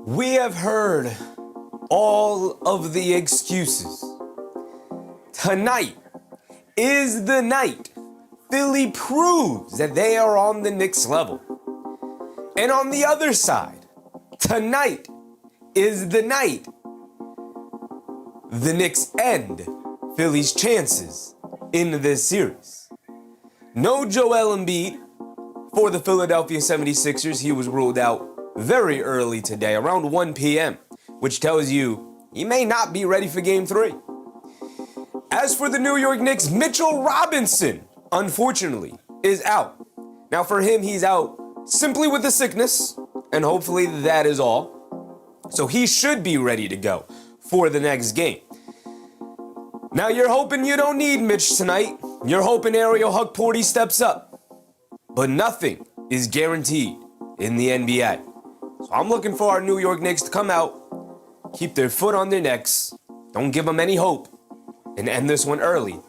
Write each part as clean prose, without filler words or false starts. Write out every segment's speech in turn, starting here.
We have heard all of the excuses. Tonight is the night Philly proves that they are on the Knicks level. And on the other side, tonight is the night the Knicks end Philly's chances in this series. No Joel Embiid for the Philadelphia 76ers. He was ruled out very early today, around 1 p.m., which tells you he may not be ready for Game 3. As for the New York Knicks, Mitchell Robinson, unfortunately, is out. Now for him, he's out simply with a sickness, and hopefully that is all. So he should be ready to go for the next game. Now you're hoping you don't need Mitch tonight. You're hoping Ariel Hukporty steps up. But nothing is guaranteed in the NBA. So I'm looking for our New York Knicks to come out, keep their foot on their necks, don't give them any hope, and end this one early,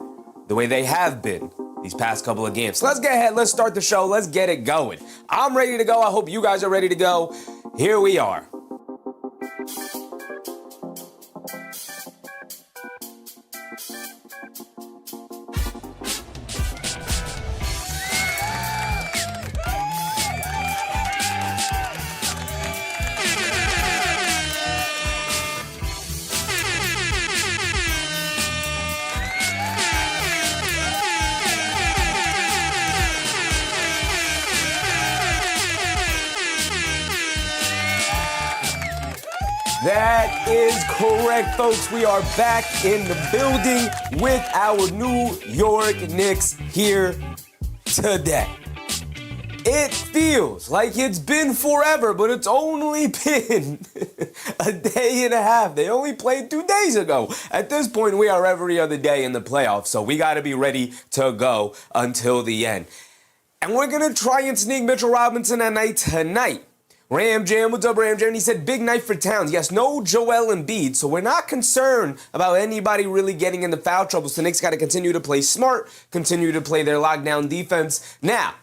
the way they have been these past couple of games. So let's get ahead, let's start the show, let's get it going. I'm ready to go, I hope you guys are ready to go. Here we are. That is correct, folks. We are back in the building with our New York Knicks here today. It feels like it's been forever, but it's only been a day and a half. They only played 2 days ago. At this point, we are every other day in the playoffs, so we got to be ready to go until the end. And we're going to try and sneak Mitchell Robinson at night tonight. Ram Jam, what's up, Ram Jam? He said, big night for Towns. Yes, no Joel Embiid, so we're not concerned about anybody really getting into foul trouble. So Knicks got to continue to play smart, continue to play their lockdown defense. Now,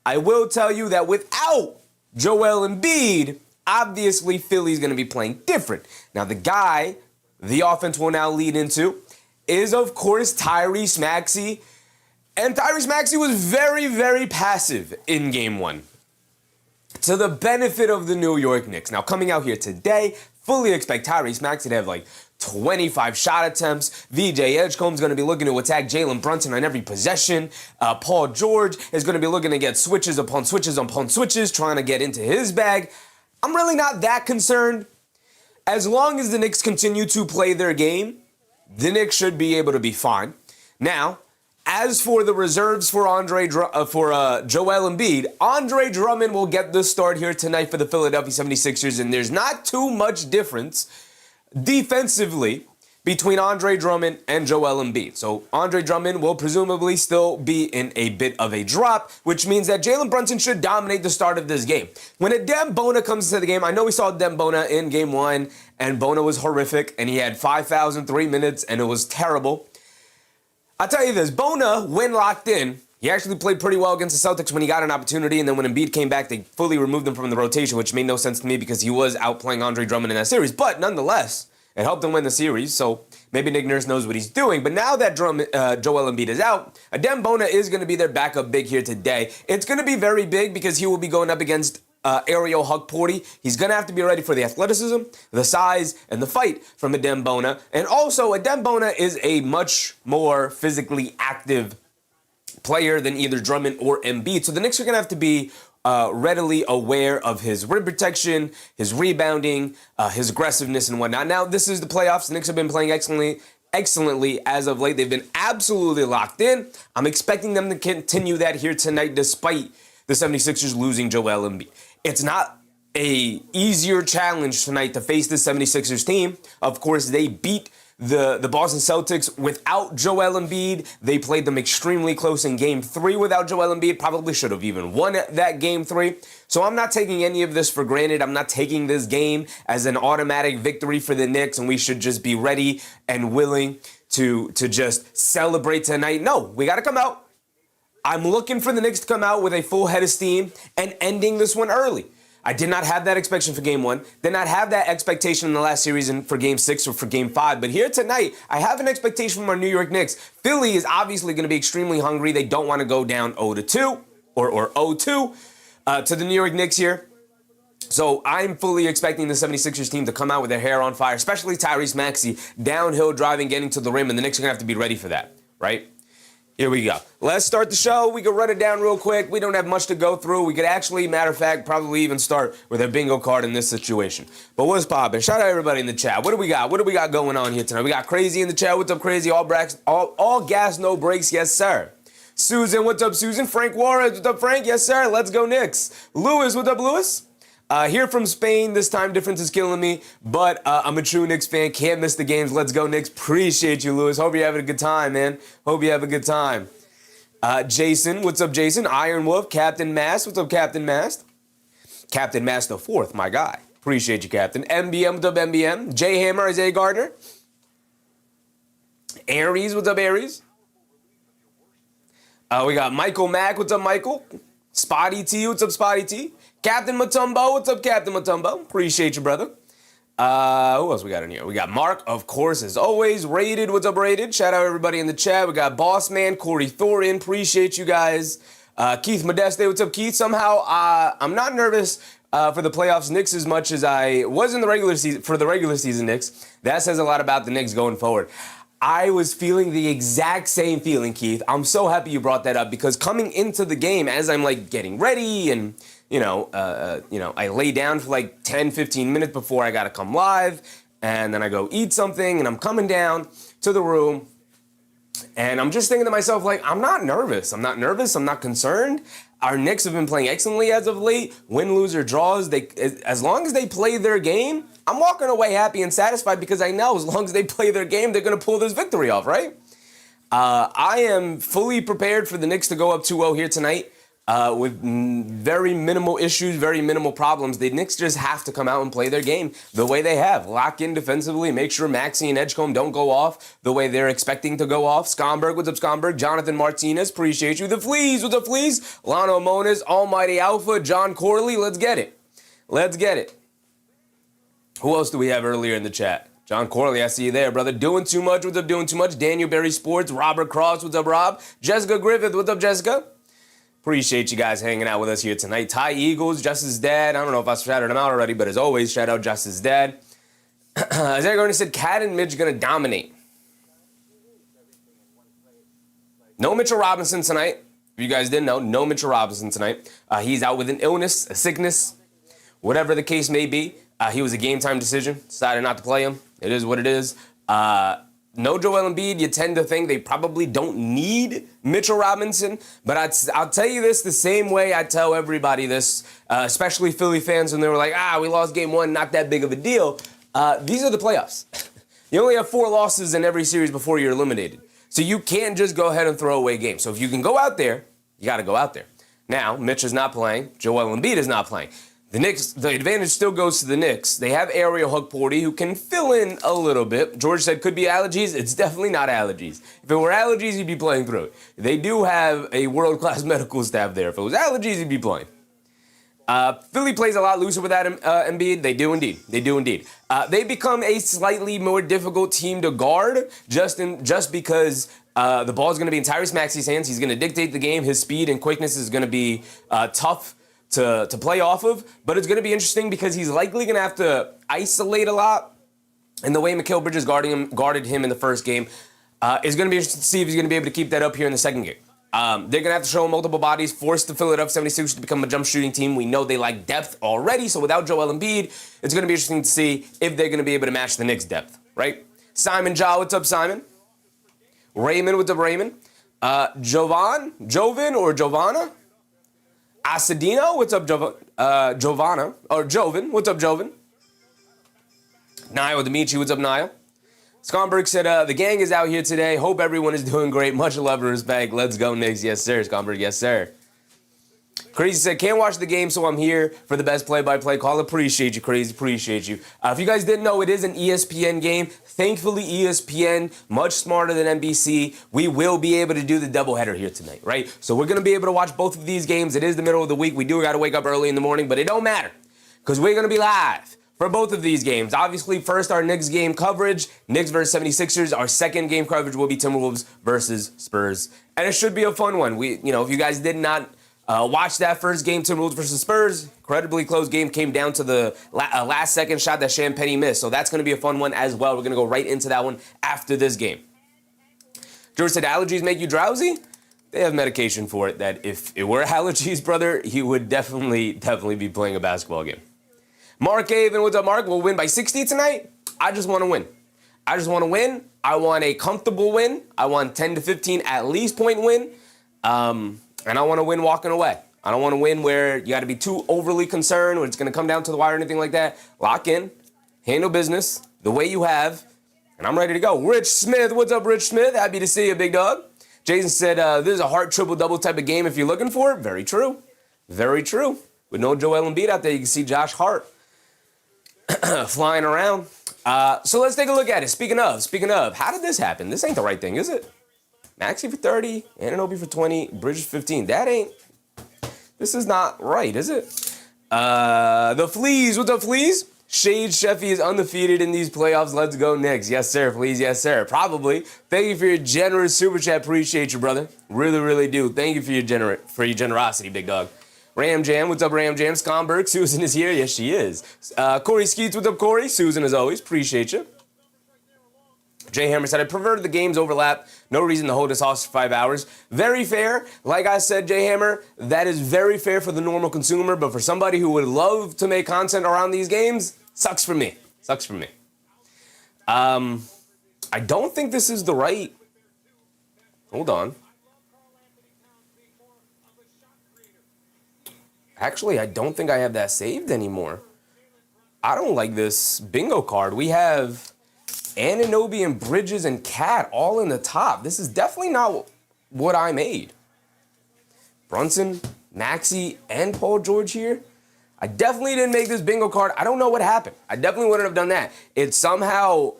I will tell you that without Joel Embiid, obviously Philly's going to be playing different. Now, the guy the offense will now lead into is, of course, Tyrese Maxey. And Tyrese Maxey was very, very passive in Game 1. To the benefit of the New York Knicks. Now, coming out here today, fully expect Tyrese Maxey to have like 25 shot attempts. VJ Edgecombe's going to be looking to attack Jalen Brunson on every possession. Paul George is going to be looking to get switches upon switches upon switches, trying to get into his bag. I'm really not that concerned. As long as the Knicks continue to play their game, the Knicks should be able to be fine. Now, as for the reserves for Joel Embiid, Andre Drummond will get the start here tonight for the Philadelphia 76ers, and there's not too much difference defensively between Andre Drummond and Joel Embiid. So Andre Drummond will presumably still be in a bit of a drop, which means that Jalen Brunson should dominate the start of this game. When Adem Bona comes to the game, I know we saw Adem Bona in Game 1, and Bona was horrific, and he had 5 fouls in 3 minutes, and it was terrible. I'll tell you this, Bona, when locked in, he actually played pretty well against the Celtics when he got an opportunity, and then when Embiid came back, they fully removed him from the rotation, which made no sense to me because he was outplaying Andre Drummond in that series. But nonetheless, it helped him win the series, so maybe Nick Nurse knows what he's doing. But now that Joel Embiid is out, Adem Bona is going to be their backup big here today. It's going to be very big because he will be going up against Ariel Hukporty. He's going to have to be ready for the athleticism, the size, and the fight from Adem Bona. And also, Adem Bona is a much more physically active player than either Drummond or Embiid. So the Knicks are going to have to be readily aware of his rim protection, his rebounding, his aggressiveness, and whatnot. Now, this is the playoffs. The Knicks have been playing excellently as of late. They've been absolutely locked in. I'm expecting them to continue that here tonight despite the 76ers losing Joel Embiid. It's not a easier challenge tonight to face the 76ers team. Of course, they beat the Boston Celtics without Joel Embiid. They played them extremely close in Game 3 without Joel Embiid. Probably should have even won that Game 3. So I'm not taking any of this for granted. I'm not taking this game as an automatic victory for the Knicks, and we should just be ready and willing to just celebrate tonight. No, we got to come out. I'm looking for the Knicks to come out with a full head of steam and ending this one early. I did not have that expectation for game 1. Did not have that expectation in the last series and for game 6 or for game 5. But here tonight, I have an expectation from our New York Knicks. Philly is obviously going to be extremely hungry. They don't want to go down 0-2 or 0-2 to the New York Knicks here. So I'm fully expecting the 76ers team to come out with their hair on fire, especially Tyrese Maxey, downhill driving, getting to the rim, and the Knicks are going to have to be ready for that, right? Here we go. Let's start the show. We can run it down real quick. We don't have much to go through. We could actually, matter of fact, probably even start with a bingo card in this situation. But what's poppin'? Shout out everybody in the chat. What do we got? What do we got going on here tonight? We got Crazy in the chat. What's up, Crazy? All gas, no brakes. Yes, sir. Susan, what's up, Susan? Frank Juarez, what's up, Frank? Yes, sir. Let's go, Knicks. Lewis, what's up, Lewis? Here from Spain, this time difference is killing me, but I'm a true Knicks fan. Can't miss the games. Let's go, Knicks. Appreciate you, Lewis. Hope you're having a good time, man. Hope you have a good time. Jason, what's up, Jason? Iron Wolf, Captain Mast. What's up, Captain Mast? Captain Mast the fourth, my guy. Appreciate you, Captain. MBM, what's up, MBM? J Hammer, Isaiah Gardner. Aries, what's up, Aries? We got Michael Mack, what's up, Michael? Spotty T, what's up, Spotty T? Captain Matumbo, what's up, Captain Matumbo? Appreciate you, brother. Who else we got in here? We got Mark, of course, as always. Rated, what's up, Rated? Shout out everybody in the chat. We got Boss Man, Corey Thorin. Appreciate you guys. Keith Modeste, what's up, Keith? Somehow, I'm not nervous for the playoffs Knicks as much as I was in the regular season, for the regular season Knicks. That says a lot about the Knicks going forward. I was feeling the exact same feeling, Keith. I'm so happy you brought that up because coming into the game, as I'm like getting ready and I lay down for like 10, 15 minutes before I got to come live, and then I go eat something, and I'm coming down to the room, and I'm just thinking to myself, like, I'm not nervous. I'm not concerned. Our Knicks have been playing excellently as of late. Win, lose, or draws, as long as they play their game, I'm walking away happy and satisfied because I know as long as they play their game, they're going to pull this victory off, right? I am fully prepared for the Knicks to go up 2-0 here tonight. With very minimal issues, very minimal problems. The Knicks just have to come out and play their game the way they have. Lock in defensively, make sure Maxey and Edgecombe don't go off the way they're expecting to go off. Scomberg, what's up, Scomberg? Jonathan Martinez, appreciate you. The Fleas, what's up, Fleas? Lano Moniz, Almighty Alpha, John Corley, let's get it. Let's get it. Who else do we have earlier in the chat? John Corley, I see you there, brother. Doing too much, what's up, doing too much? Daniel Berry Sports, Robert Cross, what's up, Rob? Jessica Griffith, what's up, Jessica? Appreciate you guys hanging out with us here tonight. Ty Eagles, Justice's dad. I don't know if I shouted him out already, but as always, shout out Justice's dad. Isaiah Gardner said, Cat and Midge going to dominate. No Mitchell Robinson tonight. If you guys didn't know, no Mitchell Robinson tonight. He's out with an illness, a sickness, whatever the case may be. He was a game-time decision. Decided not to play him. It is what it is. No Joel Embiid, you tend to think they probably don't need Mitchell Robinson, but I'll tell you this the same way I tell everybody this, especially Philly fans when they were like, we lost game 1, not that big of a deal. These are the playoffs. You only have 4 losses in every series before you're eliminated. So you can't just go ahead and throw away games. So if you can go out there, you got to go out there. Now, Mitch is not playing. Joel Embiid is not playing. The Knicks, the advantage still goes to the Knicks. They have Ariel Hukporty who can fill in a little bit. George said could be allergies. It's definitely not allergies. If it were allergies, he'd be playing through it. They do have a world-class medical staff there. If it was allergies, he'd be playing. Philly plays a lot looser without Embiid. They do indeed. They do indeed. They become a slightly more difficult team to guard just because the ball is going to be in Tyrese Maxey's hands. He's going to dictate the game. His speed and quickness is going to be tough to play off of, but it's going to be interesting because he's likely going to have to isolate a lot, and the way Mikal Bridges guarded him in the first game is going to be interesting to see if he's going to be able to keep that up here in the second game. They're going to have to show him multiple bodies, force the Philadelphia 76ers to become a jump shooting team. We know they like depth already, so without Joel Embiid, it's going to be interesting to see if they're going to be able to match the Knicks' depth, right? Simon Ja, what's up, Simon? Raymond, what's up, Raymond? Jovan or Giovanna? Asadino, what's up, Giovanna? Or Jovan, what's up, Jovan? Niall Dimitri, what's up, Niall? Scomberg said, the gang is out here today. Hope everyone is doing great. Much love and respect. Let's go, Knicks. Yes, sir, Scomberg, yes, sir. Crazy said, can't watch the game, so I'm here for the best play-by-play call. Appreciate you, Crazy, appreciate you. If you guys didn't know, it is an ESPN game. Thankfully, ESPN, much smarter than NBC. We will be able to do the doubleheader here tonight, right? So we're going to be able to watch both of these games. It is the middle of the week. We do got to wake up early in the morning, but it don't matter. because we're going to be live for both of these games. Obviously, first, our Knicks game coverage, Knicks versus 76ers. Our second game coverage will be Timberwolves versus Spurs. And it should be a fun one. If you guys did not watch that first game, Timberwolves versus Spurs, incredibly close game, came down to the last second shot that Champagny missed. So that's going to be a fun one as well. We're going to go right into that one after this game. George said, allergies make you drowsy? They have medication for it that if it were allergies, brother, he would definitely be playing a basketball game. Mark Avon, what's up, Mark? We'll win by 60 tonight. I just want to win. I want a comfortable win. I want 10 to 15 at least point win. And I want to win walking away. I don't want to win where you got to be too overly concerned, where it's going to come down to the wire or anything like that. Lock in, handle business the way you have, and I'm ready to go. Rich Smith, what's up, Rich Smith? Happy to see you, big dog. Jason said, this is a Hart triple-double type of game if you're looking for it. Very true. Very true. With no Joel Embiid out there, you can see Josh Hart flying around. So let's take a look at it. Speaking of, how did this happen? This ain't the right thing, is it? Maxey for 30, Anunoby for 20, Bridges 15. This is not right, is it? The Fleas, what's up, Fleas? Shade Sheffy is undefeated in these playoffs. Let's go Knicks. Yes, sir, Fleas, yes, sir. Probably. Thank you for your generous super chat. Appreciate you, brother. Really, really do. Thank you for your generosity, big dog. Ram Jam, what's up, Ram Jam? Skomberg, Susan is here. Yes, she is. Corey Skeets, what's up, Corey? Susan, as always. Appreciate you. Jay Hammer said, I prefer the games overlap. No reason to hold us hostage for 5 hours. Very fair. Like I said, Jay Hammer, that is very fair for the normal consumer, but for somebody who would love to make content around these games, sucks for me. I don't think this is the right... Hold on. Actually, I don't think I have that saved anymore. I don't like this bingo card. We have Anunoby and Bridges and Cat all in the top. This is definitely not what I made. Brunson, Maxey, and Paul George here. I definitely didn't make this bingo card. I don't know what happened. I definitely wouldn't have done that. It somehow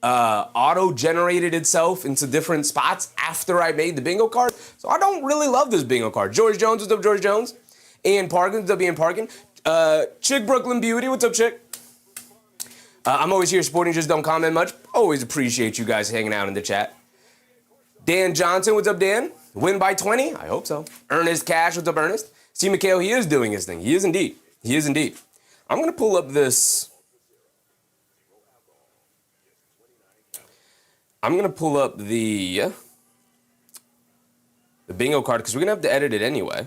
auto-generated itself into different spots after I made the bingo card. So I don't really love this bingo card. George Jones, what's up, George Jones? Ian Parkin, what's up, Ian Parkin? Chick Brooklyn Beauty, what's up, Chick? I'm always here supporting, just don't comment much. Always appreciate you guys hanging out in the chat. Dan Johnson, what's up, Dan? Win by 20? I hope so. Ernest Cash, what's up, Ernest? See, McHale, he is doing his thing. He is indeed. I'm going to pull up this. I'm going to pull up the bingo card because we're going to have to edit it anyway.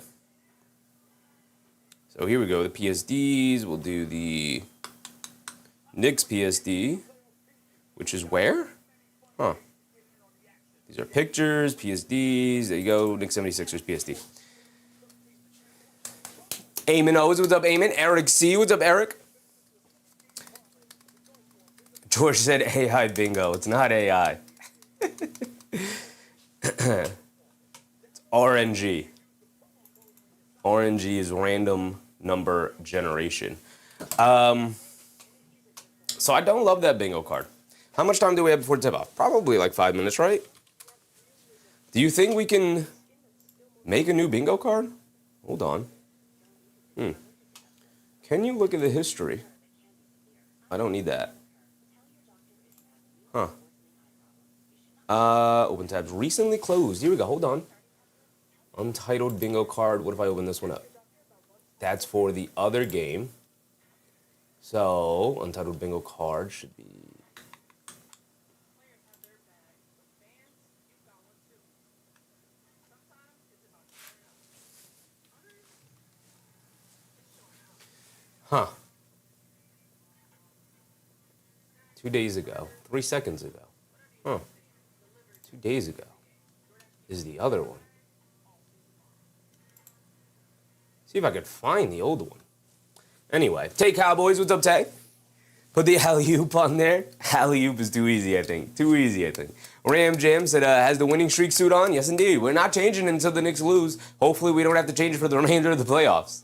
So here we go, the PSDs. We'll do the Knicks PSD, which is where? Huh. These are pictures, PSDs. There you go, Knicks 76ers PSD. Eamon O's, what's up, Eamon? Eric C, what's up, Eric? George said AI bingo. It's not AI. It's RNG. RNG is random number generation. So I don't love that bingo card. How much time do we have before tip-off? Probably like 5 minutes, right? Do you think we can make a new bingo card? Hold on. Can you look at the history? I don't need that. Huh. Open tabs. Recently closed. Here we go. Hold on. Untitled bingo card. What if I open this one up? That's for the other game. So, untitled bingo card should be... Huh. 2 days ago. 3 seconds ago. Huh. 2 days ago is the other one. See if I could find the old one. Anyway, Tay Cowboys, what's up, Tay? Put the alley-oop on there. Alley-oop is too easy, I think. Ram Jam said, has the winning streak suit on? Yes, indeed. We're not changing it until the Knicks lose. Hopefully, we don't have to change it for the remainder of the playoffs.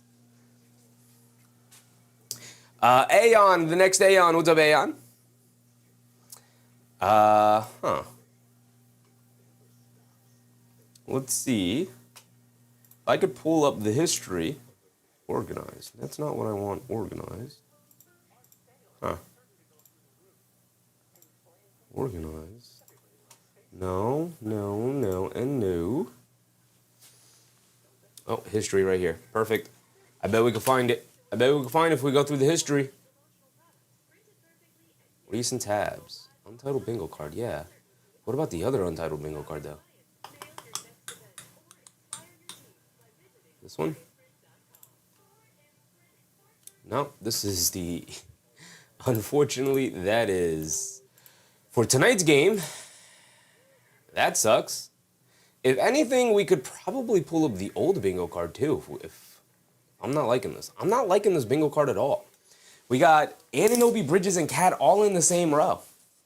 Aeon, the next Aeon. What's up, Aeon? Let's see. If I could pull up the history Organized. That's not what I want organized. Huh. Organized. No, and no. Oh, history right here. Perfect. I bet we can find it. I bet we can find it if we go through the history. Recent tabs. Untitled bingo card, yeah. What about the other untitled bingo card, though? This one? No, this is the... Unfortunately, that is... For tonight's game, that sucks. If anything, we could probably pull up the old bingo card, too. If I'm not liking this. I'm not liking this bingo card at all. We got Anunoby, Bridges, and Cat all in the same row.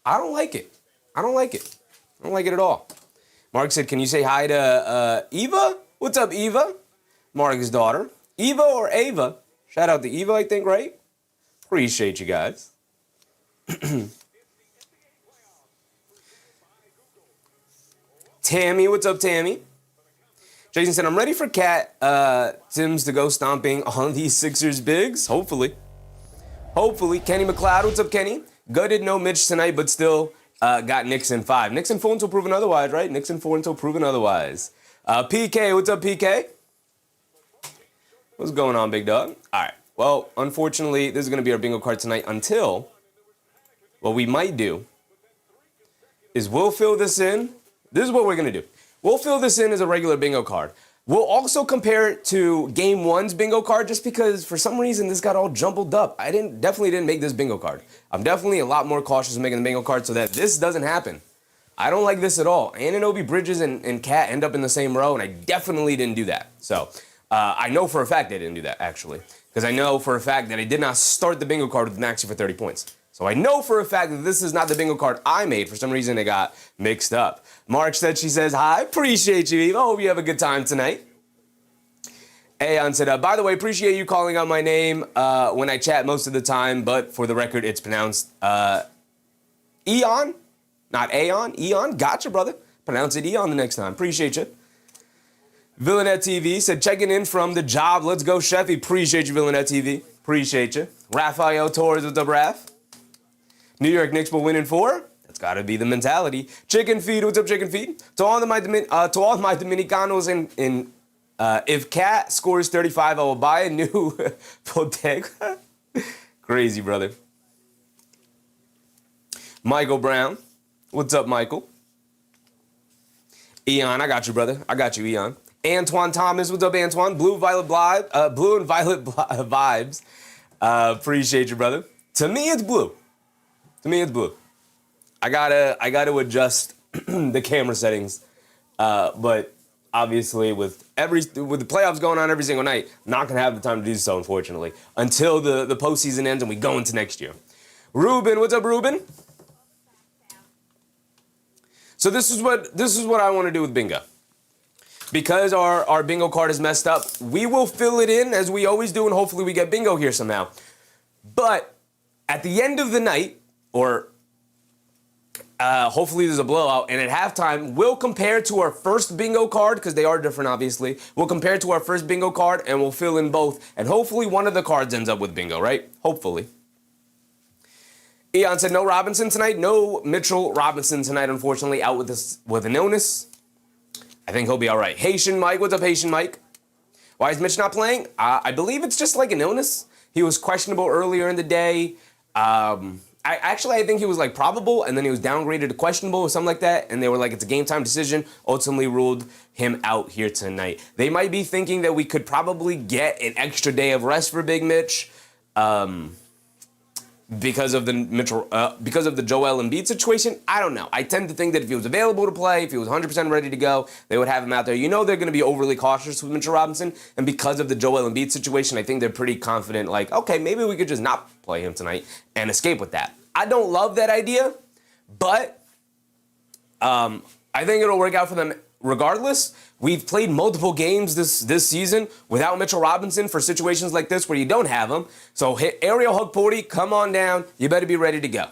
I don't like it. I don't like it. I don't like it at all. Mark said, can you say hi to Eva? What's up, Eva? Mark's daughter. Eva or Ava? Shout out to Eva, I think, right? Appreciate you guys. Tammy, what's up, Tammy? Jason said, I'm ready for Cat Sims to go stomping on these Sixers bigs. Hopefully. Hopefully. Kenny McLeod, what's up, Kenny? Gutted no Mitch tonight, but still got Knicks in 5. Knicks in 4 until proven otherwise, right? Knicks in 4 until proven otherwise. PK, what's up, PK? What's going on, big dog? All right. Well, unfortunately, this is going to be our bingo card tonight until what we might do is we'll fill this in. This is what we're going to do. We'll fill this in as a regular bingo card. We'll also compare it to Game 1's bingo card just because for some reason this got all jumbled up. I definitely didn't make this bingo card. I'm definitely a lot more cautious making the bingo card so that this doesn't happen. I don't like this at all. Anunoby, Bridges, and Cat end up in the same row, and I definitely didn't do that. So I know for a fact I didn't do that, actually, because I know for a fact that I did not start the bingo card with Maxey for 30 points. So I know for a fact that this is not the bingo card I made. For some reason, it got mixed up. Mark said, she says, hi, appreciate you, Eva. Hope you have a good time tonight. Aeon said, by the way, appreciate you calling out my name when I chat most of the time, but for the record, it's pronounced Eon, not Aeon. Eon, gotcha, brother. Pronounce it Eon the next time. Appreciate you. Villanette TV said, checking in from the job. Let's go, Chefy. Appreciate you, Villanette TV. Appreciate you. Raphael Torres, what's up, Raph? New York Knicks will win in 4. That's got to be the mentality. Chicken Feed, what's up, Chicken Feed? To all my Dominicanos in if Cat scores 35, I will buy a new bodega. Crazy, brother. Michael Brown, what's up, Michael? Eon, I got you, brother. I got you, Eon. Antoine Thomas, what's up, Antoine? Blue and Violet vibes. Appreciate you, brother. To me, it's blue. To me, it's blue. I gotta adjust the camera settings, but obviously with the playoffs going on every single night, I'm not gonna have the time to do so, unfortunately, until the postseason ends and we go into next year. Ruben, what's up, Ruben? So this is what I want to do with bingo. Because our bingo card is messed up, we will fill it in as we always do, and hopefully we get bingo here somehow. But at the end of the night, or hopefully there's a blowout, and at halftime, we'll compare to our first bingo card, because they are different, obviously. We'll compare to our first bingo card, and we'll fill in both, and hopefully one of the cards ends up with bingo, right? Hopefully. Eon said no Robinson tonight. No Mitchell Robinson tonight, unfortunately, out with an illness. I think he'll be all right. Haitian Mike, what's up, Haitian Mike? Why is Mitch not playing? I believe it's just like an illness. He was questionable earlier in the day. I think he was like probable, and then he was downgraded to questionable or something like that, and they were like, it's a game time decision, ultimately ruled him out here tonight. They might be thinking that we could probably get an extra day of rest for Big Mitch, because of the Joel Embiid situation. I don't know. I tend to think that if he was available to play, if he was 100% ready to go, they would have him out there. You know they're going to be overly cautious with Mitchell Robinson, and because of the Joel Embiid situation, I think they're pretty confident, like, okay, maybe we could just not play him tonight and escape with that. I don't love that idea, but I think it'll work out for them regardless. We've played multiple games this season without Mitchell Robinson for situations like this where you don't have him. So Ariel Hugporty, come on down. You better be ready to go.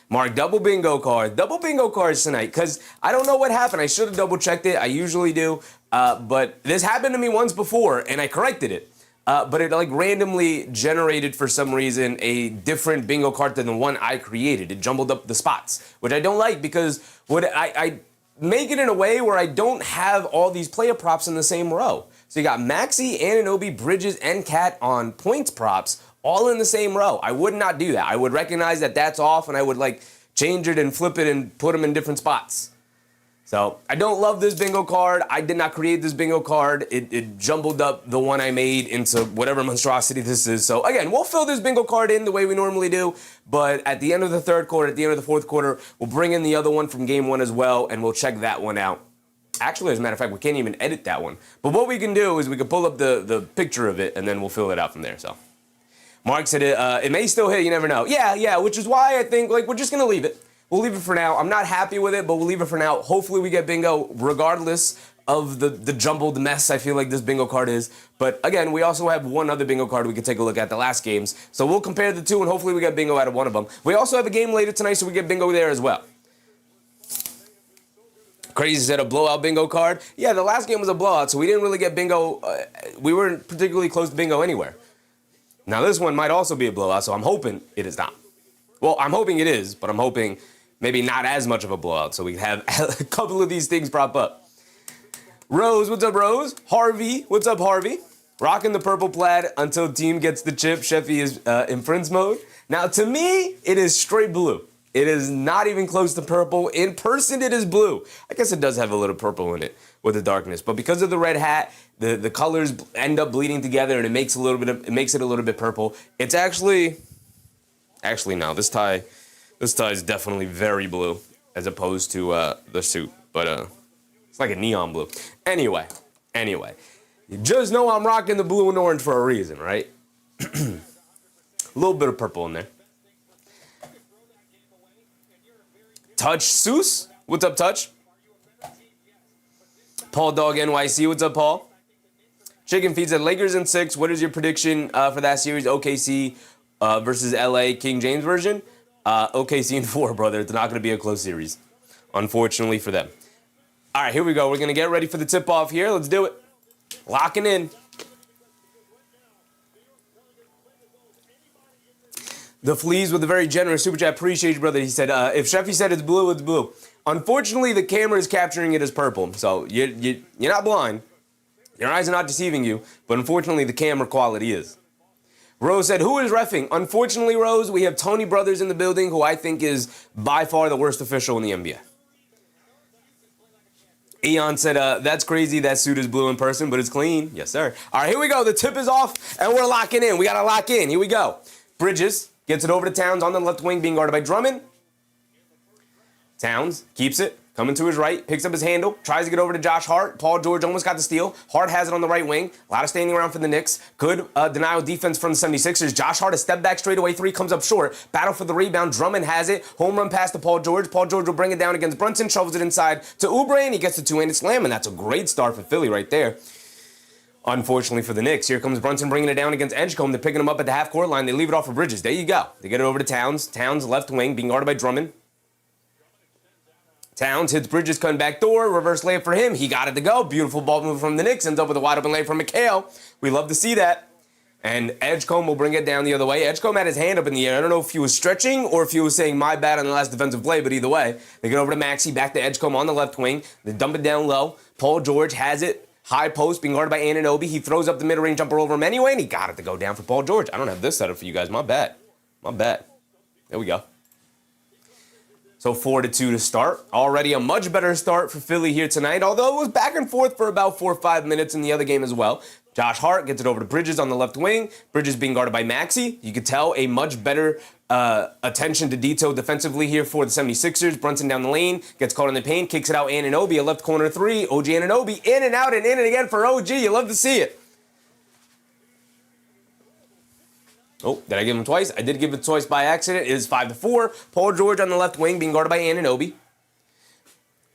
Mark, double bingo cards tonight, because I don't know what happened. I should have double checked it. I usually do, but this happened to me once before, and I corrected it. but it like randomly generated for some reason a different bingo card than the one I created. It jumbled up the spots, which I don't like because I make it in a way where I don't have all these player props in the same row. So you got Maxey, Anunoby, Bridges, and Cat on points props all in the same row. I would not do that. I would recognize that that's off, and I would like change it and flip it and put them in different spots. So I don't love this bingo card. I did not create this bingo card. It jumbled up the one I made into whatever monstrosity this is. So again, we'll fill this bingo card in the way we normally do, but at the end of the third quarter, at the end of the fourth quarter, we'll bring in the other one from game one as well, and we'll check that one out. Actually, as a matter of fact, we can't even edit that one. But what we can do is we can pull up the picture of it, and then we'll fill it out from there. So Mark said it may still hit, you never know. Yeah, which is why I think like we're just going to leave it. We'll leave it for now. I'm not happy with it, but we'll leave it for now. Hopefully we get bingo regardless of the jumbled mess I feel like this bingo card is. But again, we also have one other bingo card we can take a look at, the last games. So we'll compare the two, and hopefully we get bingo out of one of them. We also have a game later tonight, so we get bingo there as well. Crazy said a blowout bingo card. Yeah, the last game was a blowout, so we didn't really get bingo. We weren't particularly close to bingo anywhere. Now this one might also be a blowout, so I'm hoping it is not. Well, I'm hoping it is, but I'm hoping maybe not as much of a blowout, so we have a couple of these things prop up. Rose, what's up, Rose? Harvey, what's up, Harvey? Rocking the purple plaid until team gets the chip. Sheffy is in Prince mode. Now, to me, it is straight blue. It is not even close to purple. In person, it is blue. I guess it does have a little purple in it with the darkness, but because of the red hat, the colors end up bleeding together, and it makes it a little bit purple. It's actually no, this tie is definitely very blue as opposed to the suit, but it's like a neon blue. Anyway, you just know I'm rocking the blue and orange for a reason, right? A little bit of purple in there. Touch Seuss, what's up, Touch? Paul Dog NYC, what's up, Paul? Chicken Feed said Lakers in 6. What is your prediction for that series? OKC versus LA King James version? OKC in 4, brother. It's not going to be a close series, unfortunately for them. All right, here we go. We're going to get ready for the tip-off here. Let's do it. Locking in. The Fleas with a very generous super chat. Appreciate you, brother. He said, if Sheffy said it's blue, it's blue. Unfortunately, the camera is capturing it as purple, so you're not blind. Your eyes are not deceiving you, but unfortunately, the camera quality is. Rose said, who is reffing? Unfortunately, Rose, we have Tony Brothers in the building, who I think is by far the worst official in the NBA. Eon said, that's crazy. That suit is blue in person, but it's clean. Yes, sir. All right, here we go. The tip is off, and we're locking in. We got to lock in. Here we go. Bridges gets it over to Towns on the left wing, being guarded by Drummond. Towns keeps it. Coming to his right, picks up his handle, tries to get over to Josh Hart. Paul George almost got the steal. Hart has it on the right wing. A lot of standing around for the Knicks. Good denial defense from the 76ers. Josh Hart, a step back straightaway three, comes up short. Battle for the rebound. Drummond has it. Home run pass to Paul George. Paul George will bring it down against Brunson, shovels it inside to Oubre, and he gets the two-handed slam, and that's a great start for Philly right there. Unfortunately for the Knicks, here comes Brunson bringing it down against Edgecombe. They're picking him up at the half-court line. They leave it off for Bridges. There you go. They get it over to Towns. Towns, left wing, being guarded by Drummond. Towns hits Bridges, cutting back door, reverse layup for him. He got it to go. Beautiful ball move from the Knicks. Ends up with a wide open layup from McHale. We love to see that. And Edgecombe will bring it down the other way. Edgecombe had his hand up in the air. I don't know if he was stretching or if he was saying my bad on the last defensive play, but either way, they get over to Maxey, back to Edgecombe on the left wing. They dump it down low. Paul George has it. High post, being guarded by Anunoby. He throws up the mid-range jumper over him anyway, and he got it to go down for Paul George. I don't have this set up for you guys. My bad. There we go. So 4-2 to start. Already a much better start for Philly here tonight, although it was back and forth for about 4 or 5 minutes in the other game as well. Josh Hart gets it over to Bridges on the left wing. Bridges being guarded by Maxey. You could tell a much better attention to detail defensively here for the 76ers. Brunson down the lane, gets caught in the paint, kicks it out. Anunoby, a left corner three. OG Anunoby in and out and in and again for OG. You love to see it. Oh, did I give him twice? I did give it twice by accident. It is 5-4. Paul George on the left wing being guarded by Anunoby.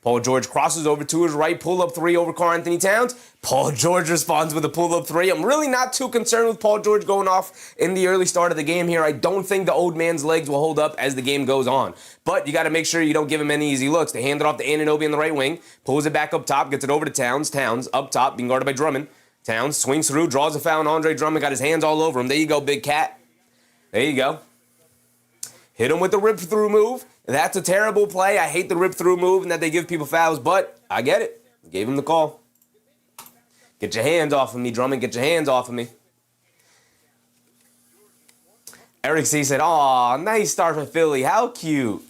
Paul George crosses over to his right, pull-up three over Karl-Anthony Towns. Paul George responds with a pull-up three. I'm really not too concerned with Paul George going off in the early start of the game here. I don't think the old man's legs will hold up as the game goes on. But you got to make sure you don't give him any easy looks. They hand it off to Anunoby on the right wing, pulls it back up top, gets it over to Towns. Towns up top, being guarded by Drummond. Towns swings through, draws a foul, and Andre Drummond got his hands all over him. There you go, big cat. There you go. Hit him with the rip-through move. That's a terrible play. I hate the rip-through move and that they give people fouls, but I get it. Gave him the call. Get your hands off of me, Drummond. Get your hands off of me. Eric C. said, "Aw, nice start for Philly. How cute."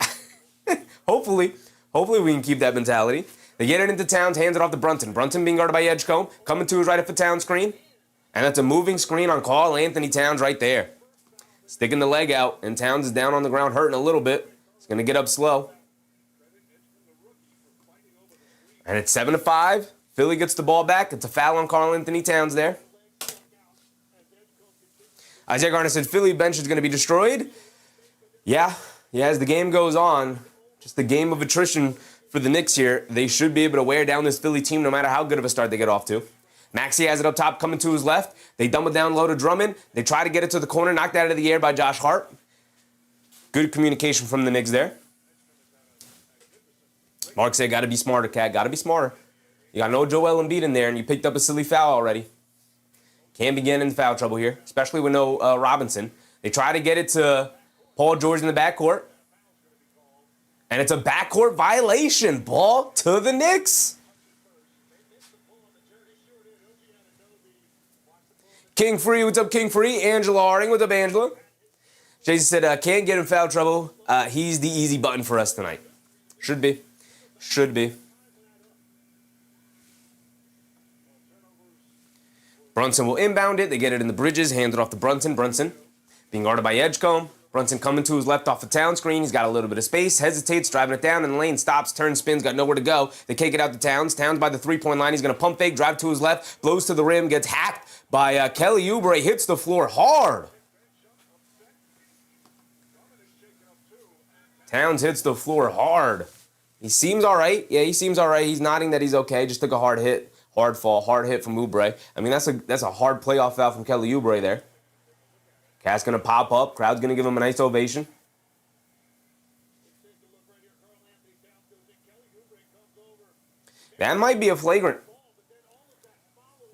Hopefully we can keep that mentality. They get it into Towns, hands it off to Brunson. Brunson being guarded by Edgecombe, coming to his right at the Towns screen. And that's a moving screen on Karl Anthony Towns right there. Sticking the leg out, and Towns is down on the ground hurting a little bit. He's going to get up slow. And it's 7-5. Philly gets the ball back. It's a foul on Karl Anthony Towns there. Isaiah Garner said Philly bench is going to be destroyed. Yeah, as the game goes on, just the game of attrition for the Knicks here. They should be able to wear down this Philly team no matter how good of a start they get off to. Maxey has it up top, coming to his left. They dumb it down low to Drummond. They try to get it to the corner, knocked out of the air by Josh Hart. Good communication from the Knicks there. Mark said, "Got to be smarter, Cat. Got to be smarter. You got no Joel Embiid in there, and you picked up a silly foul already. Can't be getting in foul trouble here, especially with no Robinson." They try to get it to Paul George in the backcourt. And it's a backcourt violation. Ball to the Knicks. King Free, what's up, King Free? Angela Harding, what's up, Angela? Jason said, "Can't get in foul trouble. He's the easy button for us tonight." Should be. Should be. Brunson will inbound it. They get it in the bridges, hand it off to Brunson. Brunson being guarded by Edgecombe. Brunson coming to his left off the Town screen. He's got a little bit of space, hesitates, driving it down in the lane, stops, turns, spins, got nowhere to go. They kick it out to Towns. Towns by the three-point line. He's going to pump fake, drive to his left, blows to the rim, gets hacked by Kelly Oubre, hits the floor hard. Towns hits the floor hard. He seems all right. Yeah, he seems all right. He's nodding that he's okay. Just took a hard hit, hard fall, hard hit from Oubre. I mean, that's a hard playoff foul from Kelly Oubre there. Cat's going to pop up. Crowd's going to give him a nice ovation. That might be a flagrant.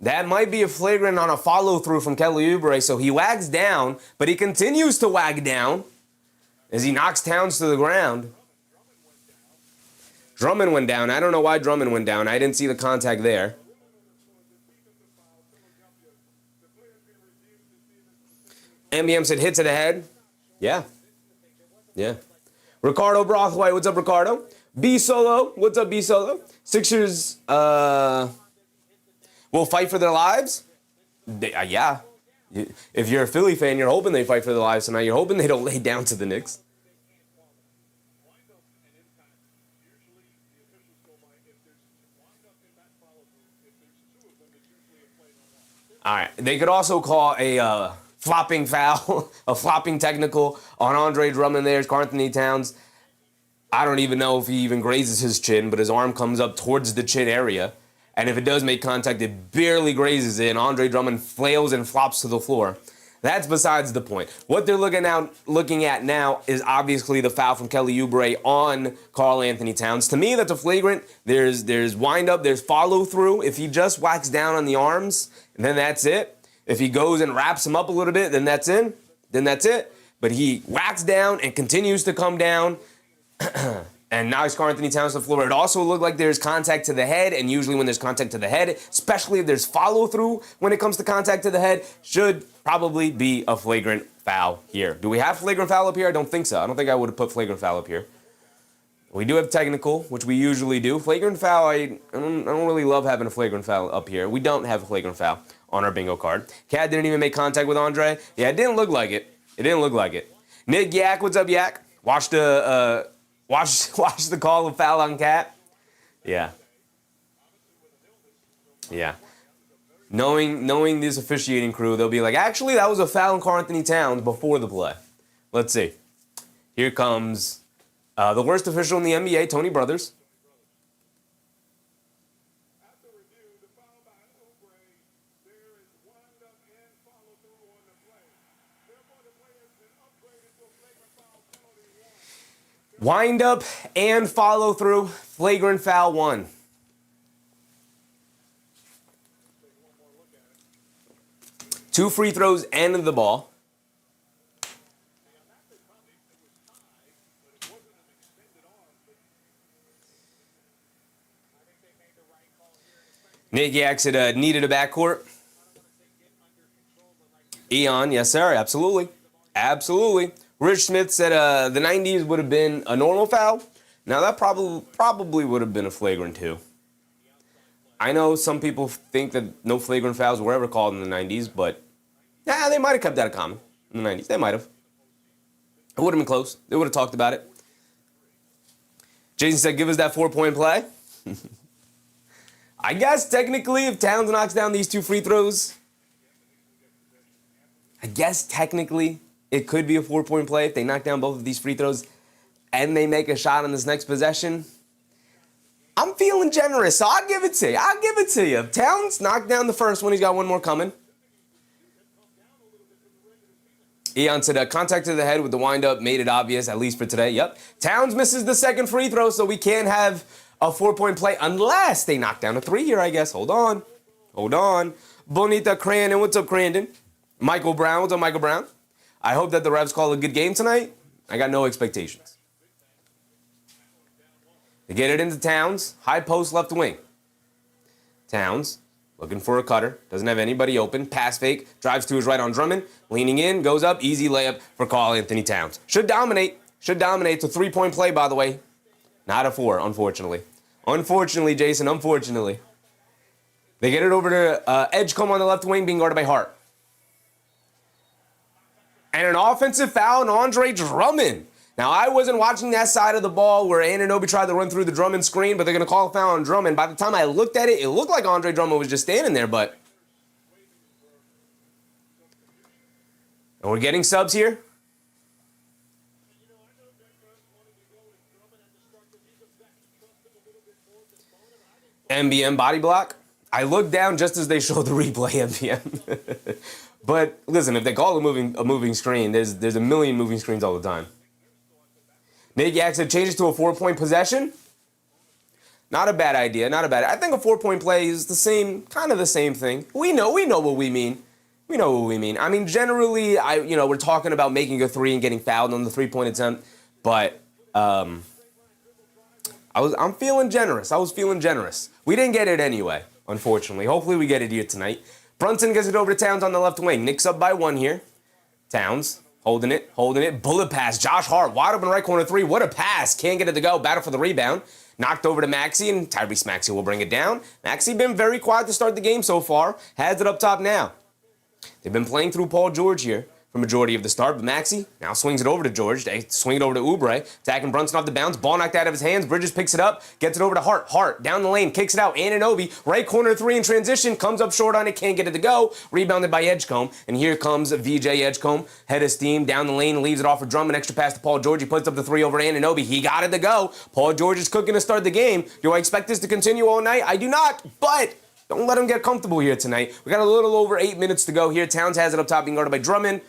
That might be a flagrant on a follow-through from Kelly Oubre. So he wags down, but he continues to wag down as he knocks Towns to the ground. Drummond went down. I don't know why Drummond went down. I didn't see the contact there. MBM said hit to the head. Yeah. Ricardo Brothwhite, what's up, Ricardo? B Solo, what's up, B Solo? Sixers will fight for their lives. Yeah. If you're a Philly fan, you're hoping they fight for their lives tonight. You're hoping they don't lay down to the Knicks. All right. They could also call a flopping foul, a flopping technical on Andre Drummond. There's Karl Anthony Towns. I don't even know if he even grazes his chin, but his arm comes up towards the chin area. And if it does make contact, it barely grazes it, and Andre Drummond flails and flops to the floor. That's besides the point. What they're looking at now is obviously the foul from Kelly Oubre on Karl Anthony Towns. To me, that's a flagrant. There's wind up, there's follow through. If he just whacks down on the arms, then that's it. If he goes and wraps him up a little bit, then that's in. Then that's it. But he whacks down and continues to come down. And now he's Karl Anthony Towns to the floor. It also looked like there's contact to the head, and usually when there's contact to the head, especially if there's follow-through when it comes to contact to the head, should probably be a flagrant foul here. Do we have flagrant foul up here? I don't think so. I don't think I would have put flagrant foul up here. We do have technical, which we usually do. Flagrant foul, I don't really love having a flagrant foul up here. We don't have a flagrant foul on our bingo card. Cat didn't even make contact with Andre. Yeah, it didn't look like it. It didn't look like it. Nick Yak, what's up, Yak? Watch the call of foul on Cat. Yeah. Knowing this officiating crew, they'll be like, actually, that was a foul on Karl Anthony Towns before the play. Let's see. Here comes the worst official in the NBA, Tony Brothers. Wind up and follow through, flagrant foul 1. 2 free throws and the ball. Nick Yak said needed a backcourt. Eon, yes sir, absolutely. Absolutely. Rich Smith said the 90s would have been a normal foul. Now that probably would have been a flagrant too. I know some people think that no flagrant fouls were ever called in the 90s, but they might have kept that a common in the 90s. They might have. It would have been close. They would have talked about it. Jason said, give us that 4-point play. I guess technically if Towns knocks down these 2 free throws, I guess technically it could be a 4-point play if they knock down both of these free throws and they make a shot on this next possession. I'm feeling generous, so I'll give it to you. I'll give it to you. If Towns knocked down the first one, he's got one more coming. Eon said, contact to the head with the windup made it obvious, at least for today. Yep. Towns misses the second free throw, so we can't have a 4-point play unless they knock down a 3 here, I guess. Hold on. Hold on. Bonita Crandon. What's up, Crandon? Michael Brown. What's up, Michael Brown? I hope that the refs call a good game tonight. I got no expectations. They get it into Towns. High post left wing. Towns looking for a cutter. Doesn't have anybody open. Pass fake. Drives to his right on Drummond. Leaning in. Goes up. Easy layup for Karl Anthony Towns. Should dominate. Should dominate. It's a 3-point play, by the way. Not a 4, unfortunately. Unfortunately, Jason, unfortunately. They get it over to Edgecombe on the left wing being guarded by Hart. And an offensive foul on Andre Drummond. Now, I wasn't watching that side of the ball where Anunoby tried to run through the Drummond screen, but they're going to call a foul on Drummond. By the time I looked at it, it looked like Andre Drummond was just standing there, but... And we're getting subs here. MBM body block. I looked down just as they showed the replay, MBM. But listen, if they call a moving screen, there's a million moving screens all the time. Nick Yak said changes to a 4-point possession. Not a bad idea. Not a bad. I think a 4-point play is the same, kind of the same thing. We know what we mean. We know what we mean. I mean, generally, we're talking about making a 3 and getting fouled on the 3-point attempt, but I'm feeling generous. I was feeling generous. We didn't get it anyway, unfortunately. Hopefully we get it here tonight. Brunson gets it over to Towns on the left wing. Knicks up by 1 here. Towns holding it. Bullet pass. Josh Hart wide open right corner 3. What a pass. Can't get it to go. Battle for the rebound. Knocked over to Maxey, and Tyrese Maxey will bring it down. Maxey been very quiet to start the game so far. Has it up top now. They've been playing through Paul George here for majority of the start, but Maxey now swings it over to George. They swing it over to Oubre, attacking Brunson off the bounce. Ball knocked out of his hands. Bridges picks it up, gets it over to Hart. Hart down the lane, kicks it out. Anunoby, right corner 3 in transition, comes up short on it, can't get it to go. Rebounded by Edgecombe, and here comes VJ Edgecombe. Head of steam, down the lane, leaves it off for Drummond. Extra pass to Paul George. He puts up the 3 over Anunoby. He got it to go. Paul George is cooking to start the game. Do I expect this to continue all night? I do not, but don't let him get comfortable here tonight. We got a little over 8 minutes to go here. Towns has it up top, being guarded by Drummond.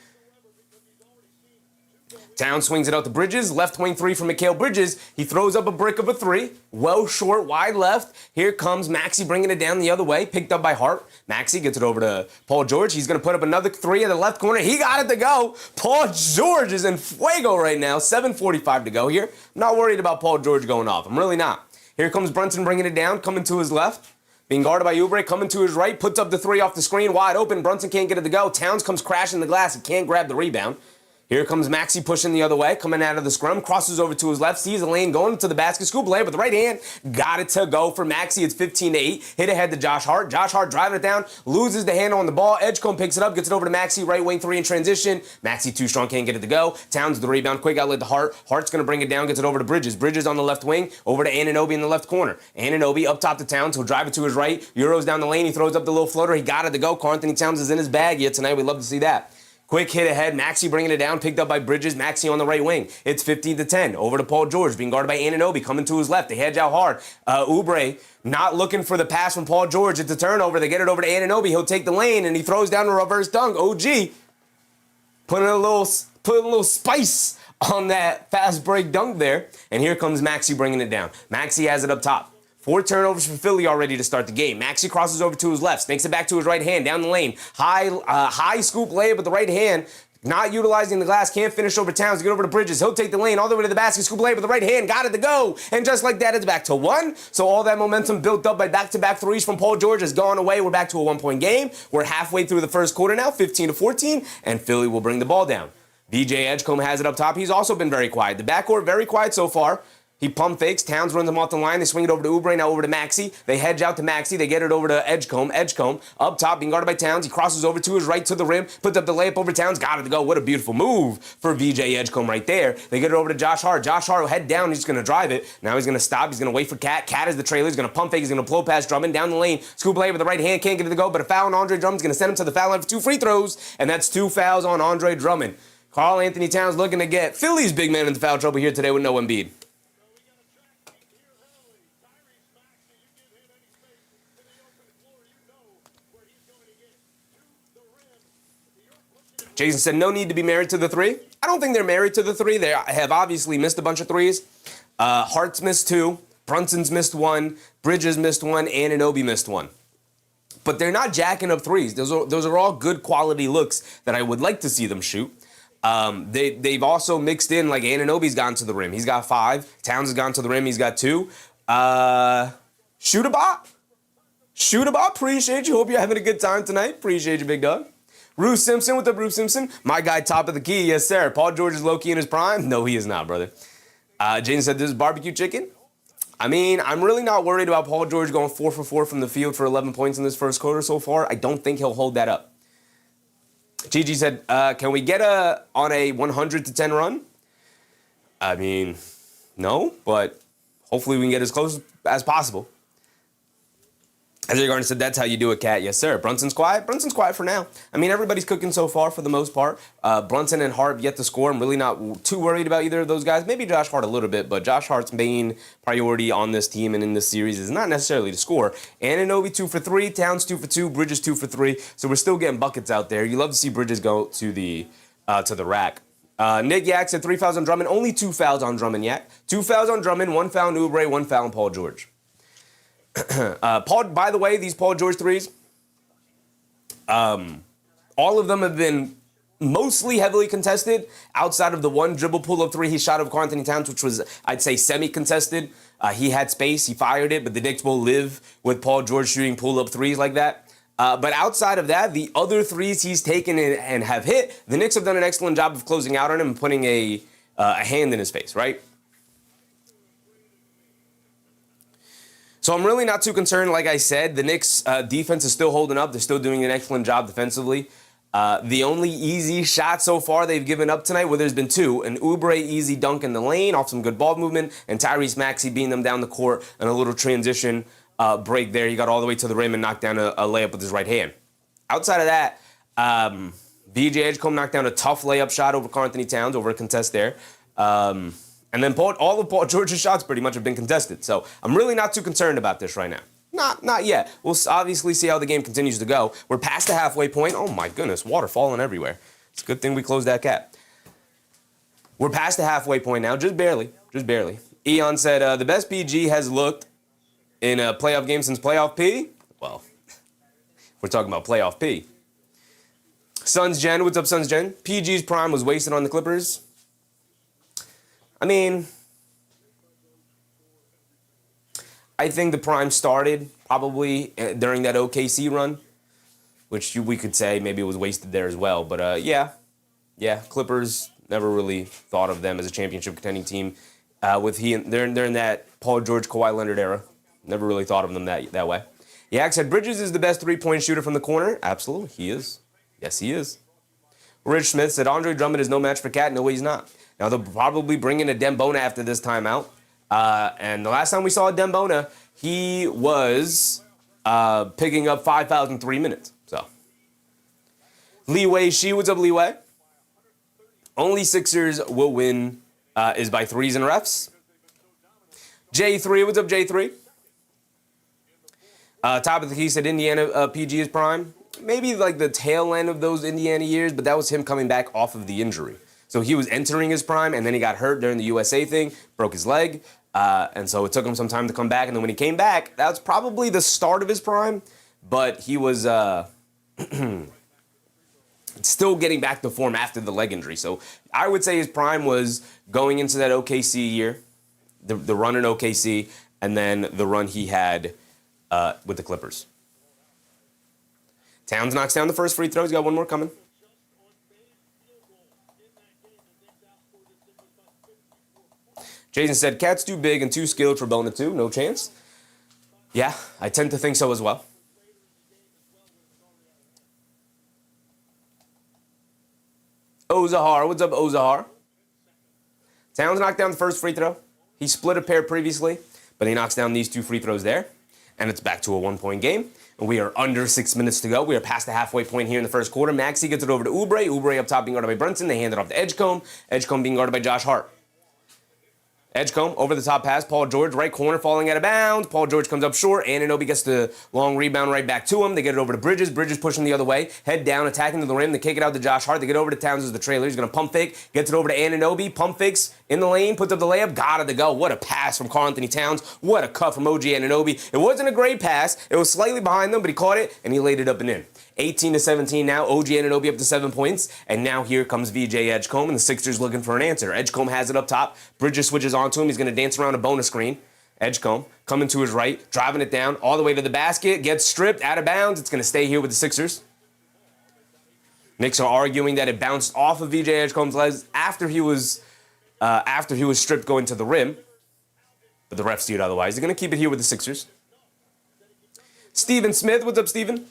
Towns swings it out to Bridges. Left wing 3 from Mikal Bridges. He throws up a brick of a 3. Well short, wide left. Here comes Maxey bringing it down the other way. Picked up by Hart. Maxey gets it over to Paul George. He's going to put up another 3 at the left corner. He got it to go. Paul George is in fuego right now. 7:45 to go here. I'm not worried about Paul George going off. I'm really not. Here comes Brunson bringing it down, coming to his left. Being guarded by Oubre, coming to his right. Puts up the 3 off the screen, wide open. Brunson can't get it to go. Towns comes crashing the glass. He can't grab the rebound. Here comes Maxey pushing the other way, coming out of the scrum, crosses over to his left, sees the lane going to the basket, scoop layup with the right hand, got it to go for Maxey. It's 15-8, hit ahead to Josh Hart. Josh Hart driving it down, loses the handle on the ball. Edgecombe picks it up, gets it over to Maxey, right wing 3 in transition. Maxey too strong, can't get it to go. Towns the rebound, quick outlet to Hart. Hart's going to bring it down, gets it over to Bridges. Bridges on the left wing, over to Anunoby in the left corner. Anunoby up top to Towns, he'll drive it to his right. Euros down the lane, he throws up the little floater. He got it to go. Karl Anthony Towns is in his bag here tonight. We'd love to see that. Quick hit ahead, Maxey bringing it down, picked up by Bridges, Maxey on the right wing. It's 15-10, over to Paul George, being guarded by Anunoby, coming to his left. They hedge out hard. Oubre not looking for the pass from Paul George. It's a turnover. They get it over to Anunoby. He'll take the lane, and he throws down a reverse dunk. OG putting a little spice on that fast break dunk there. And here comes Maxey bringing it down. Maxey has it up top. 4 turnovers for Philly already to start the game. Maxey crosses over to his left, snakes it back to his right hand, down the lane. High scoop layup with the right hand. Not utilizing the glass, can't finish over Towns, get over to Bridges. He'll take the lane all the way to the basket, scoop layup with the right hand, got it to go. And just like that, it's back to 1. So all that momentum built up by back-to-back threes from Paul George has gone away. We're back to a 1-point game. We're halfway through the first quarter now, 15-14, and Philly will bring the ball down. BJ Edgecombe has it up top. He's also been very quiet. The backcourt, very quiet so far. He pump fakes. Towns runs him off the line. They swing it over to Oubre, now over to Maxey. They hedge out to Maxey. They get it over to Edgecombe. Edgecombe up top, being guarded by Towns. He crosses over to his right to the rim, puts up the layup over Towns. Got it to go. What a beautiful move for VJ Edgecombe right there. They get it over to Josh Hart. Josh Hart will head down. He's going to drive it. Now he's going to stop. He's going to wait for Cat. Cat is the trailer. He's going to pump fake. He's going to blow past Drummond down the lane. Scoop layup with the right hand. Can't get it to go, but a foul on Andre Drummond's going to send him to the foul line for 2 free throws, and that's 2 fouls on Andre Drummond. Karl Anthony Towns looking to get Philly's big man into foul trouble here today with no Embiid. Jason said, no need to be married to the 3. I don't think they're married to the 3. They have obviously missed a bunch of threes. Hart's missed 2. Brunson's missed 1. Bridges missed 1. Anunoby missed 1. But they're not jacking up threes. Those are all good quality looks that I would like to see them shoot. They've also mixed in, like Anunoby's gone to the rim. He's got 5. Towns has gone to the rim. He's got 2. Shoot a bop. Appreciate you. Hope you're having a good time tonight. Appreciate you, big dog. Bruce Simpson, what's up, Bruce Simpson? My guy, top of the key. Yes, sir. Paul George is low-key in his prime? No, he is not, brother. Jaden said, this is barbecue chicken. I mean, I'm really not worried about Paul George going 4 for 4 from the field for 11 points in this first quarter so far. I don't think he'll hold that up. Gigi said, can we get on a 100-10 run? I mean, no, but hopefully we can get as close as possible. Isaiah Garner said, that's how you do it, Cat. Yes, sir. Brunson's quiet? Brunson's quiet for now. I mean, everybody's cooking so far for the most part. Brunson and Hart yet to score. I'm really not too worried about either of those guys. Maybe Josh Hart a little bit, but Josh Hart's main priority on this team and in this series is not necessarily to score. Anunoby 2 for 3, Towns 2 for 2, Bridges 2 for 3. So we're still getting buckets out there. You love to see Bridges go to the rack. Nick Yak said 3 fouls on Drummond. Only 2 fouls on Drummond, Yak. 2 fouls on Drummond, 1 foul on Oubre, 1 foul on Paul George. Paul, by the way, these Paul George threes, all of them have been mostly heavily contested outside of the one dribble pull-up 3 he shot of Karl Anthony Towns, which was, I'd say, semi-contested. He had space, he fired it, but the Knicks will live with Paul George shooting pull-up 3s like that. But outside of that, the other 3s he's taken and have hit, the Knicks have done an excellent job of closing out on him and putting a hand in his face, right? So I'm really not too concerned. Like I said, the Knicks defense is still holding up. They're still doing an excellent job defensively. The only easy shot so far they've given up tonight, well, there's been 2. An Oubre easy dunk in the lane off some good ball movement, and Tyrese Maxey beating them down the court and a little transition break there. He got all the way to the rim and knocked down a layup with his right hand. Outside of that, VJ Edgecombe knocked down a tough layup shot over Karl Anthony Towns, over a contest there. And then all of Paul George's shots pretty much have been contested. So I'm really not too concerned about this right now. Not yet. We'll obviously see how the game continues to go. We're past the halfway point. Oh, my goodness. Water falling everywhere. It's a good thing we closed that cap. We're past the halfway point now. Just barely. Just barely. Eon said, the best PG has looked in a playoff game since playoff P. Well, we're talking about playoff P. Suns Gen. What's up, Suns Gen? PG's prime was wasted on the Clippers. I mean, I think the prime started probably during that OKC run, which we could say maybe it was wasted there as well. But yeah, Clippers, never really thought of them as a championship contending team. They're in that Paul George, Kawhi Leonard era. Never really thought of them that way. Yak said Bridges is the best three-point shooter from the corner. Absolutely, he is. Yes, he is. Rich Smith said Andre Drummond is no match for Cat. No way he's not. Now, they'll probably bring in a Dembona after this timeout. And the last time we saw Dembona, he was picking up 5 fouls in 3 minutes. So, Leeway Shi, what's up, Leeway? Only Sixers will win is by threes and refs. J3, what's up, J3? Top of the key said Indiana PG is prime. Maybe like the tail end of those Indiana years, but that was him coming back off of the injury. So he was entering his prime, and then he got hurt during the USA thing, broke his leg, and so it took him some time to come back. And then when he came back, that was probably the start of his prime, but he was still getting back to form after the leg injury. So I would say his prime was going into that OKC year, the run in OKC, and then the run he had with the Clippers. Towns knocks down the first free throw. He's got one more coming. Jason said, Cat's too big and too skilled for Bona 2. No chance. Yeah, I tend to think so as well. Ozahar. What's up, Ozahar? Towns knocked down the first free throw. He split a pair previously, but he knocks down these 2 free throws there. And it's back to a 1-point game. And we are under 6 minutes to go. We are past the halfway point here in the first quarter. Maxey gets it over to Oubre. Oubre up top being guarded by Brunson. They hand it off to Edgecombe. Edgecombe being guarded by Josh Hart. Edgecombe, over the top pass. Paul George, right corner, falling out of bounds. Paul George comes up short. Anunoby gets the long rebound right back to him. They get it over to Bridges. Bridges pushing the other way. Head down, attacking to the rim. They kick it out to Josh Hart. They get over to Towns as the trailer. He's going to pump fake. Gets it over to Anunoby. Pump fakes in the lane. Puts up the layup. Got it to go. What a pass from Karl-Anthony Towns. What a cut from OG Anunoby. It wasn't a great pass. It was slightly behind them, but he caught it, and he laid it up and in. 18-17 now. OG Anunoby up to 7 points. And now here comes VJ Edgecombe, and the Sixers looking for an answer. Edgecombe has it up top. Bridges switches onto him. He's going to dance around a bonus screen. Edgecombe coming to his right, driving it down all the way to the basket. Gets stripped, out of bounds. It's going to stay here with the Sixers. Knicks are arguing that it bounced off of VJ Edgecombe's legs after he was stripped going to the rim. But the refs see it otherwise. They're going to keep it here with the Sixers. Steven Smith. What's up, Steven?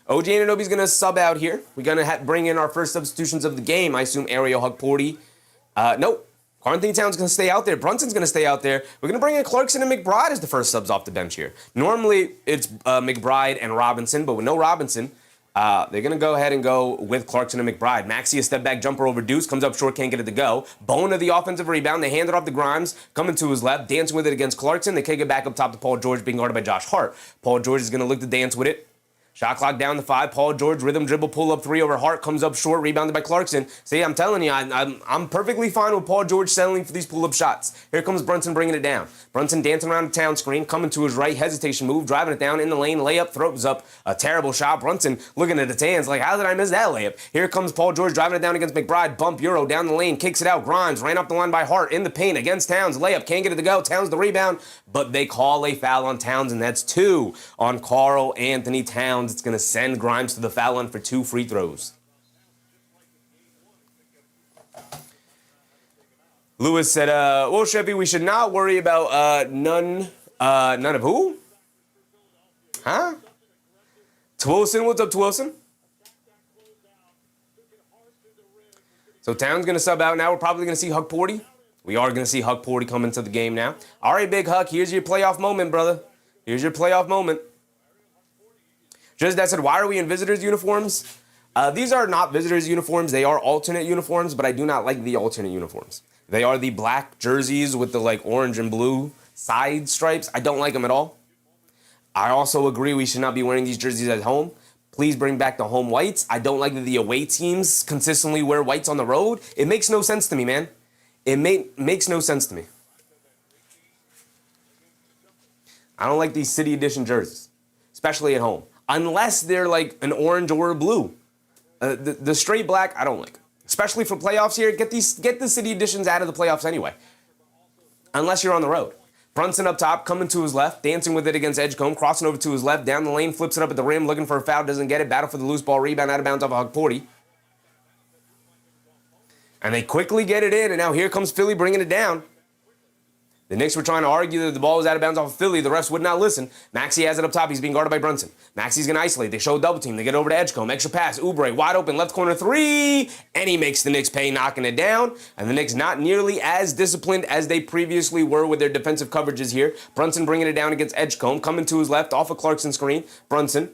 OG Anunoby's going to sub out here. We're going to bring in our first substitutions of the game. I assume Ariel Hukporty. Nope. Karl-Anthony Towns going to stay out there. Brunson's going to stay out there. We're going to bring in Clarkson and McBride as the first subs off the bench here. Normally, it's McBride and Robinson, but with no Robinson, they're going to go ahead and go with Clarkson and McBride. Maxey, a step-back jumper over Deuce, comes up short, can't get it to go. Bona, the offensive rebound. They hand it off to Grimes, coming to his left, dancing with it against Clarkson. They kick it back up top to Paul George, being guarded by Josh Hart. Paul George is going to look to dance with it. Shot clock down to 5. Paul George, rhythm dribble, pull up 3 over Hart, comes up short, rebounded by Clarkson. See, I'm telling you, I'm perfectly fine with Paul George settling for these pull-up shots. Here comes Brunson bringing it down. Brunson dancing around the town screen, coming to his right, hesitation move, driving it down in the lane, layup, throws up a terrible shot. Brunson looking at his hands like, how did I miss that layup? Here comes Paul George driving it down against McBride, bump Euro down the lane, kicks it out. Grimes ran up the line by Hart in the paint against Towns. Layup, can't get it to go. Towns the rebound, but they call a foul on Towns, and that's 2 on Karl-Anthony Towns. It's going to send Grimes to the foul line for 2 free throws. Lewis said, well, Chevy, we should not worry about none of who? Huh? Twilson, what's up, Twilson? So Towns going to sub out now. We're probably going to see Hukporty. We are going to see Hukporty come into the game now. All right, Big Huck, here's your playoff moment, brother. Here's your playoff moment. Just that said, why are we in visitors' uniforms? These are not visitors' uniforms. They are alternate uniforms, but I do not like the alternate uniforms. They are the black jerseys with the orange and blue side stripes. I don't like them at all. I also agree we should not be wearing these jerseys at home. Please bring back the home whites. I don't like that the away teams consistently wear whites on the road. It makes no sense to me, man. It makes no sense to me. I don't like these city edition jerseys, especially at home. Unless they're like an orange or a blue. The straight black, I don't like. Especially for playoffs here. Get the city editions out of the playoffs anyway. Unless you're on the road. Brunson up top, coming to his left, dancing with it against Edgecombe, crossing over to his left, down the lane, flips it up at the rim, looking for a foul, doesn't get it, battle for the loose ball, rebound out of bounds off of Hukporty. And they quickly get it in, and now here comes Philly bringing it down. The Knicks were trying to argue that the ball was out of bounds off of Philly. The refs would not listen. Maxey has it up top. He's being guarded by Brunson. Maxey's going to isolate. They show a double team. They get over to Edgecombe. Extra pass. Oubre wide open. Left corner 3. And he makes the Knicks pay, knocking it down. And the Knicks not nearly as disciplined as they previously were with their defensive coverages here. Brunson bringing it down against Edgecombe. Coming to his left off a Clarkson screen. Brunson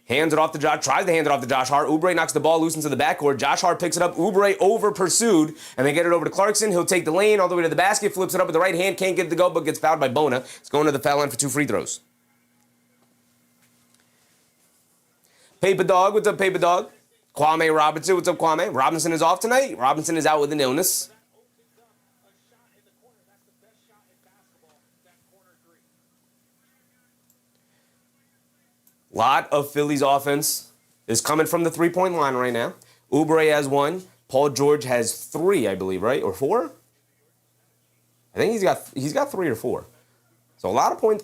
hands it off to Josh, tries to hand it off to Josh Hart. Oubre knocks the ball loose into the backcourt. Josh Hart picks it up. Oubre over pursued, and they get it over to Clarkson. He'll take the lane all the way to the basket, flips it up with the right hand, can't get it to go, but gets fouled by Bona. It's going to the foul line for 2 free throws. Paper Dog, what's up, Paper Dog? Kwame Robinson. What's up, Kwame? Robinson is off tonight. Robinson is out with an illness. Lot of Philly's offense is coming from the three-point line right now. Oubre has 1. Paul George has 3, I believe, right? Or 4? I think he's got 3 or 4. So a lot of points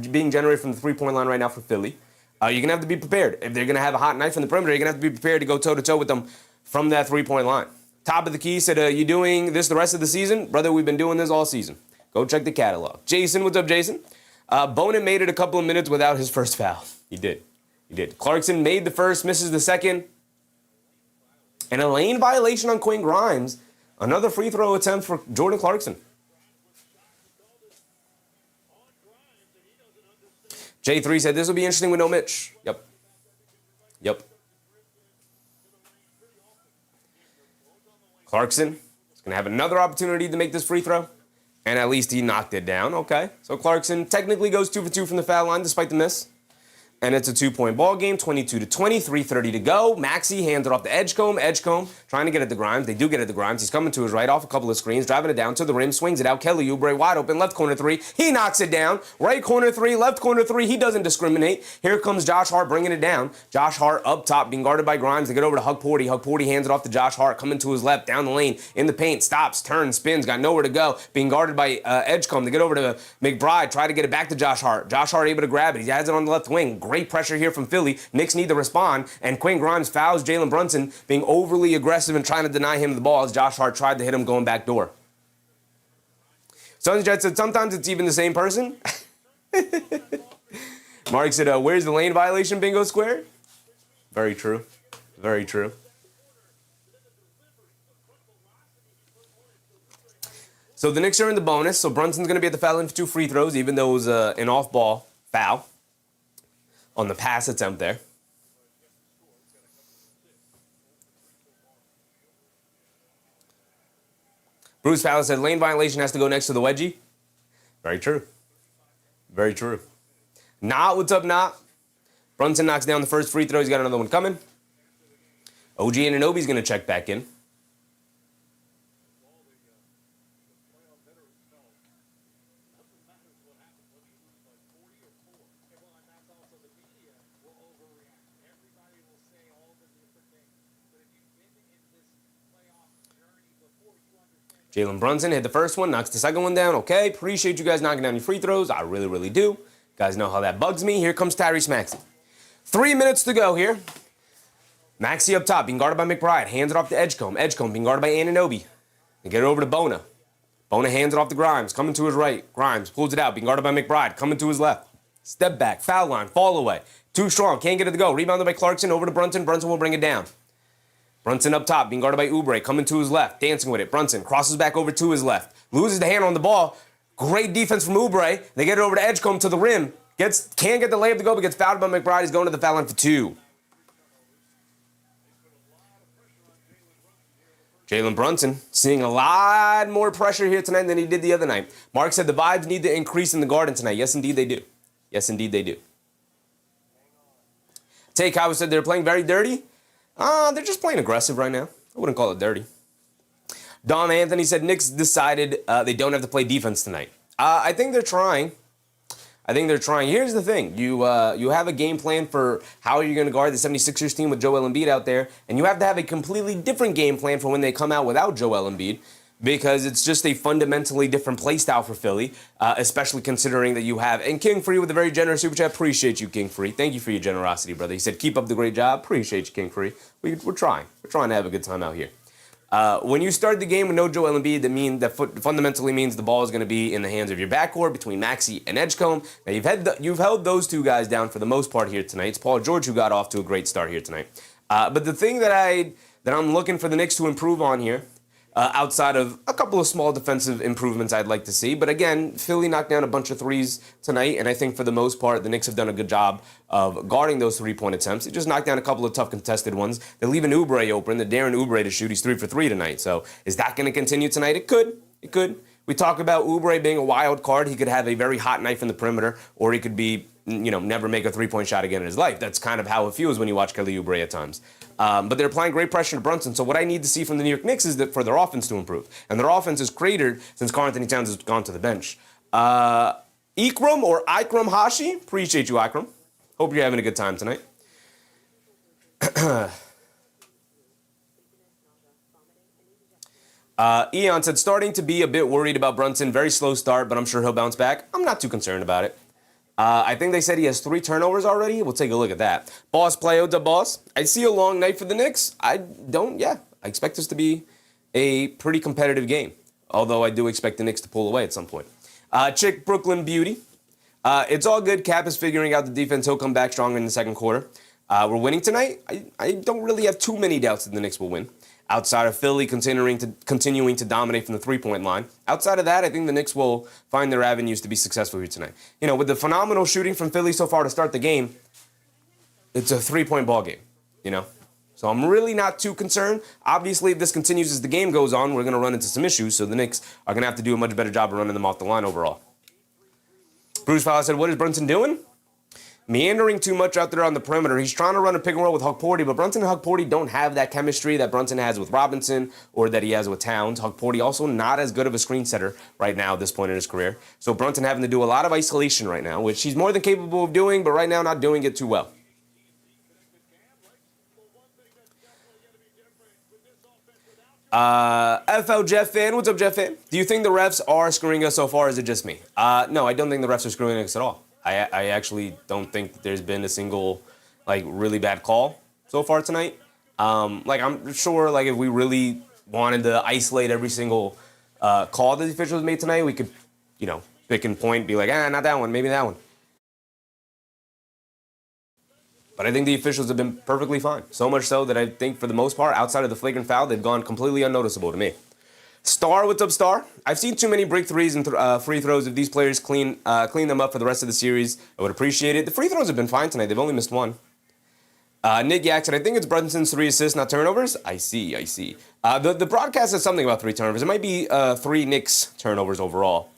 being generated from the three-point line right now for Philly. You're going to have to be prepared. If they're going to have a hot knife from the perimeter, you're going to have to be prepared to go toe-to-toe with them from that three-point line. Top of the key said, you doing this the rest of the season? Brother, we've been doing this all season. Go check the catalog. Jason, what's up, Jason? Bonin made it a couple of minutes without his first foul. He did. Clarkson made the first, misses the second. And a lane violation on Quinn Grimes. Another free throw attempt for Jordan Clarkson. J3 said, this will be interesting with no Mitch. Yep. Clarkson is going to have another opportunity to make this free throw. And at least he knocked it down. Okay. So Clarkson technically goes 2 for 2 from the foul line despite the miss. And it's a 2-point ball game, 22-20, 3:30 to go. Maxey hands it off to Edgecombe, trying to get at the Grimes. They do get at the Grimes. He's coming to his right off a couple of screens, driving it down to the rim, swings it out. Kelly Oubre wide open, left corner 3. He knocks it down. Right corner 3, left corner 3. He doesn't discriminate. Here comes Josh Hart bringing it down. Josh Hart up top, being guarded by Grimes. They get over to Hug Porty. Hug Porty hands it off to Josh Hart, coming to his left, down the lane, in the paint, stops, turns, spins, got nowhere to go. Being guarded by Edgecombe. They get over to McBride, try to get it back to Josh Hart. Josh Hart able to grab it. He has it on the left wing. Great pressure here from Philly. Knicks need to respond, and Quinn Grimes fouls Jalen Brunson, being overly aggressive and trying to deny him the ball as Josh Hart tried to hit him going back door. Suns Jet said sometimes it's even the same person. Mark said, where's the lane violation, bingo square? Very true. Very true. So the Knicks are in the bonus, so Brunson's going to be at the foul line for 2 free throws, even though it was an off-ball foul on the pass attempt there. Bruce Fowler said lane violation has to go next to the wedgie. Very true. Very true. Nah, what's up, Nah? Brunson knocks down the first free throw. He's got another one coming. OG Anunoby's going to check back in. Jalen Brunson hit the first one, knocks the second one down. Okay, appreciate you guys knocking down your free throws. I really, really do. You guys know how that bugs me. Here comes Tyrese Maxey. 3 minutes to go here. Maxey up top, being guarded by McBride. Hands it off to Edgecombe. Edgecombe being guarded by Anunoby. They get it over to Bona. Bona hands it off to Grimes. Coming to his right. Grimes pulls it out, being guarded by McBride. Coming to his left. Step back, foul line, fall away. Too strong, can't get it to go. Rebounded by Clarkson, over to Brunson. Brunson will bring it down. Brunson up top, being guarded by Oubre, coming to his left, dancing with it. Brunson crosses back over to his left, loses the hand on the ball. Great defense from Oubre. They get it over to Edgecombe to the rim. Can't get the layup to go, but gets fouled by McBride. He's going to the foul line for 2. Jalen Brunson seeing a lot more pressure here tonight than he did the other night. Mark said the vibes need to increase in the Garden tonight. Yes, indeed they do. Yes, indeed they do. Tay Kyle said they're playing very dirty. They're just playing aggressive right now. I wouldn't call it dirty. Don Anthony said Knicks decided they don't have to play defense tonight. I think they're trying. Here's the thing. You have a game plan for how you're going to guard the 76ers team with Joel Embiid out there, and you have to have a completely different game plan for when they come out without Joel Embiid, because it's just a fundamentally different play style for Philly, especially considering that you have, and King Free with a very generous super chat. Appreciate you, King Free. Thank you for your generosity, brother. He said, keep up the great job. Appreciate you, King Free. We're trying. We're trying to have a good time out here. When you start the game with no Joel Embiid, that fundamentally means the ball is going to be in the hands of your backcourt between Maxey and Edgecombe. Now, you've held those two guys down for the most part here tonight. It's Paul George who got off to a great start here tonight. But the thing that I'm looking for the Knicks to improve on here, outside of a couple of small defensive improvements I'd like to see. But again, Philly knocked down a bunch of threes tonight, and I think for the most part, the Knicks have done a good job of guarding those three-point attempts. They just knocked down a couple of tough contested ones. They're leaving Oubre open, the Darren Oubre to shoot. He's 3 for 3 tonight. So is that going to continue tonight? It could. It could. We talk about Oubre being a wild card. He could have a very hot knife in the perimeter, or he could be, never make a three-point shot again in his life. That's kind of how it feels when you watch Kelly Oubre at times. But they're applying great pressure to Brunson. So what I need to see from the New York Knicks is that for their offense to improve. And their offense is cratered since Karl-Anthony Towns has gone to the bench. Ikram or Ikram Hashi. Appreciate you, Ikram. Hope you're having a good time tonight. Eon said, starting to be a bit worried about Brunson. Very slow start, but I'm sure he'll bounce back. I'm not too concerned about it. I think they said he has 3 turnovers already. We'll take a look at that. Boss play, the boss. I see a long night for the Knicks. I expect this to be a pretty competitive game. Although I do expect the Knicks to pull away at some point. Chick Brooklyn Beauty. It's all good. Cap is figuring out the defense. He'll come back stronger in the second quarter. We're winning tonight. I don't really have too many doubts that the Knicks will win. Outside of Philly continuing to dominate from the three-point line. Outside of that, I think the Knicks will find their avenues to be successful here tonight. You know, with the phenomenal shooting from Philly so far to start the game, it's a three-point ball game, you know? So I'm really not too concerned. Obviously, if this continues as the game goes on, we're going to run into some issues, so the Knicks are going to have to do a much better job of running them off the line overall. Bruce Fowler said, what is Brunson doing? Meandering too much out there on the perimeter. He's trying to run a pick and roll with Hugporty, but Brunson and Hugporty don't have that chemistry that Brunson has with Robinson or that he has with Towns. Hugporty also not as good of a screen setter right now at this point in his career. So Brunson having to do a lot of isolation right now, which he's more than capable of doing, but right now not doing it too well. FL Jeff fan, what's up, Jeff fan? Do you think the refs are screwing us so far? Or is it just me? No, I don't think the refs are screwing us at all. I actually don't think there's been a single, really bad call so far tonight. I'm sure, if we really wanted to isolate every single call that the officials made tonight, we could, pick and point, be like, not that one, maybe that one. But I think the officials have been perfectly fine. So much so that I think, for the most part, outside of the flagrant foul, they've gone completely unnoticeable to me. Star, what's up, Star? I've seen too many break threes and free throws. If these players clean them up for the rest of the series, I would appreciate it. The free throws have been fine tonight. They've only missed one. Nick Yak said, I think it's Brunson's 3 assists, not turnovers. I see. The broadcast says something about 3 turnovers. It might be 3 Knicks turnovers overall.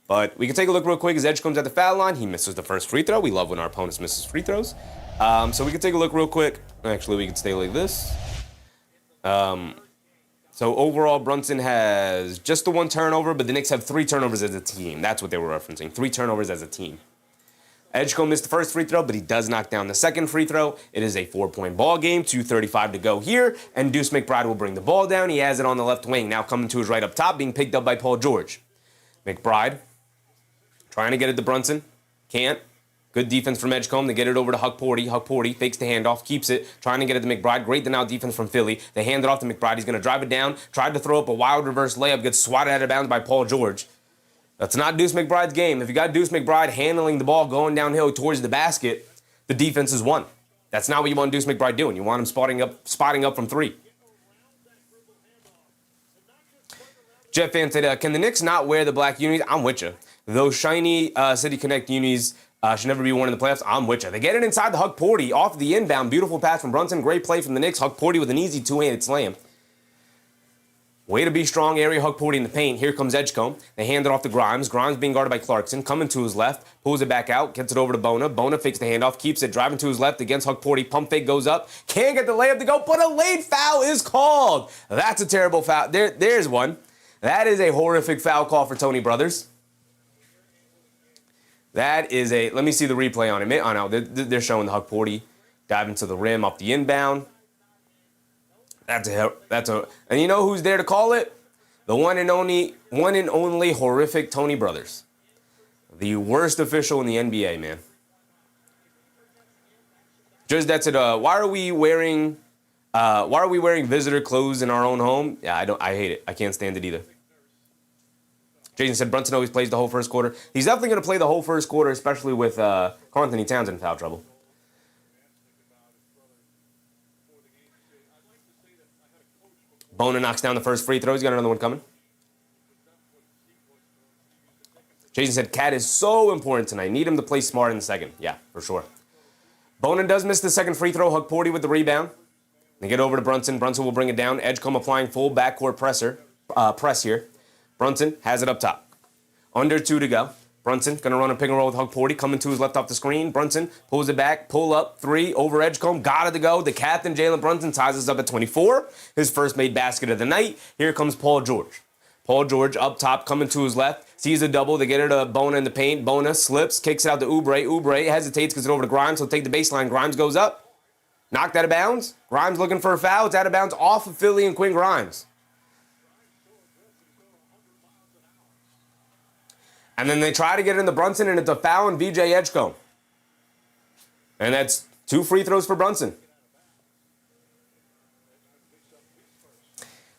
But we can take a look real quick as Edge comes at the foul line. He misses the first free throw. We love when our opponents misses free throws. So we can take a look real quick. Actually, we can stay like this. So overall, Brunson has just the 1 turnover, but the Knicks have 3 turnovers as a team. That's what they were referencing. 3 turnovers as a team. Edgecombe missed the first free throw, but he does knock down the second free throw. It is a 4-point ball game, 2:35 to go here, and Deuce McBride will bring the ball down. He has it on the left wing, now coming to his right up top, being picked up by Paul George. McBride trying to get it to Brunson. Can't. Good defense from Edgecombe. They get it over to Hugporty. Hugporty fakes the handoff, keeps it, trying to get it to McBride. Great now defense from Philly. They hand it off to McBride. He's going to drive it down. Tried to throw up a wild reverse layup. Gets swatted out of bounds by Paul George. That's not Deuce McBride's game. If you got Deuce McBride handling the ball, going downhill towards the basket, the defense is won. That's not what you want Deuce McBride doing. You want him spotting up from 3. Jeff Fan said, can the Knicks not wear the black unis? I'm with you. Those shiny City Connect unis should never be worn in the playoffs. I'm with you. They get it inside the Hugporty off the inbound. Beautiful pass from Brunson. Great play from the Knicks. Hugporty with an easy 2-handed slam. Way to be strong area. Hugporty in the paint. Here comes Edgecombe. They hand it off to Grimes. Grimes being guarded by Clarkson. Coming to his left. Pulls it back out. Gets it over to Bona. Bona fakes the handoff. Keeps it. Driving to his left against Hugporty. Pump fake goes up. Can't get the layup to go. But a late foul is called. That's a terrible foul. There's one. That is a horrific foul call for Tony Brothers. That is a, let me see the replay on it. Oh no, they're showing the Hugporty diving to the rim off the inbound. That's a, and you know who's there to call it? The one and only horrific Tony Brothers. The worst official in the NBA, man. Just that's it. Why are we wearing visitor clothes in our own home? Yeah, I hate it. I can't stand it either. Jason said Brunson always plays the whole first quarter. He's definitely going to play the whole first quarter, especially with Karl-Anthony Towns in foul trouble. Bona knocks down the first free throw. He's got another one coming. Jason said Cat is so important tonight. Need him to play smart in the second. Yeah, for sure. Bona does miss the second free throw. Hugporty with the rebound. They get over to Brunson. Brunson will bring it down. Edgecombe applying full backcourt press here. Brunson has it up top. Under 2 to go. Brunson going to run a pick and roll with Hug Porty. Coming to his left off the screen. Brunson pulls it back. Pull up. 3 over Edgecombe. Got it to go. The captain, Jalen Brunson, ties us up at 24. His first made basket of the night. Here comes Paul George. Paul George up top, coming to his left. Sees a double. They get it to Bona in the paint. Bona slips. Kicks it out to Oubre. Oubre hesitates, gets it over to Grimes. He'll take the baseline. Grimes goes up. Knocked out of bounds. Grimes looking for a foul. It's out of bounds off of Philly and Quinn Grimes. And then they try to get it into Brunson, and it's a foul on VJ Edgecombe. And that's 2 free throws for Brunson.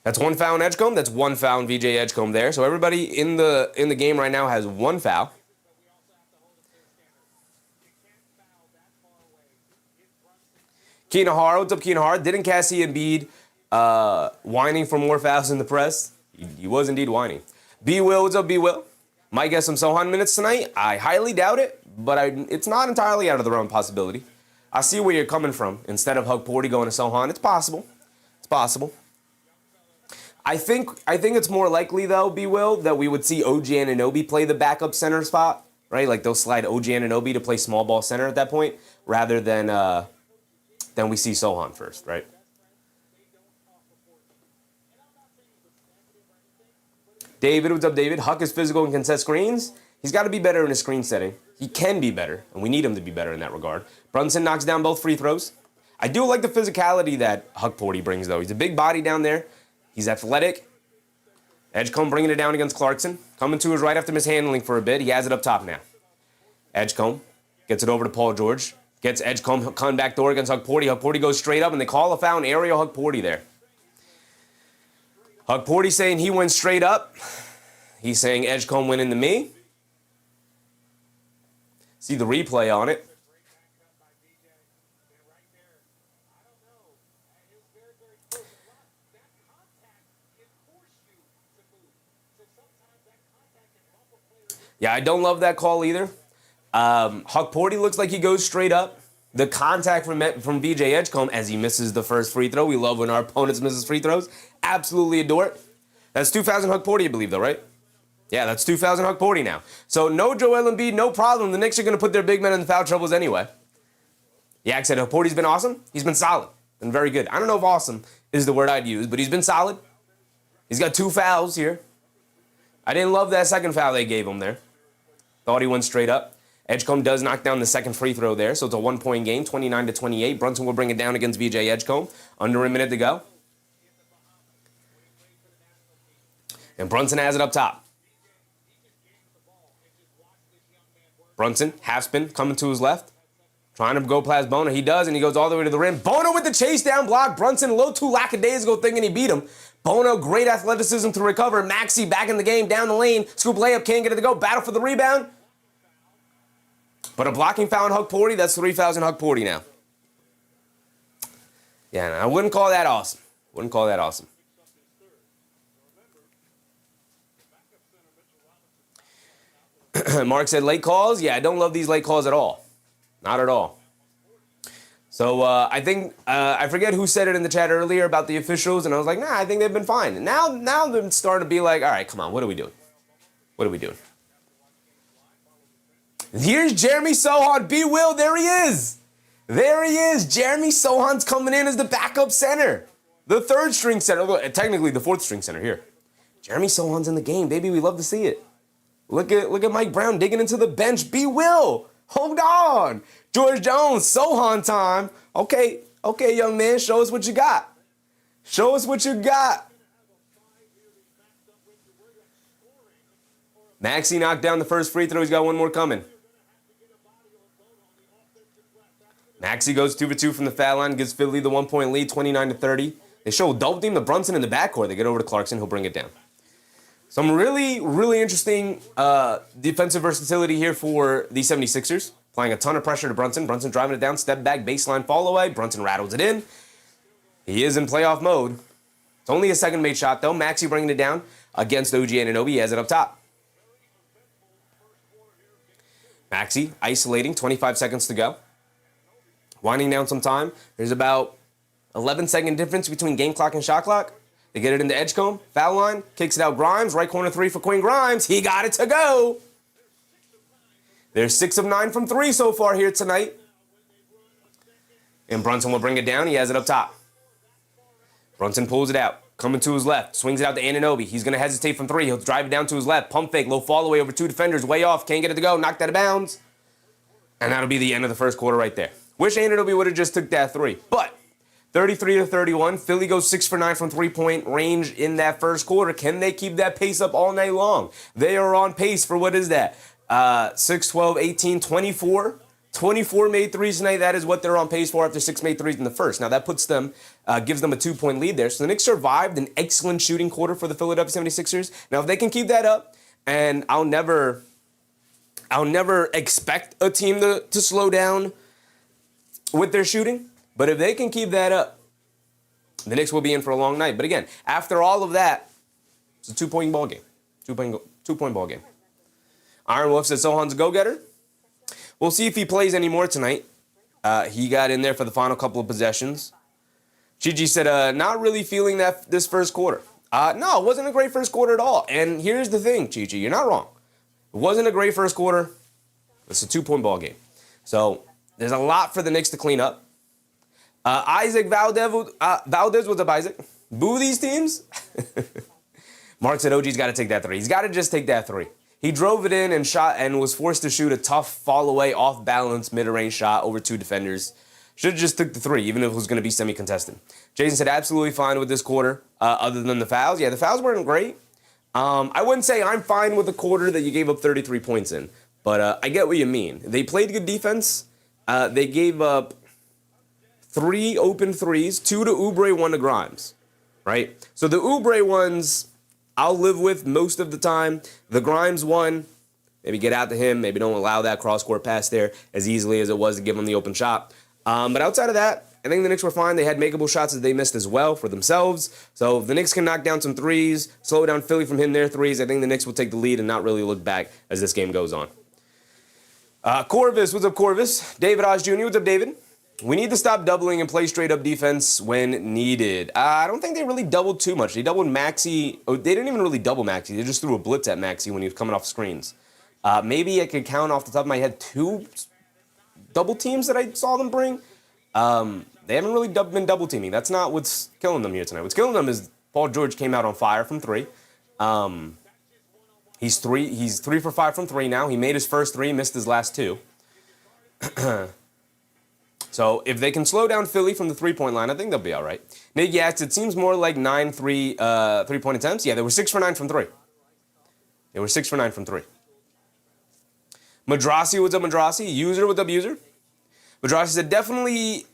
That's 1 foul on Edgecombe. That's 1 foul on VJ Edgecombe there. So everybody in the game right now has 1 foul. Keenan Hara, what's up, Keenan Hara? Didn't Cassie Embiid whining for more fouls in the press? He was indeed whining. B. Will, what's up, B. Will? Might get some Sohan minutes tonight. I highly doubt it, but it's not entirely out of the realm of possibility. I see where you're coming from. Instead of Hug Porty going to Sohan, it's possible. It's possible. I think it's more likely, though, B. Will, that we would see OG Anunoby play the backup center spot, right? Like they'll slide OG Anunoby to play small ball center at that point, rather than we see Sohan first, right? David, what's up, David? Huck is physical and can set screens. He's got to be better in his screen setting. He can be better, and we need him to be better in that regard. Brunson knocks down both free throws. I do like the physicality that Huck Porty brings, though. He's a big body down there. He's athletic. Edgecombe bringing it down against Clarkson. Coming to his right after mishandling for a bit. He has it up top now. Edgecombe gets it over to Paul George. Gets Edgecombe coming back door against Huck Porty. Huck Porty goes straight up, and they call a foul on aerial Huck Porty there. Hug Porty saying he went straight up. He's saying Edgecombe went into me. See the replay on it. Yeah, I don't love that call either. Hug Porty looks like he goes straight up. The contact from VJ Edgecombe as he misses the first free throw. We love when our opponents misses free throws. Absolutely adore it. That's 2,000 Hug Porty, I believe, though, right? Yeah, that's 2,000 Hug Porty now. So no Joel Embiid, no problem. The Knicks are going to put their big men in the foul troubles anyway. Yak said Hug Porty's been awesome. He's been solid and very good. I don't know if awesome is the word I'd use, but he's been solid. He's got 2 fouls here. I didn't love that second foul they gave him there. Thought he went straight up. Edgecombe does knock down the second free throw there, so it's a 1-point game, 29-28. Brunson will bring it down against VJ Edgecombe. Under a minute to go. And Brunson has it up top. Brunson, half spin, coming to his left. Trying to go past Bona. He does, and he goes all the way to the rim. Bona with the chase down block. Brunson a little too lackadaisical thinking he beat him. Bona, great athleticism to recover. Maxey back in the game, down the lane. Scoop layup, can't get it to go. Battle for the rebound. But a blocking foul on Hug Porty, that's 3,000 Hug Porty now. Yeah, I wouldn't call that awesome. Wouldn't call that awesome. Mark said late calls. Yeah, I don't love these late calls at all. Not at all. So I think, I forget who said it in the chat earlier about the officials, and I was like, nah, I think they've been fine. And now they're starting to be like, all right, come on, what are we doing? What are we doing? Here's Jeremy Sohan. B. Will, there he is. There he is. Jeremy Sohan's coming in as the backup center. The 3rd string center. Technically the 4th string center here. Jeremy Sohan's in the game, baby. We love to see it. Look at Mike Brown digging into the bench. B. Will, hold on. George Jones, Sohan time. Okay, young man, show us what you got. Show us what you got. Maxey knocked down the first free throw. He's got 1 more coming. Maxey goes 2 for 2 from the foul line, gives Philly the 1-point lead, 29-30. They show double team the Brunson in the backcourt. They get over to Clarkson. He'll bring it down. Some really, really interesting defensive versatility here for the 76ers. Applying a ton of pressure to Brunson. Brunson driving it down, step back, baseline fall away. Brunson rattles it in. He is in playoff mode. It's only a second made shot, though. Maxey bringing it down against OG Anunoby. He has it up top. Maxey isolating, 25 seconds to go. Winding down some time. There's about 11-second difference between game clock and shot clock. They get it into Edgecombe, foul line, kicks it out Grimes, right corner 3 for Quinn Grimes. He got it to go. They're 6 of 9 from 3 so far here tonight. And Brunson will bring it down. He has it up top. Brunson pulls it out. Coming to his left. Swings it out to Anunoby. He's going to hesitate from 3. He'll drive it down to his left. Pump fake. Low fall away over 2 defenders. Way off. Can't get it to go. Knocked out of bounds. And that'll be the end of the first quarter right there. Wish Anunoby would have just took that 3. But 33-31. Philly goes 6 for 9 from 3-point range in that first quarter. Can they keep that pace up all night long? They are on pace for what is that? 6, 12, 18, 24. 24 made threes tonight. That is what they're on pace for after 6 made threes in the first. Now that puts them, gives them a 2-point lead there. So the Knicks survived an excellent shooting quarter for the Philadelphia 76ers. Now if they can keep that up, and I'll never expect a team to slow down with their shooting, but if they can keep that up, the Knicks will be in for a long night. But again, after all of that, it's a 2-point ball game. 2-point ball game. Iron Wolf says Sohan's a go-getter. We'll see if he plays anymore tonight. He got in there for the final couple of possessions. Gigi said, not really feeling this first quarter. No, it wasn't a great first quarter at all. And here's the thing, Gigi, you're not wrong. It wasn't a great first quarter. It's a 2-point ball game. So there's a lot for the Knicks to clean up. Isaac Valdez, what's up, Isaac? Boo these teams? Mark said OG's got to take that 3. He's got to just take that 3. He drove it in and shot and was forced to shoot a tough fall away, off balance, mid-range shot over 2 defenders. Should have just took the 3, even if it was going to be semi-contested. Jason said absolutely fine with this quarter, other than the fouls. Yeah, the fouls weren't great. I wouldn't say I'm fine with the quarter that you gave up 33 points in, but I get what you mean. They played good defense. They gave up 3 open threes, 2 to Oubre, 1 to Grimes, right? So the Oubre ones I'll live with most of the time. The Grimes one, maybe get out to him. Maybe don't allow that cross-court pass there as easily as it was to give him the open shot. But outside of that, I think the Knicks were fine. They had makeable shots that they missed as well for themselves. So if the Knicks can knock down some threes, slow down Philly from hitting their threes, I think the Knicks will take the lead and not really look back as this game goes on. Corvus, what's up, Corvus? David Osh Jr., what's up, David? We need to stop doubling and play straight-up defense when needed. I don't think they really doubled too much. They doubled Maxey. Oh, they didn't even really double Maxey. They just threw a blitz at Maxey when he was coming off screens. Maybe I could count off the top of my head 2 double teams that I saw them bring. They haven't really been double teaming. That's not what's killing them here tonight. What's killing them is Paul George came out on fire from 3. He's 3 for 5 from 3 now. He made his first 3, missed his last 2. So if they can slow down Philly from the 3-point line, I think they'll be all right. Nick asked, it seems more like 9 3-point attempts. Yeah, they were 6 for 9 from 3. They were 6 for 9 from 3. Madrasi, what's up, Madrasi? User, what's up, User? Madrasi said, definitely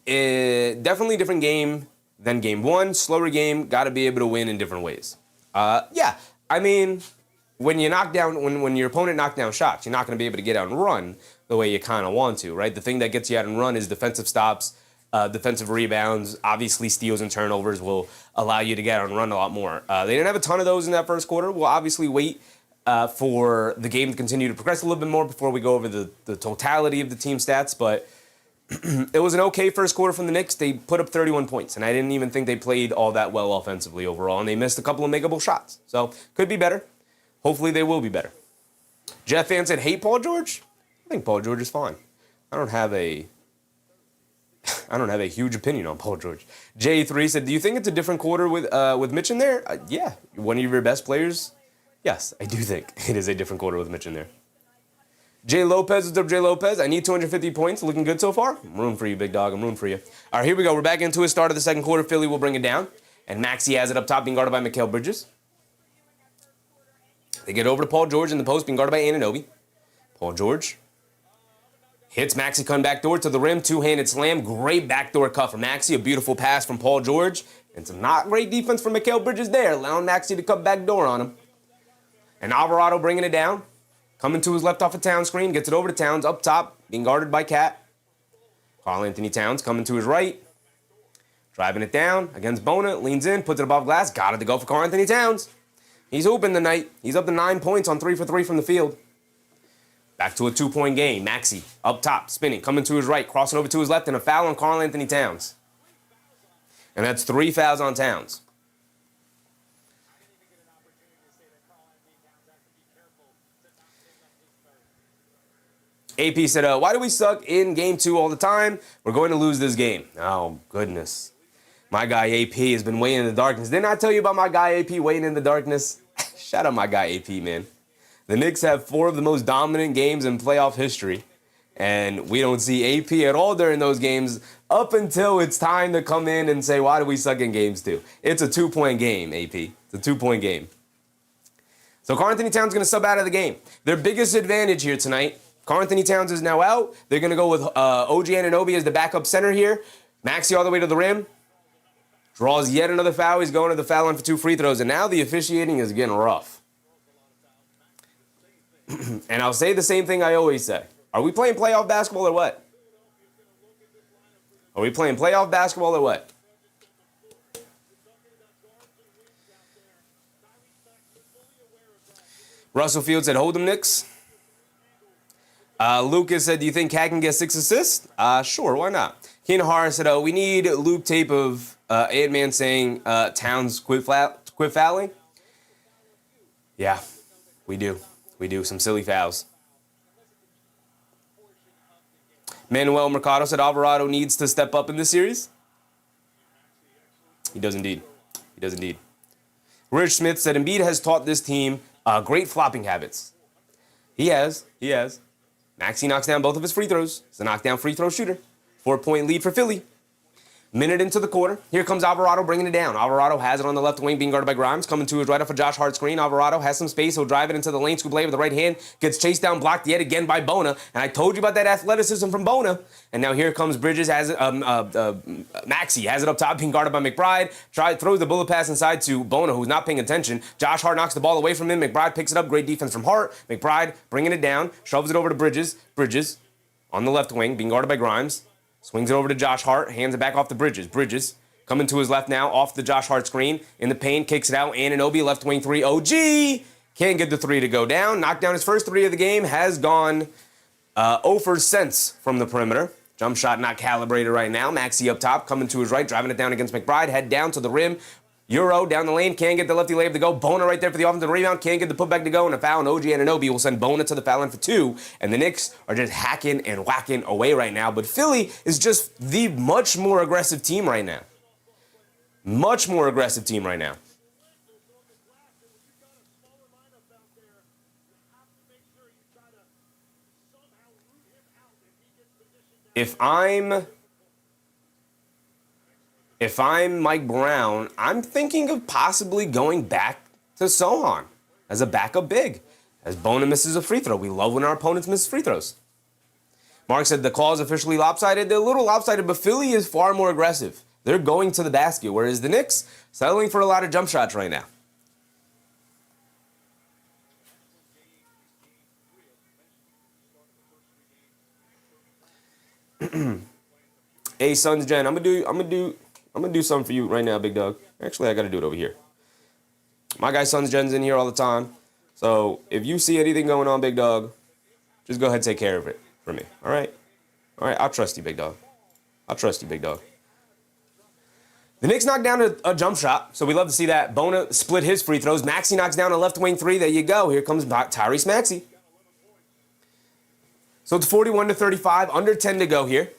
different game than game 1. Slower game, got to be able to win in different ways. Yeah, I mean, when you knock down, when your opponent knocks down shots, you're not going to be able to get out and run the way you kind of want to, right? The thing that gets you out and run is defensive stops, defensive rebounds. Obviously, steals and turnovers will allow you to get out and run a lot more. They didn't have a ton of those in that first quarter. We'll obviously wait for the game to continue to progress a little bit more before we go over the totality of the team stats, but it was an okay first quarter from the Knicks. They put up 31 points, and I didn't even think they played all that well offensively overall, and they missed a couple of makeable shots. So, could be better. Hopefully, they will be better. Jeff Fan said, hate Paul George? I think Paul George is fine. I don't have a huge opinion on Paul George. J3 said, do you think it's a different quarter with Mitch in there? Yeah. One of your best players? Yes, I do think it is a different quarter with Mitch in there. Jay Lopez, what's up, Jay Lopez? I need 250 points. Looking good so far? I'm rooting for you, big dog. I'm rooting for you. All right, here we go. We're back into it. Start of the second quarter. Philly will bring it down. And Maxey has it up top, being guarded by Mikal Bridges. They get over to Paul George in the post, being guarded by Anunoby. Paul George hits Maxey, come backdoor to the rim, 2-handed slam. Great backdoor cut for Maxey. A beautiful pass from Paul George. And some not great defense from Mikal Bridges there, allowing Maxey to cut backdoor on him. And Alvarado bringing it down. Coming to his left off a Towns screen. Gets it over to Towns up top, being guarded by Cat. Karl-Anthony Towns coming to his right. Driving it down against Bona. Leans in, puts it above glass. Got it to go for Karl-Anthony Towns. He's hooping tonight. He's up to 9 points on 3 for 3 from the field. Back to a 2-point game. Maxey up top, spinning, coming to his right, crossing over to his left, and a foul on Karl-Anthony Towns. And that's 3 fouls on Towns. AP said, why do we suck in game 2 all the time? We're going to lose this game. Oh, goodness. My guy AP has been waiting in the darkness. Didn't I tell you about my guy AP waiting in the darkness? Shout out my guy AP, man. The Knicks have 4 of the most dominant games in playoff history. And we don't see AP at all during those games up until it's time to come in and say, why do we suck in games 2? It's a 2-point game, AP. It's a 2-point game. So Karl-Anthony Towns is going to sub out of the game. Their biggest advantage here tonight, Karl-Anthony Towns is now out. They're going to go with OG Anunoby as the backup center here. Maxey all the way to the rim. Draws yet another foul. He's going to the foul line for 2 free throws. And now the officiating is getting rough. And I'll say the same thing I always say. Are we playing playoff basketball or what? Are we playing playoff basketball or what? Russell Field said, hold them, Knicks. Lucas said, do you think Cat can get 6 assists? Sure, why not? Keenan Harris said, we need loop tape of Ant-Man saying Towns quit fouling. Yeah, we do. We do. Some silly fouls. Manuel Mercado said Alvarado needs to step up in this series. He does indeed. He does indeed. Rich Smith said Embiid has taught this team great flopping habits. He has. He has. Maxey knocks down both of his free throws. He's a knockdown free throw shooter. 4-point lead for Philly. Minute into the quarter. Here comes Alvarado bringing it down. Alvarado has it on the left wing, being guarded by Grimes. Coming to his right off a Josh Hart screen. Alvarado has some space. He'll drive it into the lane. Scoop lay with the right hand. Gets chased down, blocked yet again by Bona. And I told you about that athleticism from Bona. And now here comes Bridges. Has it, Maxey has it up top, being guarded by McBride. Throws the bullet pass inside to Bona, who's not paying attention. Josh Hart knocks the ball away from him. McBride picks it up. Great defense from Hart. McBride bringing it down. Shoves it over to Bridges. Bridges on the left wing, being guarded by Grimes. Swings it over to Josh Hart, hands it back off to Bridges. Bridges coming to his left now, off the Josh Hart screen. In the paint, kicks it out. Anunoby, left wing 3. OG can't get the 3 to go down. Knocked down his first 3 of the game. Has gone 0 for cents from the perimeter. Jump shot not calibrated right now. Maxey up top, coming to his right, driving it down against McBride. Head down to the rim. Euro down the lane, can't get the lefty layup to go. Bona right there for the offensive rebound, can't get the putback to go. And a foul, and OG Anunoby will send Bona to the foul line for 2. And the Knicks are just hacking and whacking away right now. But Philly is just the much more aggressive team right now. Much more aggressive team right now. If I'm Mike Brown, I'm thinking of possibly going back to Sohan as a backup big, as Bona misses a free throw. We love when our opponents miss free throws. Mark said the call is officially lopsided. They're a little lopsided, but Philly is far more aggressive. They're going to the basket, whereas the Knicks settling for a lot of jump shots right now. Hey, Sons Gen, I'm gonna do something for you right now, big dog. Actually, I gotta do it over here. My guy Sons Gen's in here all the time. So if you see anything going on, big dog, just go ahead and take care of it for me. All right? All right, I'll trust you, big dog. I'll trust you, big dog. The Knicks knocked down a jump shot, so we love to see that. Bona split his free throws. Maxey knocks down a left wing 3. There you go. Here comes Tyrese Maxey. So it's 41-35, under 10 to go here.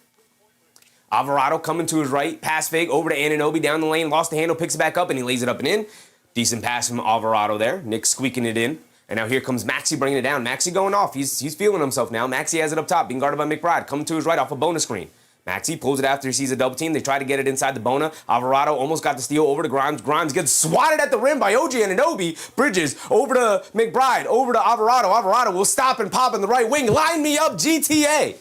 Alvarado coming to his right, pass fake over to Anunoby down the lane, lost the handle, picks it back up, and he lays it up and in. Decent pass from Alvarado there. Knicks squeaking it in. And now here comes Maxey bringing it down. Maxey going off. He's feeling himself now. Maxey has it up top, being guarded by McBride. Coming to his right off a Bona screen. Maxey pulls it after he sees a double team. They try to get it inside the Bona. Alvarado almost got the steal over to Grimes. Grimes gets swatted at the rim by OG Anunoby. Bridges over to McBride, over to Alvarado. Alvarado will stop and pop in the right wing. Line me up, GTA.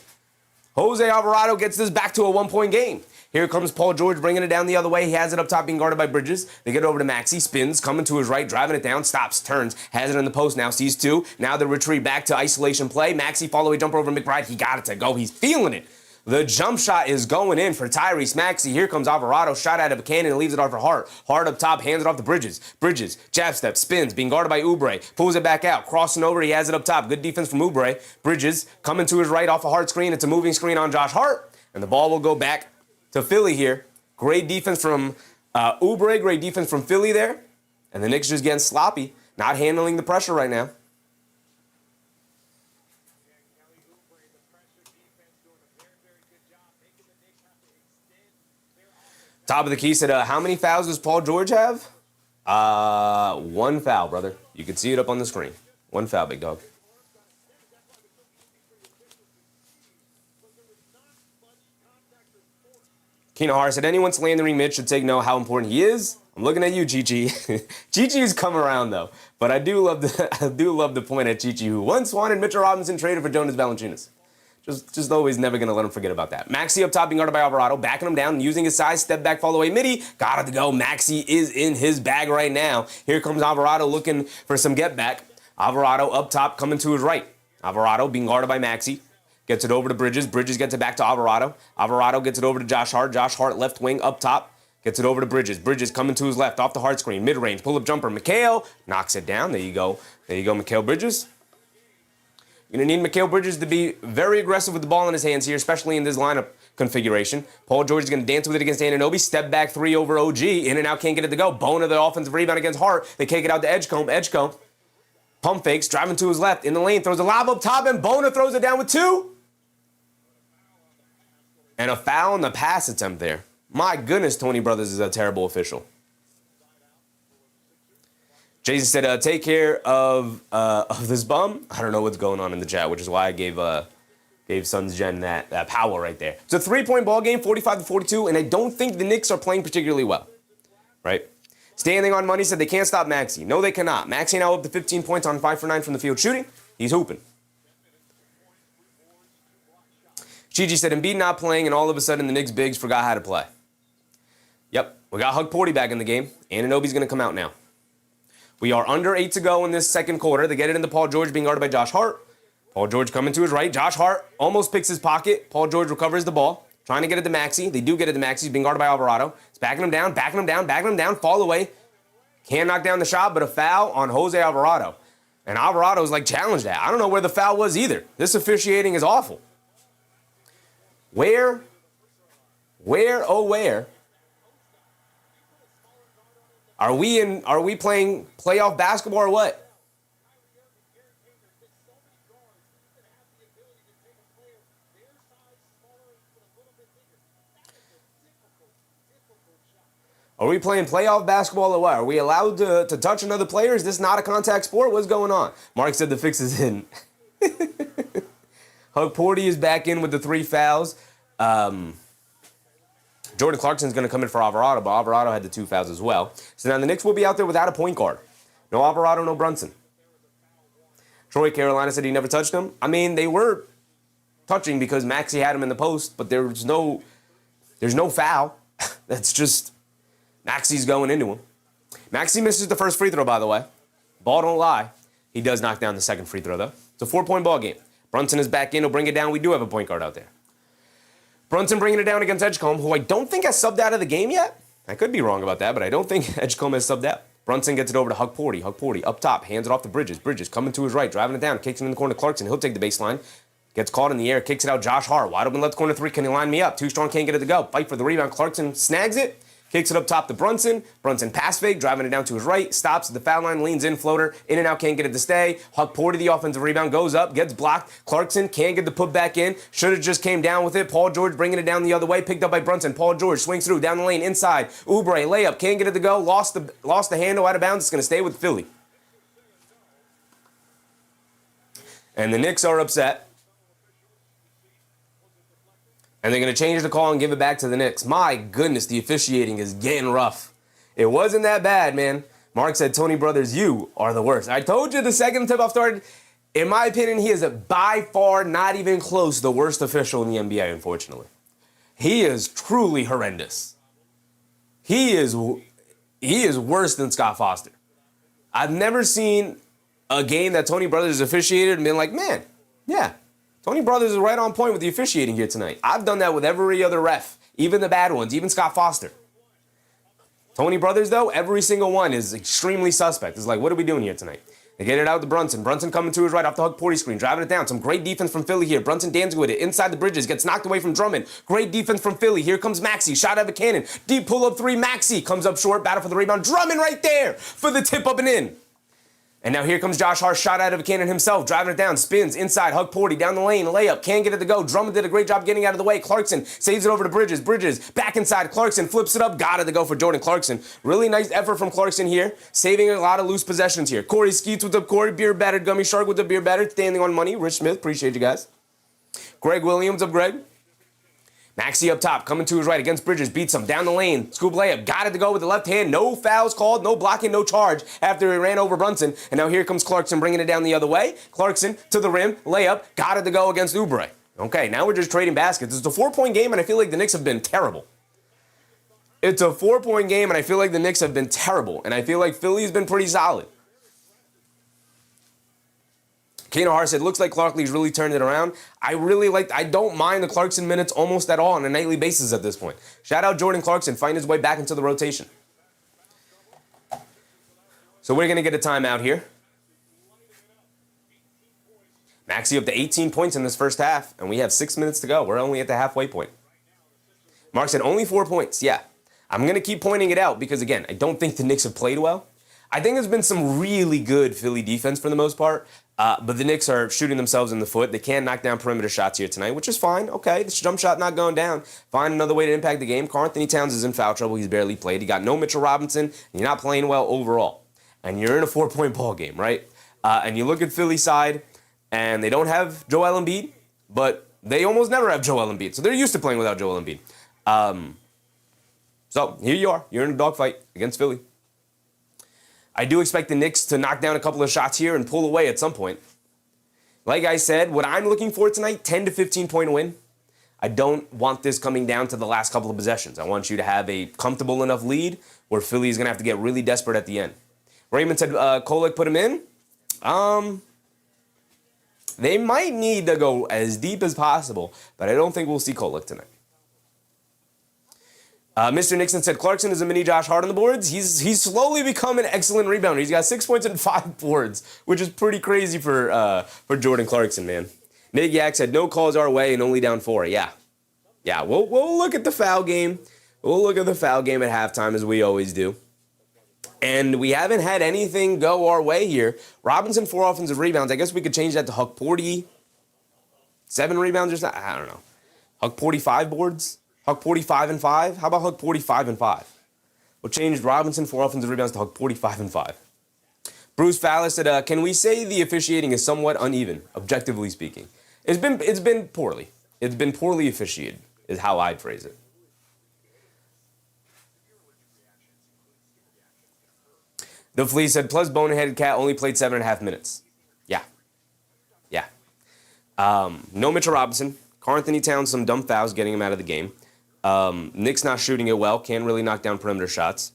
Jose Alvarado gets this back to a 1-point game. Here comes Paul George bringing it down the other way. He has it up top, being guarded by Bridges. They get it over to Maxey, spins, coming to his right, driving it down, stops, turns, has it in the post now, sees 2. Now the retreat back to isolation play. Maxey follow-away jumper over McBride. He got it to go. He's feeling it. The jump shot is going in for Tyrese Maxey. Here comes Alvarado, shot out of a cannon and leaves it off for Hart. Hart up top, hands it off to Bridges. Bridges, jab step, spins, being guarded by Oubre. Pulls it back out, crossing over, he has it up top. Good defense from Oubre. Bridges coming to his right off a Hart screen. It's a moving screen on Josh Hart. And the ball will go back to Philly here. Great defense from Oubre, great defense from Philly there. And the Knicks just getting sloppy, not handling the pressure right now. Top of the key said, how many fouls does Paul George have? One foul, brother. You can see it up on the screen. One foul, big dog. Keenan Har said, anyone slandering Mitch should take note how important he is. I'm looking at you, Chi-Chi. Chi-Chi's come around, though. But I do love the point at Chi-Chi, who once wanted Mitchell Robinson traded for Jonas Valanciunas. Just always never going to let him forget about that. Maxey up top being guarded by Alvarado, backing him down, using his size, step back, fall away, midi. Got it to go. Maxey is in his bag right now. Here comes Alvarado looking for some get back. Alvarado up top coming to his right. Alvarado being guarded by Maxey. Gets it over to Bridges. Bridges gets it back to Alvarado. Alvarado gets it over to Josh Hart. Josh Hart left wing up top. Gets it over to Bridges. Bridges coming to his left off the Hart screen. Mid-range. Pull-up jumper. Mikal knocks it down. There you go. There you go, Mikal Bridges. You're going to need Mikal Bridges to be very aggressive with the ball in his hands here, especially in this lineup configuration. Paul George is going to dance with it against Anunoby. Step back three over OG. In and out, can't get it to go. Bona the offensive rebound against Hart. They can't get out to Edgecombe. Edgecombe. Pump fakes. Driving to his left. In the lane. Throws a lob up top, and Bona throws it down with two. And a foul on the pass attempt there. My goodness, Tony Brothers is a terrible official. Jason said, take care of this bum. I don't know what's going on in the chat, which is why I gave Suns Gen that power right there. It's a 3-point ball game, 45-42, and I don't think the Knicks are playing particularly well, right? Standing on Money said they can't stop Maxey. No, they cannot. Maxey now up to 15 points on 5 for 9 from the field shooting. He's hooping. Gigi said, Embiid not playing, and all of a sudden the Knicks bigs forgot how to play. Yep, we got Hug Porty back in the game. Anunoby's going to come out now. We are under 8 to go in this second quarter. They get it into Paul George being guarded by Josh Hart. Paul George coming to his right. Josh Hart almost picks his pocket. Paul George recovers the ball. Trying to get it to Maxey. They do get it to Maxey. He's being guarded by Alvarado. It's backing him down, backing him down, backing him down. Fall away. Can't knock down the shot, but a foul on Jose Alvarado. And Alvarado's like challenged that. I don't know where the foul was either. This officiating is awful. Where are we playing playoff basketball or what? Are we playing playoff basketball or what? Are we allowed to touch another player? Is this not a contact sport? What's going on? Mark said the fix is in. Hug Porty is back in with the 3 fouls. Jordan Clarkson's going to come in for Alvarado, but Alvarado had the 2 fouls as well. So now the Knicks will be out there without a point guard. No Alvarado, no Brunson. Troy Carolina said he never touched him. I mean, they were touching because Maxey had him in the post, but there's no foul. That's just Maxey's going into him. Maxey misses the first free throw, by the way. Ball don't lie. He does knock down the second free throw, though. It's a 4-point ball game. Brunson is back in. He'll bring it down. We do have a point guard out there. Brunson bringing it down against Edgecombe, who I don't think has subbed out of the game yet. I could be wrong about that, but I don't think Edgecombe has subbed out. Brunson gets it over to Hug Porty. Hug Porty up top, hands it off to Bridges. Bridges coming to his right, driving it down, kicks it in the corner to Clarkson. He'll take the baseline. Gets caught in the air, kicks it out. Josh Hart, wide open left corner 3. Can he line me up? Too strong, can't get it to go. Fight for the rebound. Clarkson snags it. Kicks it up top to Brunson. Brunson pass fake, driving it down to his right. Stops at the foul line, leans in, floater. In and out, can't get it to stay. Hug Porty, the offensive rebound, goes up, gets blocked. Clarkson can't get the put back in. Should have just came down with it. Paul George bringing it down the other way. Picked up by Brunson. Paul George swings through, down the lane, inside. Oubre, layup, can't get it to go. Lost the handle out of bounds. It's going to stay with Philly. And the Knicks are upset. And they're going to change the call and give it back to the Knicks. My goodness, the officiating is getting rough. It wasn't that bad, man. Mark said, Tony Brothers, you are the worst. I told you the second tip-off started. In my opinion, he is by far, not even close, the worst official in the NBA, unfortunately. He is truly horrendous. He is worse than Scott Foster. I've never seen a game that Tony Brothers officiated and been like, man, yeah, Tony Brothers is right on point with the officiating here tonight. I've done that with every other ref, even the bad ones, even Scott Foster. Tony Brothers, though, every single one is extremely suspect. It's like, what are we doing here tonight? They get it out to Brunson. Brunson coming to his right off the Hug Porty screen, driving it down. Some great defense from Philly here. Brunson dancing with it. Inside the Bridges, gets knocked away from Drummond. Great defense from Philly. Here comes Maxey. Shot out of a cannon. Deep pull-up 3, Maxey. Comes up short, battle for the rebound. Drummond right there for the tip up and in. And now here comes Josh Hart, shot out of a cannon himself, driving it down, spins, inside, hug Porty, down the lane, layup, can't get it to go. Drummond did a great job getting out of the way. Clarkson saves it over to Bridges. Bridges, back inside, Clarkson flips it up, got it to go for Jordan Clarkson. Really nice effort from Clarkson here, saving a lot of loose possessions here. Corey Skeets with the Corey, beer battered, Gummy Shark with the beer battered, standing on money. Rich Smith, appreciate you guys. Greg Williams, up Greg. Maxey up top, coming to his right against Bridges, beats him down the lane, scoop layup, got it to go with the left hand, no fouls called, no blocking, no charge after he ran over Brunson, and now here comes Clarkson bringing it down the other way. Clarkson to the rim, layup, got it to go against Oubre. Okay, now we're just trading baskets. It's a 4-point game, and I feel like the Knicks have been terrible. It's a 4-point game, and I feel like the Knicks have been terrible, and I feel like Philly's been pretty solid. Kano Hart said, looks like Clarkley's really turned it around. I don't mind the Clarkson minutes almost at all on a nightly basis at this point. Shout out Jordan Clarkson, finding his way back into the rotation. So we're going to get a timeout here. Maxey up to 18 points in this first half, and we have 6 minutes to go. We're only at the halfway point. Mark said, only 4 points. Yeah, I'm going to keep pointing it out because, again, I don't think the Knicks have played well. I think there's been some really good Philly defense for the most part, but the Knicks are shooting themselves in the foot. They can knock down perimeter shots here tonight, which is fine. Okay, this jump shot not going down. Find another way to impact the game. Karl-Anthony Towns is in foul trouble. He's barely played. He got no Mitchell Robinson, and you're not playing well overall. And you're in a 4-point ball game, right? And you look at Philly side, and they don't have Joel Embiid, but they almost never have Joel Embiid. So they're used to playing without Joel Embiid. So here you are. You're in a dogfight against Philly. I do expect the Knicks to knock down a couple of shots here and pull away at some point. Like I said, what I'm looking for tonight, 10 to 15-point win. I don't want this coming down to the last couple of possessions. I want you to have a comfortable enough lead where Philly is going to have to get really desperate at the end. Raymond said Kolek put him in. They might need to go as deep as possible, but I don't think we'll see Kolek tonight. Mr. Nixon said Clarkson is a mini Josh Hart on the boards. He's slowly become an excellent rebounder. He's got 6 points and 5 boards, which is pretty crazy for Jordan Clarkson, man. Nick Yak said no calls our way and only down 4. Yeah. We'll look at the foul game. We'll look at the foul game at halftime as we always do. And we haven't had anything go our way here. Robinson 4 offensive rebounds. I guess we could change that to Huck Porty 7 rebounds or something. I don't know. Huck Porty 5 boards. Huck Porty 5 and 5. How about Huck Porty 5 and 5? We'll change Robinson 4 offensive rebounds to Huck Porty 5 and 5. Bruce Fallis said, can we say the officiating is somewhat uneven, objectively speaking? It's been poorly. It's been poorly officiated, is how I'd phrase it. The Flea said, plus boneheaded cat only played 7.5 minutes. Yeah. No Mitchell Robinson. Karl-Anthony Towns, some dumb fouls getting him out of the game. Knicks not shooting it well. Can't really knock down perimeter shots.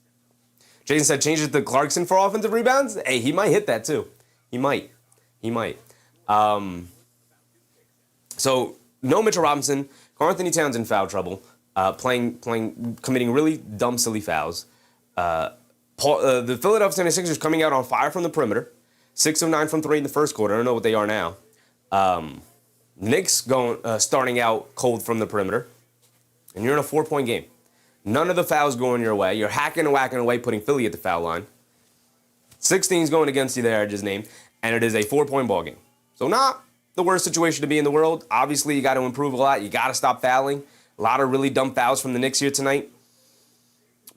Jason said, change it to Clarkson for offensive rebounds. Hey, he might hit that too. He might. So, no Mitchell Robinson. Karl-Anthony Towns in foul trouble. Committing really dumb, silly fouls. The Philadelphia 76ers coming out on fire from the perimeter. 6 of 9 from 3 in the first quarter. I don't know what they are now. Knicks starting out cold from the perimeter. And you're in a 4-point game. None of the fouls going your way. You're hacking and whacking away, putting Philly at the foul line. 16's going against you there, I just named. And it is a 4-point ball game. So not the worst situation to be in the world. Obviously, you got to improve a lot. You got to stop fouling. A lot of really dumb fouls from the Knicks here tonight.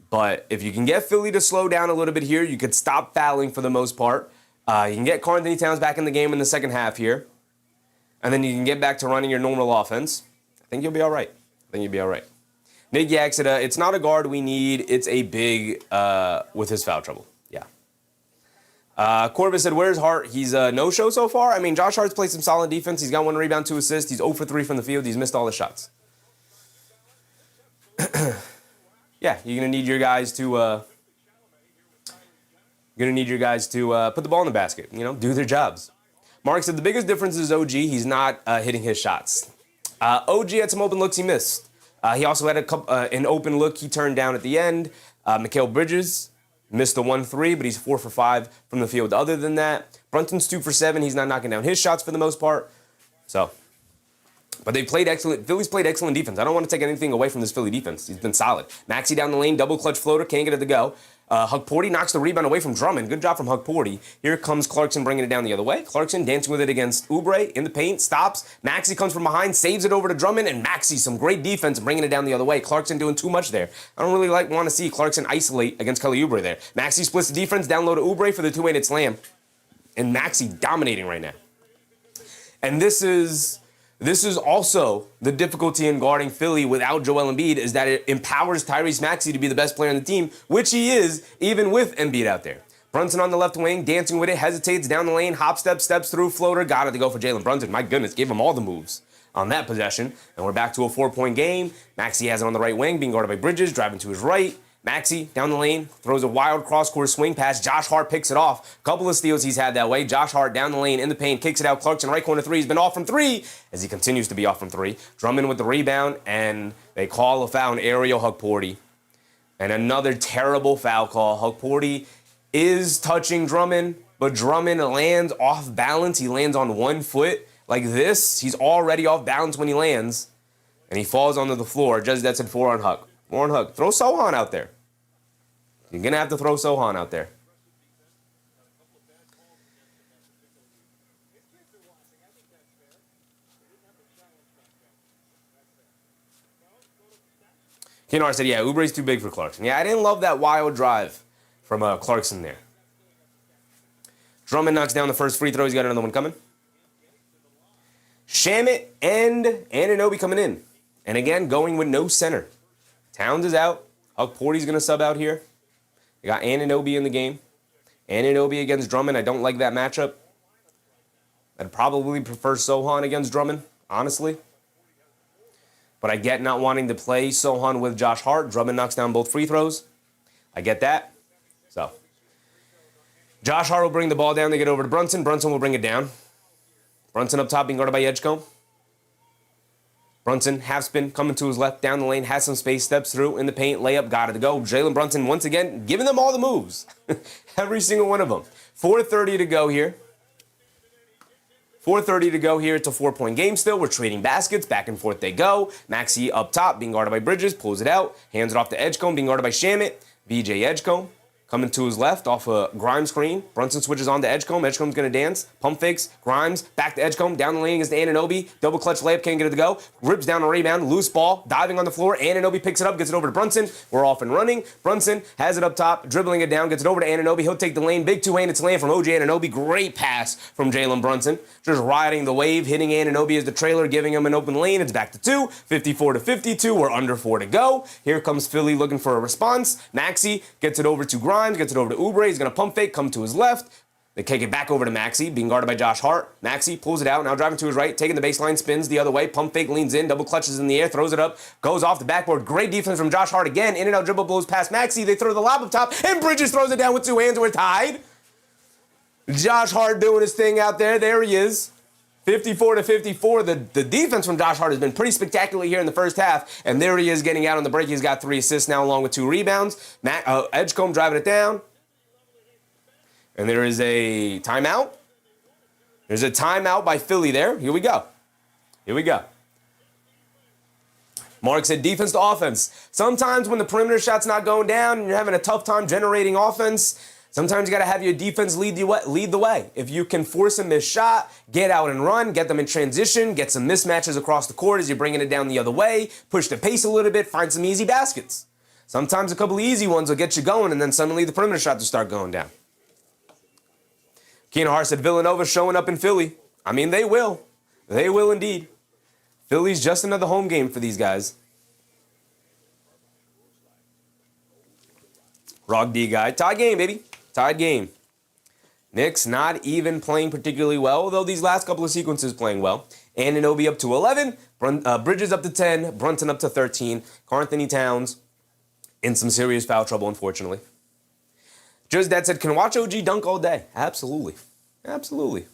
But if you can get Philly to slow down a little bit here, you could stop fouling for the most part. You can get Karl-Anthony Towns back in the game in the second half here. And then you can get back to running your normal offense. I think you'll be all right. Nick Yak said, it's not a guard we need. It's a big with his foul trouble. Yeah. Corbin said, where's Hart? He's a no-show so far. I mean, Josh Hart's played some solid defense. He's got 1 rebound, 2 assists. He's 0 for 3 from the field. He's missed all his shots. Yeah, you're gonna need your guys to put the ball in the basket. Do their jobs. Mark said the biggest difference is OG. He's not hitting his shots. OG had some open looks he missed. He also had an open look he turned down at the end. Mikal Bridges missed the 1-3, but he's 4 for 5 from the field. Other than that, Brunson's 2 for 7. He's not knocking down his shots for the most part. But they played excellent. Philly's played excellent defense. I don't want to take anything away from this Philly defense. He's been solid. Maxey down the lane, double clutch floater, can't get it to go. Hugporty knocks the rebound away from Drummond. Good job from Hugporty. Here comes Clarkson bringing it down the other way. Clarkson dancing with it against Oubre in the paint. Stops. Maxey comes from behind, saves it over to Drummond, and Maxey, some great defense, bringing it down the other way. Clarkson doing too much there. I don't really want to see Clarkson isolate against Kelly Oubre there. Maxey splits the defense, down low to Oubre for the two-handed slam. And Maxey dominating right now. And this is also the difficulty in guarding Philly without Joel Embiid, is that it empowers Tyrese Maxey to be the best player on the team, which he is, even with Embiid out there. Brunson on the left wing, dancing with it, hesitates down the lane, hop step, steps through, floater, got it to go for Jalen Brunson. My goodness, gave him all the moves on that possession. And we're back to a 4-point game. Maxey has it on the right wing, being guarded by Bridges, driving to his right. Maxey down the lane, throws a wild cross-court swing pass. Josh Hart picks it off. Couple of steals he's had that way. Josh Hart down the lane in the paint, kicks it out. Clarkson right corner three. He's been off from three as he continues to be off from three. Drummond with the rebound, and they call a foul on Ariel Hugporty. And another terrible foul call. Hugporty is touching Drummond, but Drummond lands off balance. He lands on 1 foot like this. He's already off balance when he lands, and he falls onto the floor. Just that's at 4 on Hug. 4 on Hug. Throw Sohan out there. You're going to have to throw Sohan out there. Kenar said, yeah, Oubre's too big for Clarkson. Yeah, I didn't love that wild drive from Clarkson there. Drummond knocks down the first free throw. He's got another one coming. Shamet and Anunoby coming in. And again, going with no center. Towns is out. Hugporty's going to sub out here. You got Anunoby in the game. Anunoby against Drummond. I don't like that matchup. I'd probably prefer Sohan against Drummond, honestly. But I get not wanting to play Sohan with Josh Hart. Drummond knocks down both free throws. I get that. So, Josh Hart will bring the ball down to get over to Brunson. Brunson will bring it down. Brunson up top being guarded by Edgecombe. Brunson, half spin, coming to his left, down the lane, has some space, steps through, in the paint, layup, got it to go. Jalen Brunson, once again, giving them all the moves. Every single one of them. 4:30 to go here. 4:30 to go here. It's a 4-point game still. We're trading baskets. Back and forth they go. Maxey up top, being guarded by Bridges, pulls it out, hands it off to Edgecombe, being guarded by Shamet. VJ Edgecombe. Coming to his left off a Grimes screen. Brunson switches on to Edgecombe. Edgecombe's going to dance. Pump fakes. Grimes back to Edgecombe. Down the lane against Anunoby. Double clutch layup. Can't get it to go. Rips down a rebound. Loose ball. Diving on the floor. Anunoby picks it up. Gets it over to Brunson. We're off and running. Brunson has it up top. Dribbling it down. Gets it over to Anunoby. He'll take the lane. Big two-handed slam from OG Anunoby. Great pass from Jalen Brunson. Just riding the wave. Hitting Anunoby as the trailer. Giving him an open lane. It's back to 2. 54-52. We're under 4 to go. Here comes Philly looking for a response. Maxey gets it over to Grimes. Gets it over to Oubre. He's going to pump fake, come to his left. They kick it back over to Maxey, being guarded by Josh Hart. Maxey pulls it out, now driving to his right, taking the baseline, spins the other way. Pump fake, leans in, double clutches in the air, throws it up, goes off the backboard. Great defense from Josh Hart again. In and out dribble, blows past Maxey. They throw the lob up top, and Bridges throws it down with 2 hands. We're tied. Josh Hart doing his thing out there. There he is. 54-54. The defense from Josh Hart has been pretty spectacular here in the first half, and there he is getting out on the break. He's got 3 assists now along with 2 rebounds. Edgecombe driving it down. And there is a timeout. There's a timeout by Philly there. Here we go. Here we go. Mark said defense to offense. Sometimes when the perimeter shot's not going down and you're having a tough time generating offense, sometimes you got to have your defense lead the way. If you can force a missed shot, get out and run, get them in transition, get some mismatches across the court as you're bringing it down the other way, push the pace a little bit, find some easy baskets. Sometimes a couple of easy ones will get you going, and then suddenly the perimeter shots will start going down. Keenan Hart said Villanova showing up in Philly. I mean, they will. They will indeed. Philly's just another home game for these guys. Rog D guy. Tied game, baby. Tied game. Knicks not even playing particularly well, although these last couple of sequences playing well. Anunoby up to 11. Bridges up to 10. Brunson up to 13. Karl-Anthony Towns in some serious foul trouble, unfortunately. Just that said, can watch OG dunk all day. Absolutely. Absolutely.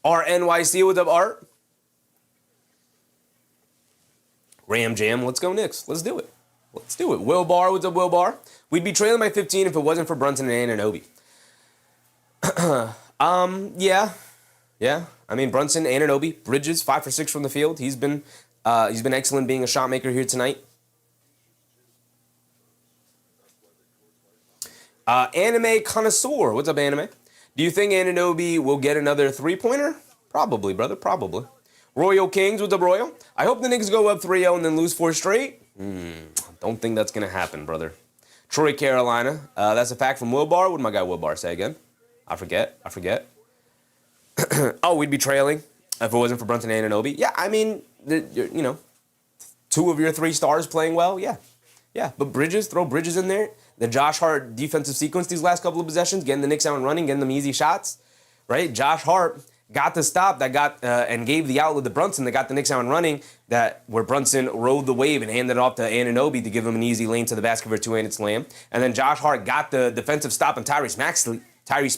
RNYC, what's up, Art? Ram Jam, let's go Knicks. Let's do it. Let's do it. Will Barr, what's up, Will Barr? We'd be trailing by 15 if it wasn't for Brunson and Anunoby. Yeah. I mean, Brunson, Anunoby, Bridges, 5 for 6 from the field. He's been excellent being a shot maker here tonight. Anime Connoisseur. What's up, Anime? Do you think Anunoby will get another three-pointer? Probably, brother. Probably. Royal Kings. What's up, Royal? I hope the Knicks go up 3-0 and then lose 4 straight. Don't think that's going to happen, brother. Troy, Carolina. That's a fact from Wilbar. What did my guy Wilbar say again? I forget. Oh, we'd be trailing if it wasn't for Brunson and Anunoby. Yeah, I mean, you know, 2 of your 3 stars playing well. Yeah. But Bridges, throw Bridges in there. The Josh Hart defensive sequence these last couple of possessions, getting the Knicks out and running, getting them easy shots, right? Josh Hart got the stop that got and gave the outlet to Brunson that got the Knicks out and running, that where Brunson rode the wave and handed it off to Anunoby to give him an easy lane to the basket for a two-handed slam. And then Josh Hart got the defensive stop on Tyrese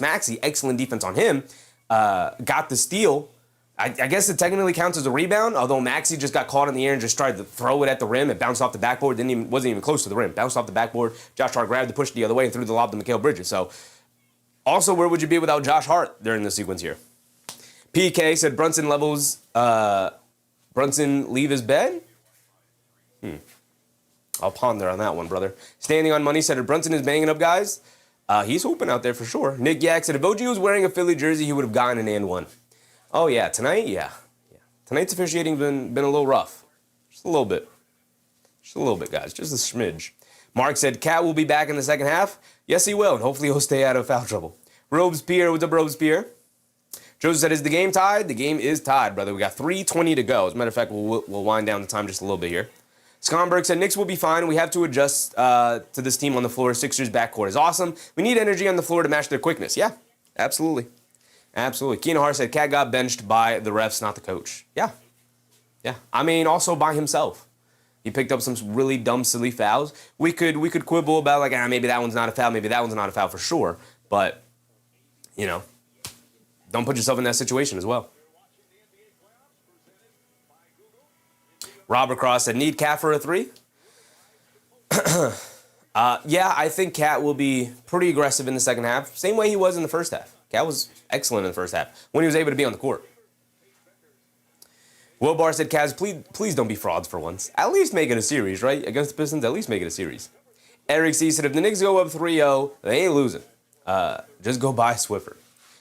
Maxey, excellent defense on him, got the steal. I guess it technically counts as a rebound, although Maxey just got caught in the air and just tried to throw it at the rim. It bounced off the backboard, wasn't even close to the rim. Bounced off the backboard. Josh Hart grabbed the push the other way and threw the lob to Mikal Bridges. So, also, where would you be without Josh Hart during this sequence here? PK said Brunson leave his bed? I'll ponder on that one, brother. Standing on Money said if Brunson is banging up guys, he's hooping out there for sure. Nick Yak said if OG was wearing a Philly jersey, he would have gotten an and one. Oh, yeah, tonight, yeah. Tonight's officiating been a little rough. Just a little bit. Guys. Just a smidge. Mark said Cat will be back in the second half. Yes, he will, and hopefully he'll stay out of foul trouble. Robespierre, what's up, Robespierre? Joseph said, is the game tied? The game is tied, brother. We got 3:20 to go. As a matter of fact, we'll wind down the time just a little bit here. Skonberg said, Knicks will be fine. We have to adjust to this team on the floor. Sixers backcourt is awesome. We need energy on the floor to match their quickness. Yeah, absolutely. Keenan Hart said, Cat got benched by the refs, not the coach. Yeah. I mean, also by himself. He picked up some really dumb, silly fouls. We could quibble about, like, maybe that one's not a foul, maybe that one's not a foul for sure. But, you know, don't put yourself in that situation as well. Robert Cross said, need Cat for a 3? Yeah, I think Cat will be pretty aggressive in the second half. Same way he was in the first half. Cat was excellent in the first half when he was able to be on the court. Will Barr said, Kaz, please don't be frauds for once. At least make it a series, right? Against the Pistons, at least make it a series. Eric C. said, if the Knicks go up 3-0, they ain't losing. Just go buy Swiffer.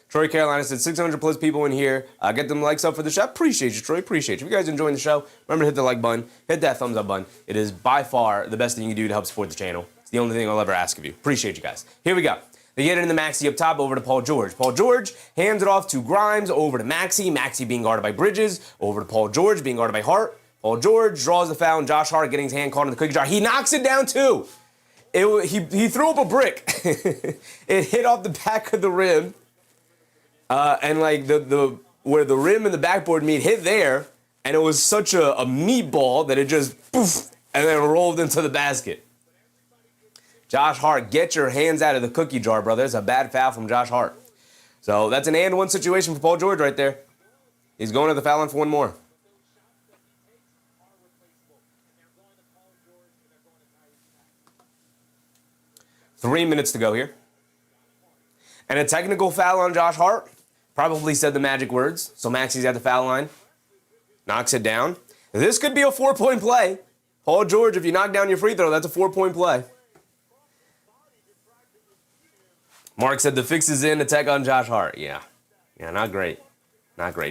Troy, Carolina said 600 plus people in here. Get them likes up for the show. Appreciate you, Troy. Appreciate you. If you guys are enjoying the show, remember to hit the like button. Hit that thumbs up button. It is by far the best thing you can do to help support the channel. It's the only thing I'll ever ask of you. Appreciate you guys. Here we go. They get it in the Maxey up top, over to Paul George. Paul George hands it off to Grimes, over to Maxey. Maxey being guarded by Bridges, over to Paul George being guarded by Hart. Paul George draws the foul, and Josh Hart getting his hand caught in the cookie jar. He knocks it down too. He threw up a brick. It hit off the back of the rim, and like the where the rim and the backboard meet hit there, and it was such a meatball that it just poof, and then rolled into the basket. Josh Hart, get your hands out of the cookie jar, brother. It's a bad foul from Josh Hart. So that's an and one situation for Paul George right there. He's going to the foul line for one more. Three minutes to go here. And a technical foul on Josh Hart. Probably said the magic words. So Maxey's at the foul line. Knocks it down. This could be a 4-point play. Paul George, if you knock down your free throw, that's a 4-point play. Mark said the fix is in, attack on Josh Hart. Yeah, not great.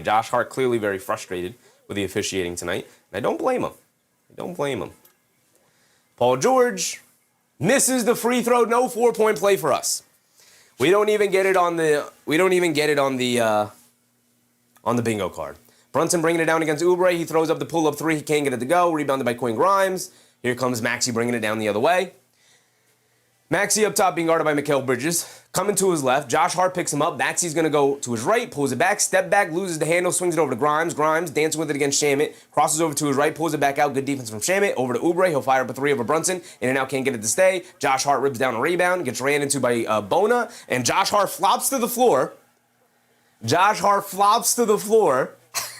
Josh Hart clearly very frustrated with the officiating tonight. And I don't blame him. Paul George misses the free throw. No 4-point play for us. We don't even get it on the bingo card. Brunson bringing it down against Oubre. He throws up the pull-up 3. He can't get it to go. Rebounded by Quinn Grimes. Here comes Maxey bringing it down the other way. Maxey up top being guarded by Mikal Bridges. Coming to his left. Josh Hart picks him up. Maxey's going to go to his right, pulls it back, step back, loses the handle, swings it over to Grimes. Grimes dancing with it against Shamet. Crosses over to his right, pulls it back out. Good defense from Shamet. Over to Oubre. He'll fire up a 3 over Brunson. In and out, can't get it to stay. Josh Hart rips down a rebound, gets ran into by Bona, and Josh Hart flops to the floor.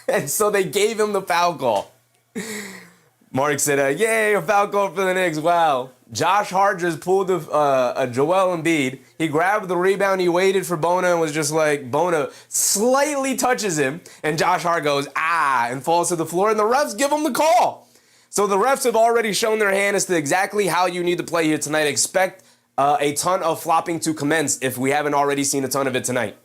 And so they gave him the foul call. Mark said, yay, a foul call for the Knicks. Wow. Josh Hart just pulled a Joel Embiid. He grabbed the rebound. He waited for Bona and was just like, Bona slightly touches him. And Josh Hart goes, and falls to the floor. And the refs give him the call. So the refs have already shown their hand as to exactly how you need to play here tonight. Expect a ton of flopping to commence if we haven't already seen a ton of it tonight.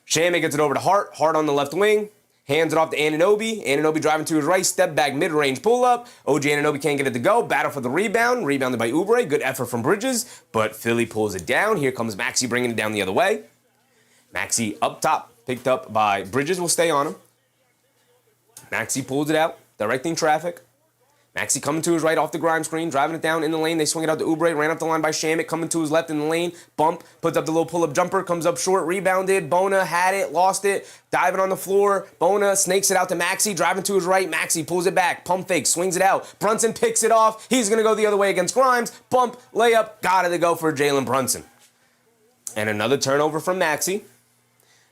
Shamet gets it over to Hart. Hart on the left wing. Hands it off to Anunoby. Anunoby driving to his right. Step back mid-range pull-up. OG Anunoby can't get it to go. Battle for the rebound. Rebounded by Oubre. Good effort from Bridges. But Philly pulls it down. Here comes Maxey bringing it down the other way. Maxey up top. Picked up by Bridges. Will stay on him. Maxey pulls it out. Directing traffic. Maxey coming to his right off the Grimes screen, driving it down in the lane. They swing it out to Oubre, ran up the line by Shamet, coming to his left in the lane. Bump, puts up the little pull-up jumper, comes up short, rebounded. Bona had it, lost it, diving on the floor. Bona snakes it out to Maxey, driving to his right. Maxey pulls it back, pump fake, swings it out. Brunson picks it off. He's going to go the other way against Grimes. Bump, layup, got it to go for Jalen Brunson. And another turnover from Maxey.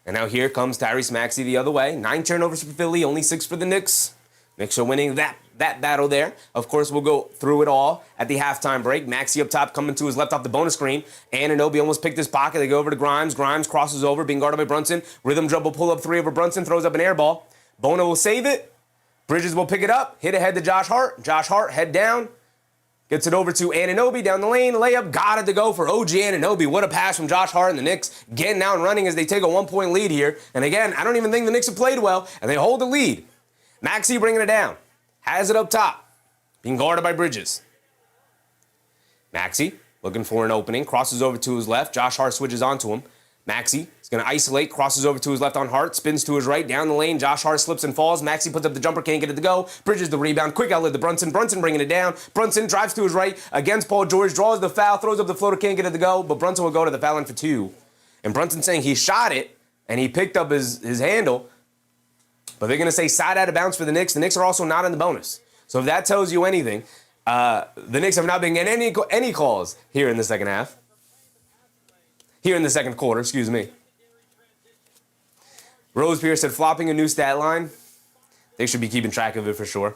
And now here comes Tyrese Maxey the other way. 9 turnovers for Philly, only 6 for the Knicks. Knicks are winning that battle there. Of course, we'll go through it all at the halftime break. Maxey up top coming to his left off the bonus screen. Anunoby almost picked his pocket. They go over to Grimes. Grimes crosses over, being guarded by Brunson. Rhythm dribble, pull up 3 over Brunson, throws up an air ball. Bona will save it. Bridges will pick it up, hit ahead to Josh Hart. Josh Hart, head down. Gets it over to Anunoby down the lane. Layup, got it to go for OG Anunoby. What a pass from Josh Hart and the Knicks getting out and running as they take a 1-point lead here. And again, I don't even think the Knicks have played well, and they hold the lead. Maxey bringing it down. Has it up top. Being guarded by Bridges. Maxey looking for an opening. Crosses over to his left. Josh Hart switches onto him. Maxey is going to isolate. Crosses over to his left on Hart. Spins to his right. Down the lane. Josh Hart slips and falls. Maxey puts up the jumper. Can't get it to go. Bridges the rebound. Quick outlet to Brunson. Brunson bringing it down. Brunson drives to his right against Paul George. Draws the foul. Throws up the floater. Can't get it to go. But Brunson will go to the foul line for 2. And Brunson saying he shot it and he picked up his handle. But they're going to say side out of bounds for the Knicks. The Knicks are also not in the bonus. So if that tells you anything, the Knicks have not been getting any calls here in the second half. Here in the second quarter, excuse me. Rose Pierce said flopping a new stat line. They should be keeping track of it for sure.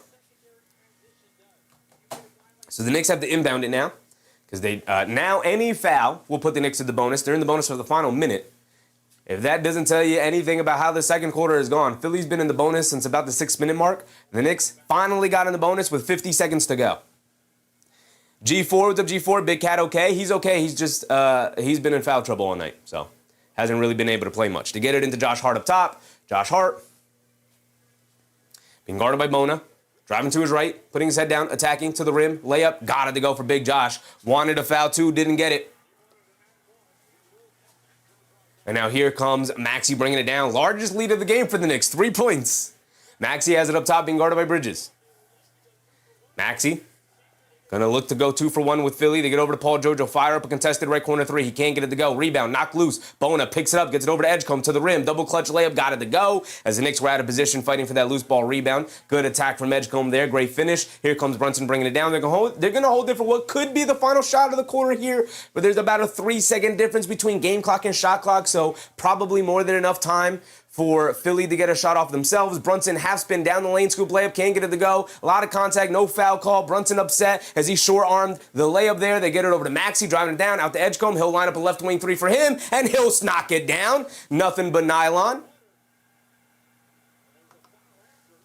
So the Knicks have to inbound it now. Because they now any foul will put the Knicks in the bonus. They're in the bonus for the final minute. If that doesn't tell you anything about how the second quarter has gone, Philly's been in the bonus since about the 6-minute mark. The Knicks finally got in the bonus with 50 seconds to go. G4, what's up, G4? Big Cat okay? He's okay. He's just, he's been in foul trouble all night, so hasn't really been able to play much. To get it into Josh Hart up top. Josh Hart being guarded by Bona. Driving to his right, putting his head down, attacking to the rim. Layup, got it to go for Big Josh. Wanted a foul too, didn't get it. And now here comes Maxey bringing it down. Largest lead of the game for the Knicks, 3 points. Maxey has it up top, being guarded by Bridges. Maxey gonna look to go 2 for 1 with Philly. They get over to Paul George. Fire up a contested right corner 3. He can't get it to go. Rebound, knocked loose. Bona picks it up, gets it over to Edgecombe to the rim. Double clutch layup, got it to go. As the Knicks were out of position fighting for that loose ball rebound. Good attack from Edgecombe there. Great finish. Here comes Brunson bringing it down. They're gonna hold it for what could be the final shot of the quarter here. But there's about a 3-second difference between game clock and shot clock. So probably more than enough time for Philly to get a shot off themselves. Brunson half spin down the lane, scoop layup, can't get it to go. A lot of contact, no foul call. Brunson upset as he short-armed the layup there. They get it over to Maxey, driving it down, out to Edgecombe. He'll line up a left wing 3 for him, and he'll knock it down. Nothing but nylon.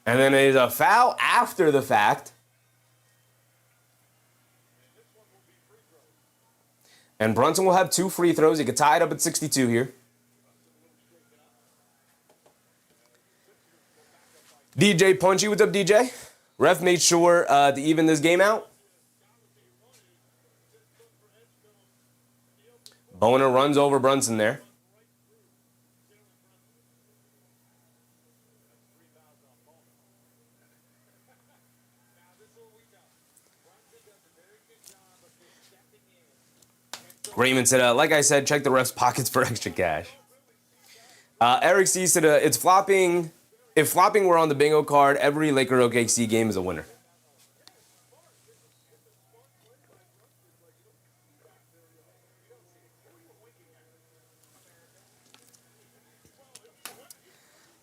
And then there's a foul after the fact. And Brunson will have 2 free throws. He could tie it up at 62 here. DJ Punchy, what's up, DJ? Ref made sure to even this game out. Bona runs over Brunson there. Raymond said, like I said, check the ref's pockets for extra cash. Eric C said, it's flopping. If flopping were on the bingo card, every Laker OKC game is a winner.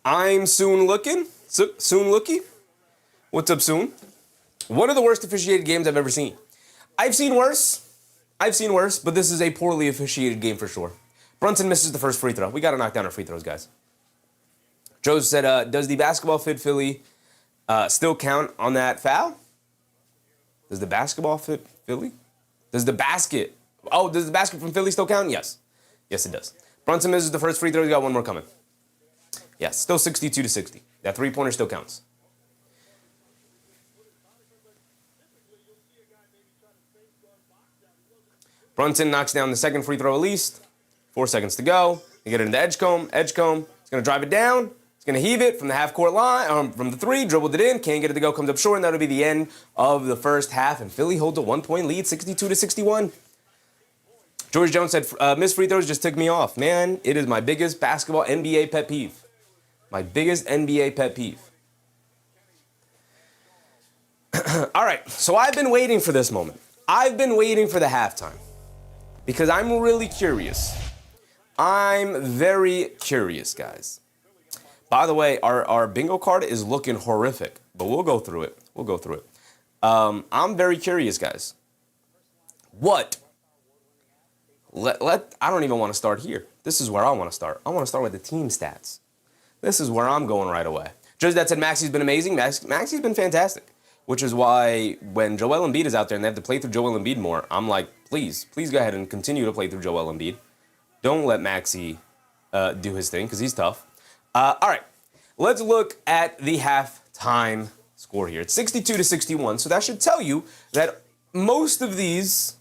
I'm soon looking. Soon looky. What's up, soon? One of the worst officiated games I've ever seen. I've seen worse, but this is a poorly officiated game for sure. Brunson misses the first free throw. We got to knock down our free throws, guys. Joseph said, does the basketball fit Philly still count on that foul? Does the basketball fit Philly? Does the basket Oh, does the basket from Philly still count? Yes. Yes, it does. Brunson misses the first free throw. He's got one more coming. Yes, still 62-60. That three-pointer still counts. Brunson knocks down the second free throw at least. 4 seconds to go. They get it into Edgecombe. Edgecombe is going to drive it down. He's going to heave it from the half-court line, from the three, dribbled it in, can't get it to go, comes up short, and that'll be the end of the first half. And Philly holds a 1-point lead, 62-61. George Jones said, missed free throws just ticked me off. Man, it is my biggest basketball NBA pet peeve. My biggest NBA pet peeve. All right, so I've been waiting for this moment. I've been waiting for the halftime because I'm really curious. I'm very curious, guys. By the way, our bingo card is looking horrific, but we'll go through it. We'll go through it. I'm very curious, guys. What? I don't even want to start here. This is where I want to start. I want to start with the team stats. This is where I'm going right away. Judge that said Maxey's been amazing. Maxey's been fantastic, which is why when Joel Embiid is out there and they have to play through Joel Embiid more, I'm like, please go ahead and continue to play through Joel Embiid. Don't let Maxey do his thing because he's tough. All right, let's look at the halftime score here. It's 62-61, so that should tell you that most of these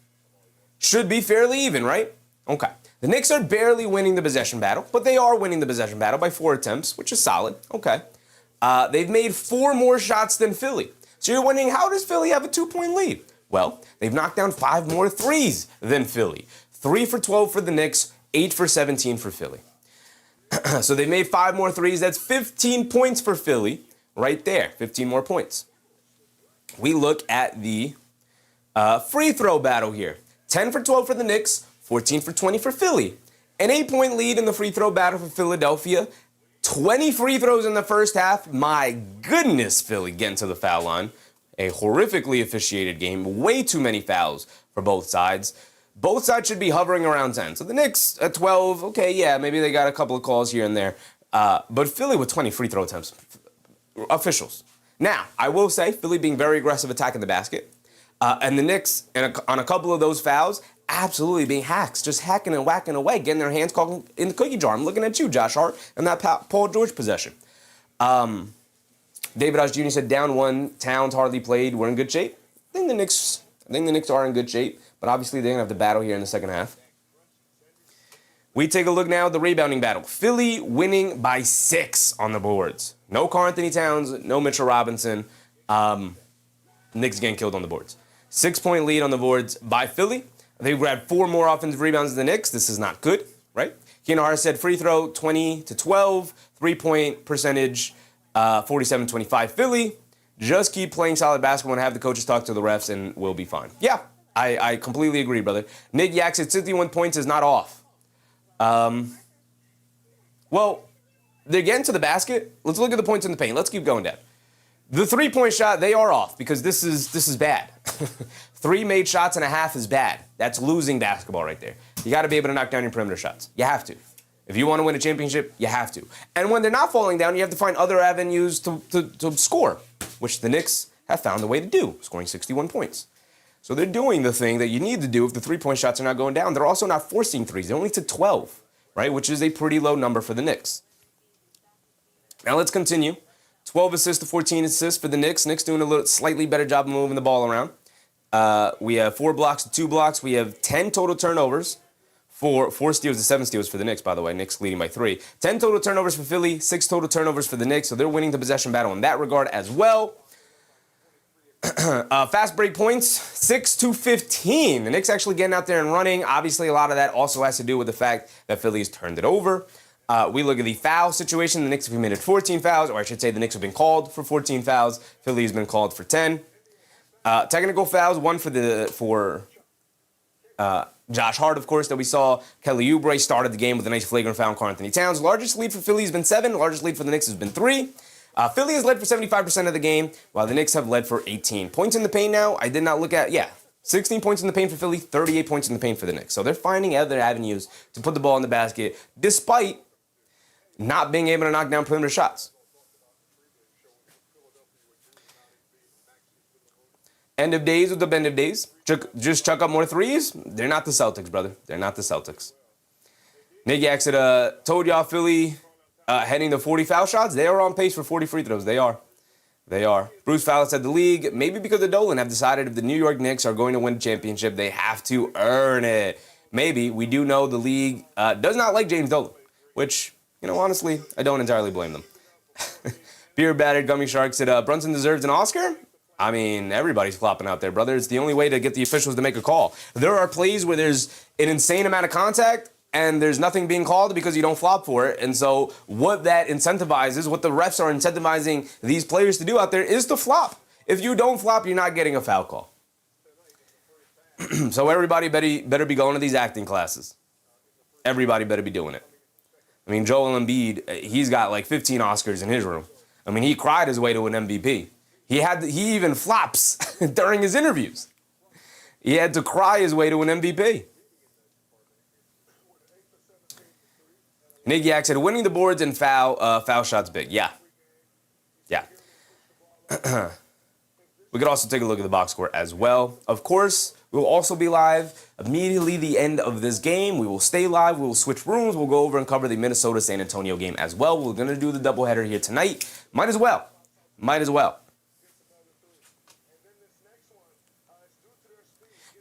should be fairly even, right? Okay. The Knicks are barely winning the possession battle, but they are winning the possession battle by 4 attempts, which is solid. Okay. They've made 4 more shots than Philly. So you're wondering, how does Philly have a 2-point lead? Well, they've knocked down 5 more threes than Philly. 3 for 12 for the Knicks, 8 for 17 for Philly. So they made 5 more threes. That's 15 points for Philly right there. 15 more points. We look at the free throw battle here. 10 for 12 for the Knicks, 14 for 20 for Philly. An 8-point lead in the free throw battle for Philadelphia. 20 free throws in the first half. My goodness, Philly getting to the foul line. A horrifically officiated game. Way too many fouls for both sides. Both sides should be hovering around 10. So the Knicks at 12, okay, yeah, maybe they got a couple of calls here and there. But Philly with 20 free throw attempts. Officials. Now, I will say, Philly being very aggressive attacking the basket. And the Knicks, on a couple of those fouls, absolutely being hacks, just hacking and whacking away, getting their hands caught in the cookie jar. I'm looking at you, Josh Hart, and that Paul George possession. David Osh Jr. said, down 1, Towns hardly played. We're in good shape. I think the Knicks are in good shape, but obviously they're going to have to battle here in the second half. We take a look now at the rebounding battle. Philly winning by 6 on the boards. No Karl-Anthony Towns, no Mitchell Robinson. Knicks getting killed on the boards. 6-point lead on the boards by Philly. They grabbed 4 more offensive rebounds than the Knicks. This is not good, right? Keenan Hart said free throw 20-12, 3-point percentage 47-25 Philly. Just keep playing solid basketball and have the coaches talk to the refs and we'll be fine. Yeah, I completely agree, brother. Nick Yak said 61 points is not off. Well, they're getting to the basket. Let's look at the points in the paint. Let's keep going down. The 3-point shot, they are off because this is bad. 3 made shots and a half is bad. That's losing basketball right there. You got to be able to knock down your perimeter shots. You have to. If you want to win a championship, you have to. And when they're not falling down, you have to find other avenues to score, which the Knicks have found a way to do, scoring 61 points. So they're doing the thing that you need to do if the 3-point shots are not going down. They're also not forcing threes. They're only to 12, right, which is a pretty low number for the Knicks. Now let's continue. 12 assists to 14 assists for the Knicks. Knicks doing a slightly better job of moving the ball around. We have 4 blocks to 2 blocks. We have 10 total turnovers. 4 steals to 7 steals for the Knicks, by the way. Knicks leading by 3. 10 total turnovers for Philly, 6 total turnovers for the Knicks, so they're winning the possession battle in that regard as well. Fast break points, 6-15. The Knicks actually getting out there and running. Obviously, a lot of that also has to do with the fact that Philly's turned it over. We look at the foul situation. The Knicks have committed 14 fouls, or I should say the Knicks have been called for 14 fouls. Philly's been called for 10. Technical fouls, 1 for Josh Hart, of course, that we saw. Kelly Oubre started the game with a nice flagrant foul on Karl-Anthony Towns. Largest lead for Philly has been 7. Largest lead for the Knicks has been 3. Philly has led for 75% of the game, while the Knicks have led for 18. Points in the paint now, I did not look at, 16 points in the paint for Philly, 38 points in the paint for the Knicks. So they're finding other avenues to put the ball in the basket, despite not being able to knock down perimeter shots. End of days with the bend of days. Just chuck up more threes. They're not the Celtics, brother. They're not the Celtics. Nick Yak said, told y'all Philly heading to 40 foul shots. They are on pace for 40 free throws. They are. They are. Bruce Fowler said the league, maybe because of Dolan, have decided if the New York Knicks are going to win a championship, they have to earn it. Maybe. We do know the league does not like James Dolan, which, honestly, I don't entirely blame them. Beer Battered Gummy Shark said, Brunson deserves an Oscar? I mean, everybody's flopping out there, brother. It's the only way to get the officials to make a call. There are plays where there's an insane amount of contact and there's nothing being called because you don't flop for it. And so what that incentivizes, what the refs are incentivizing these players to do out there is to flop. If you don't flop, you're not getting a foul call. So everybody better be going to these acting classes. Everybody better be doing it. I mean, Joel Embiid, he's got like 15 Oscars in his room. I mean, he cried his way to an MVP. He even flops during his interviews. He had to cry his way to an MVP. Nick Yak said, winning the boards and foul shots big. Yeah. We could also take a look at the box score as well. Of course, we will also be live immediately the end of this game. We will stay live. We will switch rooms. We'll go over and cover the Minnesota-San Antonio game as well. We're going to do the doubleheader here tonight. Might as well.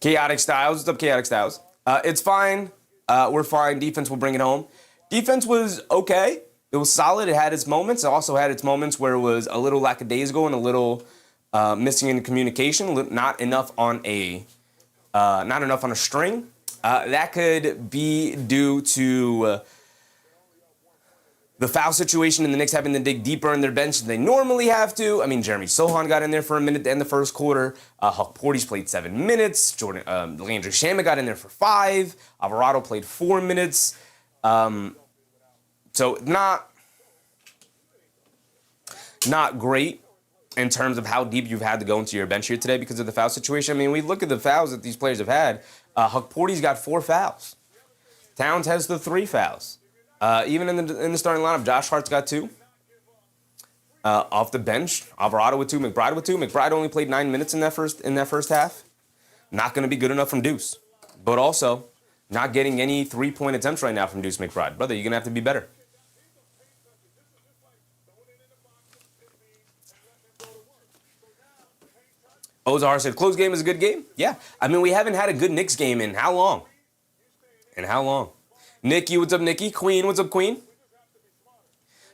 Chaotic Styles. What's up, Chaotic Styles? It's fine. We're fine. Defense will bring it home. Defense was okay. It was solid. It had its moments. It also had its moments where it was a little lackadaisical and a little missing in communication. Not enough on a string. That could be due to the foul situation and the Knicks having to dig deeper in their bench than they normally have to. I mean, Jeremy Sohan got in there for a minute to end the first quarter. Huck Porty's played 7 minutes. Landry Shamet got in there for 5. Alvarado played 4 minutes. So not great in terms of how deep you've had to go into your bench here today because of the foul situation. I mean, we look at the fouls that these players have had. Huck Porty's got 4 fouls. Towns has the 3 fouls. Even in the starting lineup, Josh Hart's got 2. Off the bench, Alvarado with 2, McBride with 2. McBride only played 9 minutes in that first half. Not going to be good enough from Deuce. But also, not getting any 3-point attempts right now from Deuce McBride. Brother, you're going to have to be better. Ozar said, close game is a good game? Yeah. I mean, we haven't had a good Knicks game in how long? Nikki, what's up, Nikki? Queen, what's up, Queen?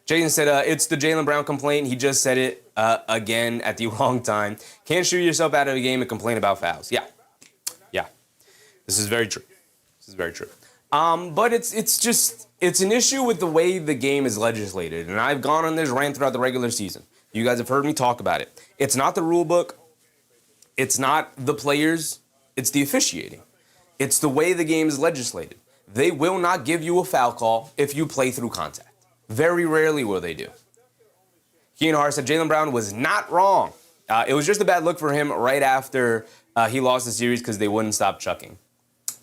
Jason said, it's the Jalen Brown complaint. He just said it again at the wrong time. Can't shoot yourself out of a game and complain about fouls. Yeah. This is very true. But it's an issue with the way the game is legislated. And I've gone on this rant throughout the regular season. You guys have heard me talk about it. It's not the rule book. It's not the players. It's the officiating. It's the way the game is legislated. They will not give you a foul call if you play through contact. Very rarely will they do. Keenan Hart said Jalen Brown was not wrong. It was just a bad look for him right after he lost the series because they wouldn't stop chucking.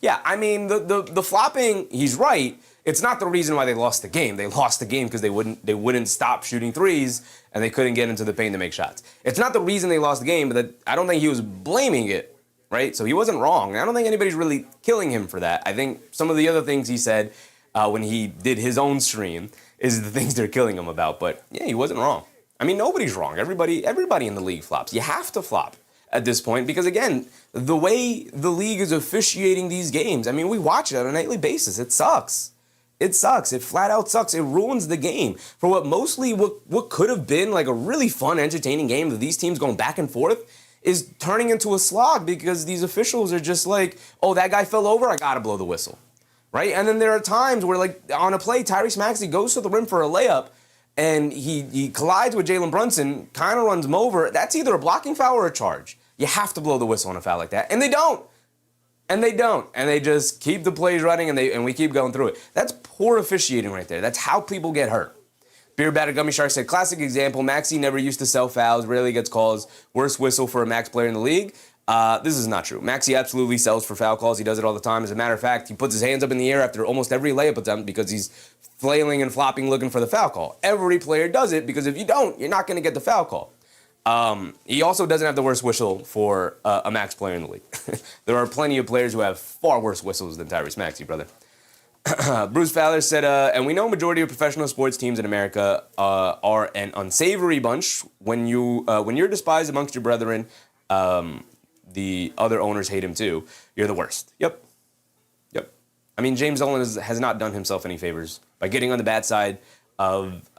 Yeah, I mean, the flopping, he's right. It's not the reason why they lost the game. They lost the game because they wouldn't stop shooting threes and they couldn't get into the paint to make shots. It's not the reason they lost the game, but I don't think he was blaming it, right? So he wasn't wrong. I don't think anybody's really killing him for that. I think some of the other things he said when he did his own stream is the things they're killing him about. But yeah, he wasn't wrong. I mean, nobody's wrong. Everybody in the league flops. You have to flop at this point because, again, the way the league is officiating these games, I mean, we watch it on a nightly basis. It sucks. It flat out sucks. It ruins the game for what could have been like a really fun, entertaining game of these teams going back and forth is turning into a slog because these officials are just like, oh, that guy fell over, I gotta blow the whistle, right? And then there are times where, like, on a play, Tyrese Maxey goes to the rim for a layup and he collides with Jalen Brunson, kind of runs him over. That's either a blocking foul or a charge. You have to blow the whistle on a foul like that, and they don't. And they just keep the plays running, and we keep going through it. That's poor officiating right there. That's how people get hurt. Beer Battered Gummy Shark said, classic example, Maxey never used to sell fouls, rarely gets calls, worst whistle for a Max player in the league. This is not true. Maxey absolutely sells for foul calls. He does it all the time. As a matter of fact, he puts his hands up in the air after almost every layup attempt because he's flailing and flopping looking for the foul call. Every player does it because if you don't, you're not going to get the foul call. He also doesn't have the worst whistle for a max player in the league. There are plenty of players who have far worse whistles than Tyrese Maxey, brother. Bruce Fowler said, and we know majority of professional sports teams in America are an unsavory bunch. When you're despised amongst your brethren, the other owners hate him too. You're the worst. Yep. I mean, James Dolan has not done himself any favors by getting on the bad side of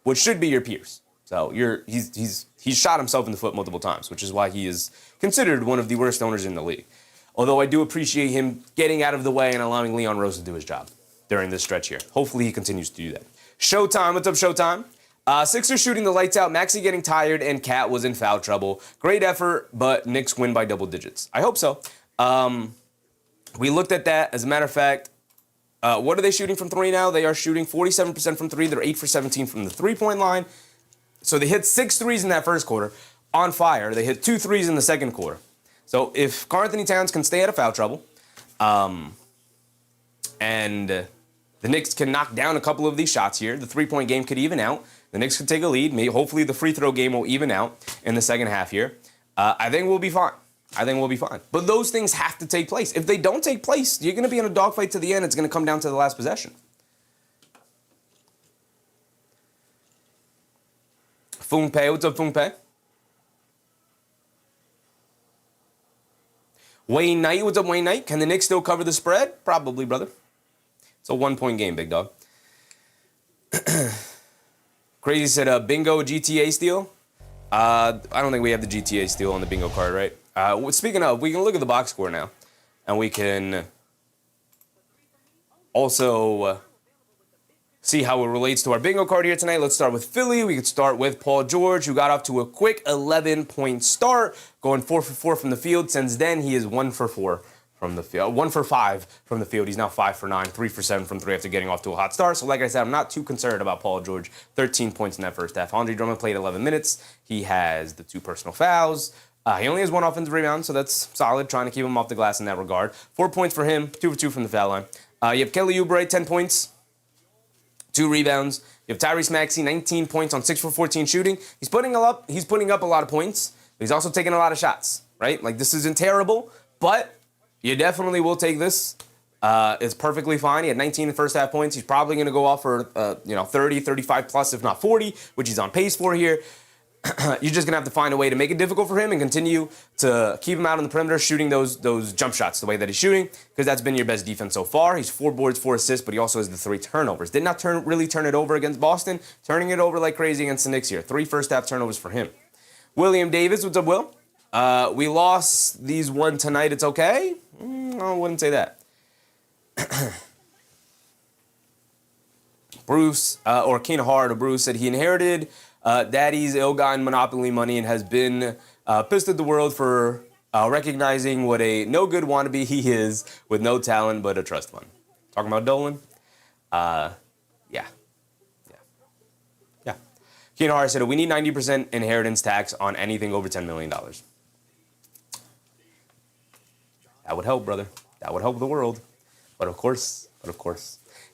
what should be your peers. So he's shot himself in the foot multiple times, which is why he is considered one of the worst owners in the league. Although I do appreciate him getting out of the way and allowing Leon Rose to do his job during this stretch here. Hopefully he continues to do that. Showtime, what's up, Showtime? Sixers shooting the lights out, Maxey getting tired, and Cat was in foul trouble. Great effort, but Knicks win by double digits. I hope so. We looked at that. As a matter of fact, what are they shooting from three now? They are shooting 47% from three. They're 8 for 17 from the three-point line. So they hit 6 threes in that first quarter. On fire. They hit 2 threes in the second quarter. So if Karl-Anthony Towns can stay out of foul trouble, and the Knicks can knock down a couple of these shots here, the three-point game could even out. The Knicks could take a lead. Maybe, hopefully the free throw game will even out in the second half here. I think we'll be fine. But those things have to take place. If they don't take place, you're going to be in a dogfight to the end. It's going to come down to the last possession. Fungpei, what's up, Fungpei? Wayne Knight, what's up, Wayne Knight? Can the Knicks still cover the spread? Probably, brother. It's a 1-point game, big dog. Crazy said, bingo GTA steal. I don't think we have the GTA steal on the bingo card, right? Speaking of, we can look at the box score now. And we can also see how it relates to our bingo card here tonight. Let's start with Philly. We could start with Paul George, who got off to a quick 11-point start, going 4 for 4 from the field. Since then, he is 1 for 4 from the field. 1 for 5 from the field. He's now 5 for 9, 3 for 7 from 3 after getting off to a hot start. So like I said, I'm not too concerned about Paul George. 13 points in that first half. Andre Drummond played 11 minutes. He has the 2 personal fouls. He only has 1 offensive rebound, so that's solid, trying to keep him off the glass in that regard. 4 points for him, 2 for 2 from the foul line. You have Kelly Oubre, 10 points, 2 rebounds. You have Tyrese Maxey, 19 points on 6 for 14 shooting. He's putting up a lot of points, but he's also taking a lot of shots, right? Like, this isn't terrible, but you definitely will take this. It's perfectly fine. He had 19 in the first half points. He's probably going to go off for 30, 35 plus, if not 40, which he's on pace for here. You're just going to have to find a way to make it difficult for him and continue to keep him out on the perimeter, shooting those jump shots the way that he's shooting, because that's been your best defense so far. He's 4 boards, 4 assists, but he also has the 3 turnovers. Did not really turn it over against Boston, turning it over like crazy against the Knicks here. 3 first-half turnovers for him. William Davis, what's up, Will? We lost these one tonight. It's okay? I wouldn't say that. Bruce, or Keenan Hard, or Bruce, said he inherited Daddy's ill-gotten Monopoly money and has been pissed at the world for recognizing what a no-good wannabe he is with no talent but a trust fund. Talking about Dolan? Yeah. Keenan Hart said, we need 90% inheritance tax on anything over $10 million. That would help, brother. That would help the world. But of course.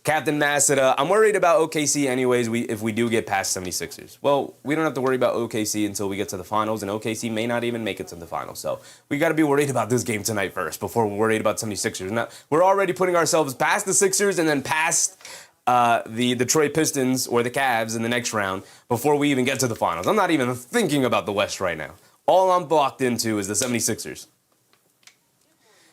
Captain Mass said, I'm worried about OKC anyways if we do get past 76ers. Well, we don't have to worry about OKC until we get to the finals, and OKC may not even make it to the finals. So we got to be worried about this game tonight first before we're worried about 76ers. Now, we're already putting ourselves past the Sixers and then past the Detroit Pistons or the Cavs in the next round before we even get to the finals. I'm not even thinking about the West right now. All I'm blocked into is the 76ers.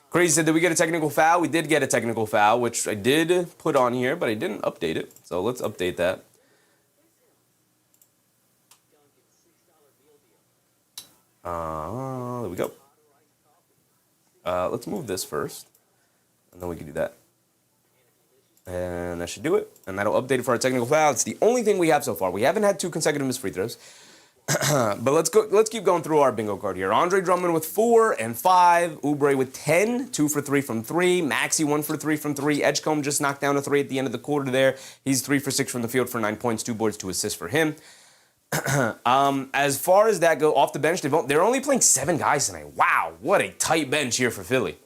Crazy said, did we get a technical foul? We did get a technical foul, which I did put on here, but I didn't update it. So let's update that. There we go. Let's move this first, and then we can do that. And that should do it. And that'll update it for our technical foul. It's the only thing we have so far. We haven't had 2 consecutive missed free throws. But let's keep going through our bingo card here. Andre Drummond with 4 and 5. Oubre with 10. 2 for 3 from 3. Maxey 1 for 3 from 3. Edgecombe just knocked down a 3 at the end of the quarter there. He's 3 for 6 from the field for 9 points, 2 boards, 2 assists for him. As far as that go, off the bench, they're only playing 7 guys tonight. Wow, what a tight bench here for Philly.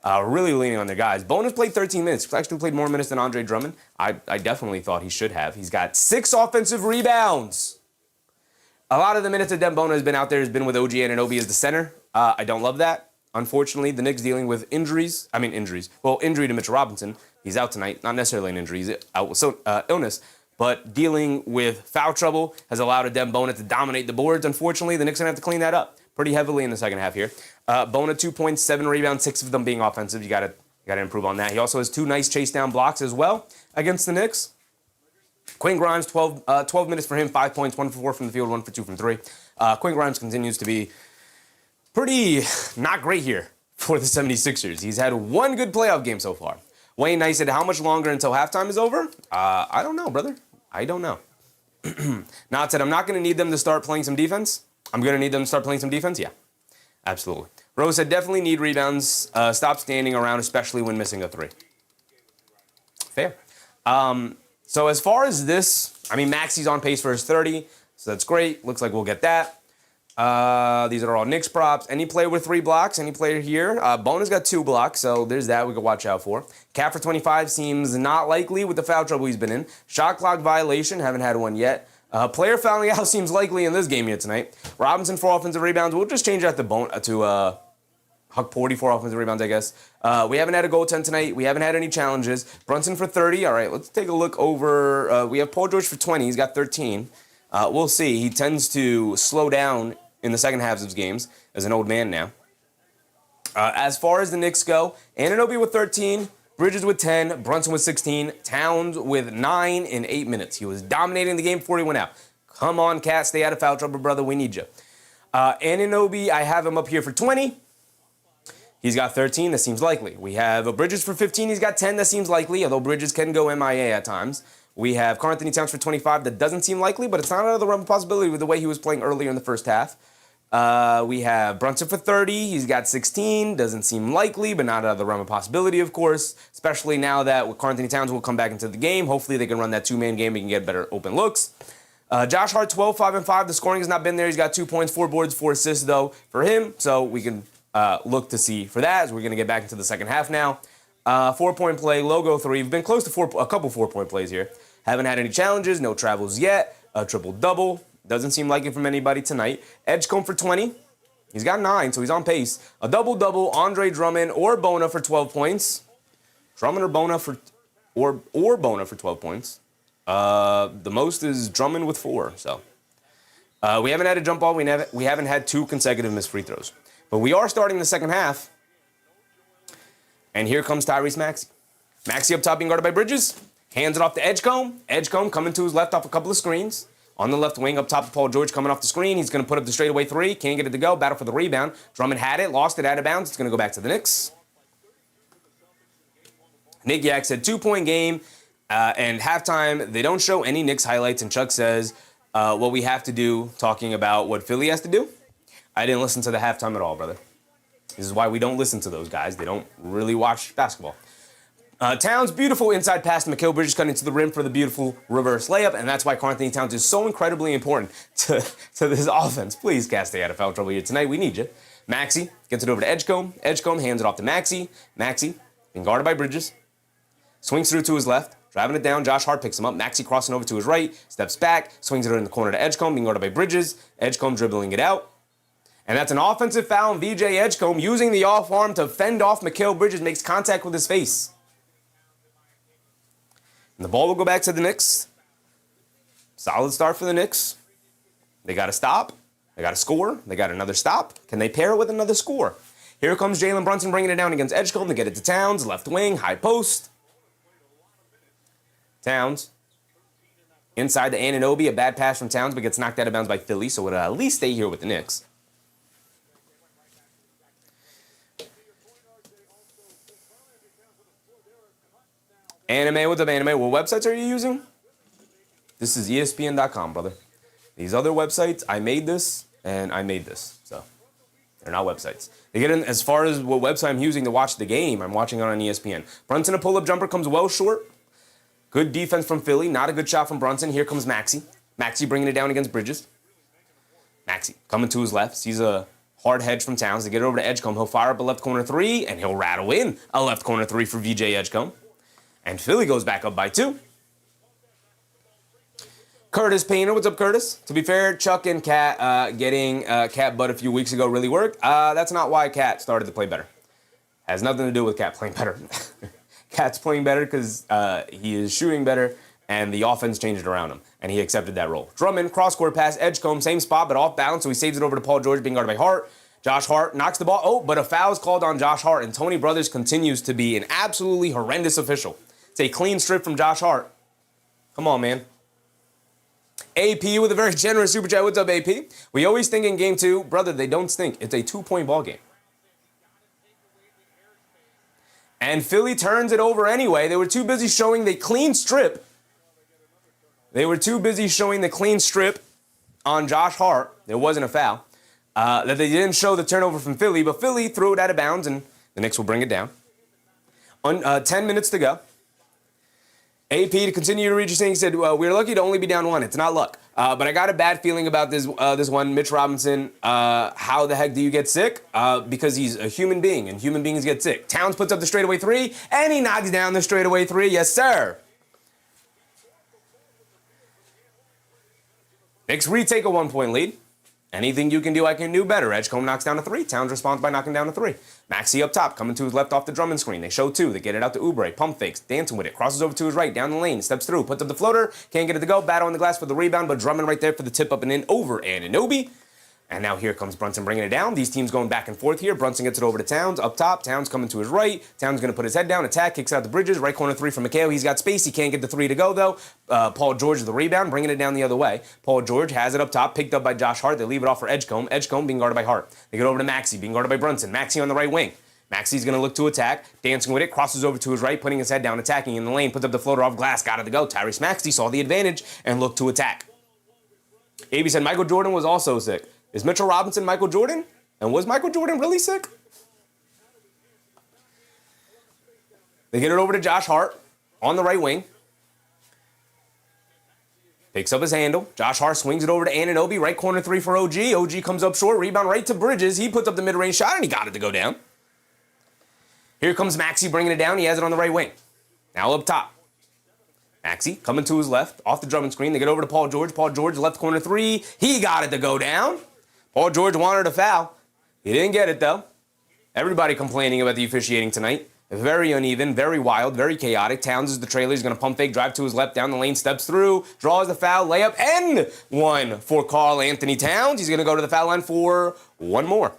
Really leaning on their guys. Bonus played 13 minutes. He's actually played more minutes than Andre Drummond. I definitely thought he should have. He's got 6 offensive rebounds. A lot of the minutes that Dembona has been out there has been with OG Anunoby as the center. I don't love that. Unfortunately, the Knicks dealing with injuries. Well, injury to Mitchell Robinson. He's out tonight. Not necessarily an injury. He's out with illness. But dealing with foul trouble has allowed a Dembona to dominate the boards. Unfortunately, the Knicks are going to have to clean that up pretty heavily in the second half here. Bona 2 points, 7 rebounds, 6 of them being offensive. You got to improve on that. He also has 2 nice chase down blocks as well against the Knicks. Quinn Grimes, 12 minutes for him, 5 points, 1 for 4 from the field, 1 for 2 from 3. Quinn Grimes continues to be pretty not great here for the 76ers. He's had 1 good playoff game so far. Wayne Knight said, how much longer until halftime is over? I don't know, brother. I don't know. Nod said, I'm not going to need them to start playing some defense. I'm going to need them to start playing some defense? Yeah, absolutely. Rose said, definitely need rebounds. Stop standing around, especially when missing a 3. Fair. So as far as this, Maxey's on pace for his 30, so that's great. Looks like we'll get that. These are all Knicks props. Any player with 3 blocks, any player here. Bona's got 2 blocks, so there's that we could watch out for. Cap for 25 seems not likely with the foul trouble he's been in. Shot clock violation, haven't had one yet. Player fouling out seems likely in this game here tonight. Robinson for offensive rebounds. We'll just change that to Huck Porty for offensive rebounds, I guess. We haven't had a goaltend tonight. We haven't had any challenges. Brunson for 30. All right, let's take a look over. We have Paul George for 20. He's got 13. We'll see. He tends to slow down in the second halves of his games as an old man now. As far as the Knicks go, Anunoby with 13, Bridges with 10, Brunson with 16, Towns with 9 in 8 minutes. He was dominating the game before he went out. Come on, Cat, stay out of foul trouble, brother. We need you. Anunoby, I have him up here for 20. He's got 13. That seems likely. We have Bridges for 15. He's got 10. That seems likely, although Bridges can go MIA at times. We have Karl-Anthony Towns for 25. That doesn't seem likely, but it's not out of the realm of possibility with the way he was playing earlier in the first half. We have Brunson for 30. He's got 16. Doesn't seem likely, but not out of the realm of possibility, of course, especially now that Karl-Anthony Towns will come back into the game. Hopefully they can run that 2-man game. We can get better open looks. Josh Hart, 12, 5, and 5. The scoring has not been there. He's got 2 points, 4 boards, 4 assists, though, for him. So we can look to see for that as we're going to get back into the second half now. 4-point play, logo 3. We've been close to a couple 4-point plays here. Haven't had any challenges, no travels yet. A triple-double. Doesn't seem like it from anybody tonight. Edgecombe for 20. He's got 9, so he's on pace. A double-double, Andre Drummond or Bona for 12 points. Drummond or Bona for 12 points. The most is Drummond with 4, so. We haven't had a jump ball. We haven't had 2 consecutive missed free throws. But we are starting the second half. And here comes Tyrese Maxey. Maxey up top being guarded by Bridges. Hands it off to Edgecombe. Edgecombe coming to his left off a couple of screens. On the left wing up top of Paul George coming off the screen. He's going to put up the straightaway 3. Can't get it to go. Battle for the rebound. Drummond had it. Lost it out of bounds. It's going to go back to the Knicks. Nick Yak said 2-point game. And halftime, they don't show any Knicks highlights. And Chuck says what we have to do, talking about what Philly has to do. I didn't listen to the halftime at all, brother. This is why we don't listen to those guys. They don't really watch basketball. Towns, beautiful inside pass to Mikal Bridges cutting to the rim for the beautiful reverse layup, and that's why Karl-Anthony Towns is so incredibly important to this offense. Please, Cass, stay out of foul trouble here tonight. We need you. Maxey gets it over to Edgecombe. Edgecombe hands it off to Maxey. Maxey, being guarded by Bridges, swings through to his left, driving it down. Josh Hart picks him up. Maxey crossing over to his right, steps back, swings it in the corner to Edgecombe, being guarded by Bridges. Edgecombe dribbling it out. And that's an offensive foul, and VJ Edgecombe using the off arm to fend off Mikal Bridges, makes contact with his face. And the ball will go back to the Knicks. Solid start for the Knicks. They got to stop. They got to score. They got another stop. Can they pair it with another score? Here comes Jalen Brunson bringing it down against Edgecombe to get it to Towns. Left wing, high post. Towns. Inside to Anunoby. A bad pass from Towns, but gets knocked out of bounds by Philly, so it'll at least stay here with the Knicks. Anime, what's up, Anime? What websites are you using? This is ESPN.com, brother. These other websites, I made this, and I made this. So, they're not websites. They get in, as far as what website I'm using to watch the game, I'm watching it on ESPN. Brunson, a pull-up jumper, comes well short. Good defense from Philly. Not a good shot from Brunson. Here comes Maxey. Maxey bringing it down against Bridges. Maxey coming to his left. Sees a hard hedge from Towns. To get it over to Edgecombe. He'll fire up a left corner 3, and he'll rattle in a left corner 3 for VJ Edgecombe. And Philly goes back up by 2. Curtis Painter, what's up, Curtis? To be fair, Chuck and Cat getting Cat butt a few weeks ago really worked. That's not why Cat started to play better. Has nothing to do with Cat playing better. Cat's playing better because he is shooting better, and the offense changed around him, and he accepted that role. Drummond, cross-court pass, Edgecombe, same spot, but off balance, so he saves it over to Paul George, being guarded by Hart. Josh Hart knocks the ball. Oh, but a foul is called on Josh Hart, and Tony Brothers continues to be an absolutely horrendous official. It's a clean strip from Josh Hart. Come on, man. AP with a very generous super chat. What's up, AP? We always think in game 2, brother, they don't stink. It's a 2-point ball game. And Philly turns it over anyway. They were too busy showing the clean strip. They were too busy showing the clean strip on Josh Hart. There wasn't a foul. That they didn't show the turnover from Philly, but Philly threw it out of bounds, and the Knicks will bring it down. 10 minutes to go. AP, to continue to read your thing, he said, we're lucky to only be down 1. It's not luck. But I got a bad feeling about this one. Mitch Robinson, how the heck do you get sick? Because he's a human being, and human beings get sick. Towns puts up the straightaway 3, and he knocks down the straightaway 3. Yes, sir. Knicks retake a 1-point lead. Anything you can do, I can do better. Edgecombe knocks down a 3. Towns responds by knocking down a 3. Maxey up top, coming to his left off the Drummond screen. They show 2. They get it out to Oubre. Pump fakes, dancing with it. Crosses over to his right, down the lane. Steps through, puts up the floater. Can't get it to go. Battle on the glass for the rebound, but Drummond right there for the tip up and in over Anunoby. And now here comes Brunson bringing it down. These teams going back and forth here. Brunson gets it over to Towns. Up top, Towns coming to his right. Towns going to put his head down, attack, kicks out the Bridges. Right corner 3 from McHale. He's got space. He can't get the 3 to go, though. Paul George, the rebound, bringing it down the other way. Paul George has it up top, picked up by Josh Hart. They leave it off for Edgecombe. Edgecombe being guarded by Hart. They get over to Maxey, being guarded by Brunson. Maxey on the right wing. Maxey's going to look to attack, dancing with it, crosses over to his right, putting his head down, attacking in the lane, puts up the floater off glass, got it to go. Tyrese Maxey saw the advantage and looked to attack. AB said Michael Jordan was also sick. Is Mitchell Robinson Michael Jordan? And was Michael Jordan really sick? They get it over to Josh Hart on the right wing. Picks up his handle. Josh Hart swings it over to Anunoby. Right corner 3 for OG. OG comes up short. Rebound right to Bridges. He puts up the mid-range shot, and he got it to go down. Here comes Maxey bringing it down. He has it on the right wing. Now up top. Maxey coming to his left. Off the Drummond screen. They get over to Paul George. Paul George, left corner 3. He got it to go down. Paul George wanted a foul. He didn't get it, though. Everybody complaining about the officiating tonight. Very uneven, very wild, very chaotic. Towns is the trailer. He's going to pump fake, drive to his left, down the lane, steps through, draws the foul, layup, and 1 for Karl Anthony Towns. He's going to go to the foul line for 1 more.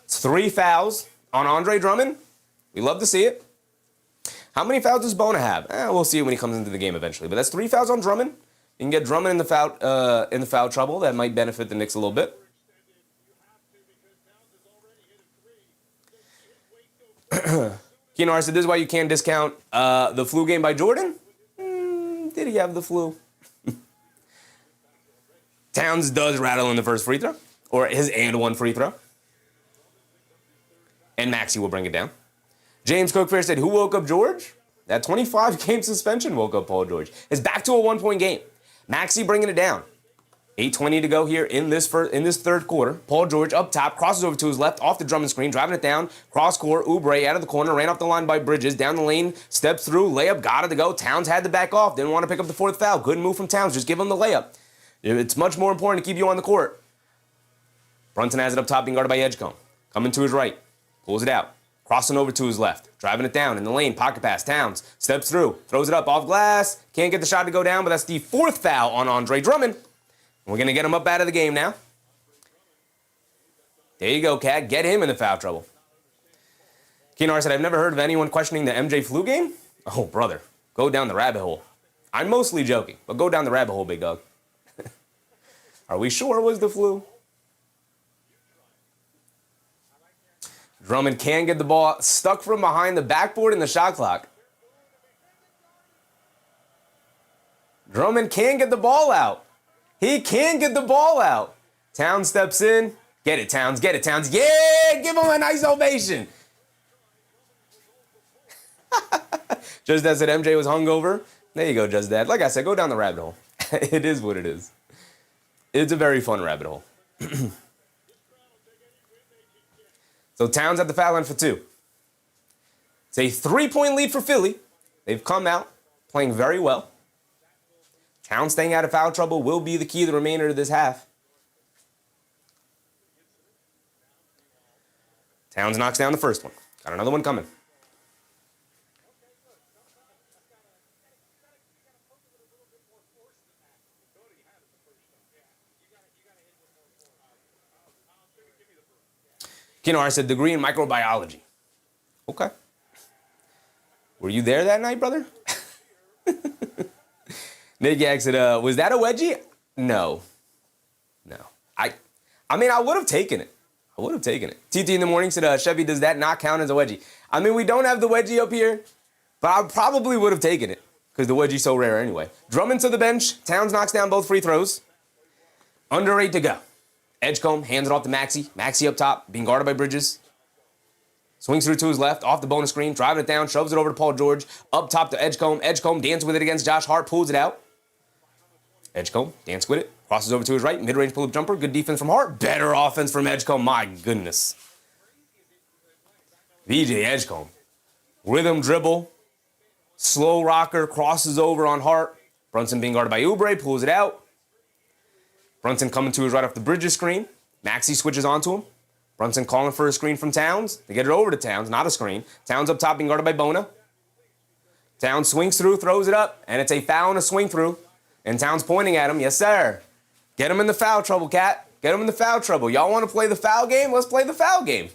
It's 3 fouls on Andre Drummond. We love to see it. How many fouls does Bona have? We'll see when he comes into the game eventually. But that's 3 fouls on Drummond. You can get Drummond in the foul trouble. That might benefit the Knicks a little bit. Keenar said, this is why you can't discount the flu game by Jordan. Did he have the flu? Towns does rattle in the first free throw, or his and 1 free throw. And Maxey will bring it down. James Cookfair said, who woke up George? That 25-game suspension woke up Paul George. It's back to a 1-point game. Maxey bringing it down. 8:20 to go here in this third quarter. Paul George up top, crosses over to his left, off the Drummond screen, driving it down. Cross court, Oubre out of the corner, ran off the line by Bridges, down the lane, steps through, layup, got it to go. Towns had to back off, didn't want to pick up the 4th foul. Good move from Towns, just give him the layup. It's much more important to keep you on the court. Brunson has it up top, being guarded by Edgecombe. Coming to his right, pulls it out. Crossing over to his left, driving it down in the lane, pocket pass, Towns, steps through, throws it up off glass, can't get the shot to go down, but that's the 4th foul on Andre Drummond. We're going to get him up out of the game now. There you go, Cat, get him in the foul trouble. Keenar said, I've never heard of anyone questioning the MJ flu game. Oh, brother, go down the rabbit hole. I'm mostly joking, but go down the rabbit hole, big dog. Are we sure it was the flu? Drummond can get the ball stuck from behind the backboard in the shot clock. Drummond can get the ball out. He can get the ball out. Towns steps in. Get it, Towns. Get it, Towns. Yeah, give him a nice ovation. Just as said MJ was hungover. There you go, Just Dad. Like I said, go down the rabbit hole. It is what it is. It's a very fun rabbit hole. So Towns at the foul line for 2. It's a 3-point lead for Philly. They've come out playing very well. Towns staying out of foul trouble will be the key to the remainder of this half. Towns knocks down the first one. Got another one coming. Kinar said, degree in microbiology. Okay. Were you there that night, brother? Nick Yak said, was that a wedgie? No. No. I mean, I would have taken it. I would have taken it. TT in the morning said, Chevy, does that not count as a wedgie? I mean, we don't have the wedgie up here, but I probably would have taken it because the wedgie's so rare anyway. Drummond to the bench. Towns knocks down both free throws. Under 8 to go. Edgecombe hands it off to Maxey. Maxey up top, being guarded by Bridges. Swings through to his left, off the bonus screen, driving it down, shoves it over to Paul George. Up top to Edgecombe. Edgecombe dances with it against Josh Hart, pulls it out. Edgecombe dances with it, crosses over to his right, mid-range pull-up jumper. Good defense from Hart. Better offense from Edgecombe. My goodness. VJ Edgecombe. Rhythm dribble. Slow rocker, crosses over on Hart. Brunson being guarded by Oubre, pulls it out. Brunson coming to his right off the Bridges screen. Maxey switches onto him. Brunson calling for a screen from Towns. They get it over to Towns, not a screen. Towns up top being guarded by Bona. Towns swings through, throws it up, and it's a foul and a swing through. And Towns pointing at him. Yes, sir. Get him in the foul trouble, Cat. Get him in the foul trouble. Y'all want to play the foul game? Let's play the foul game.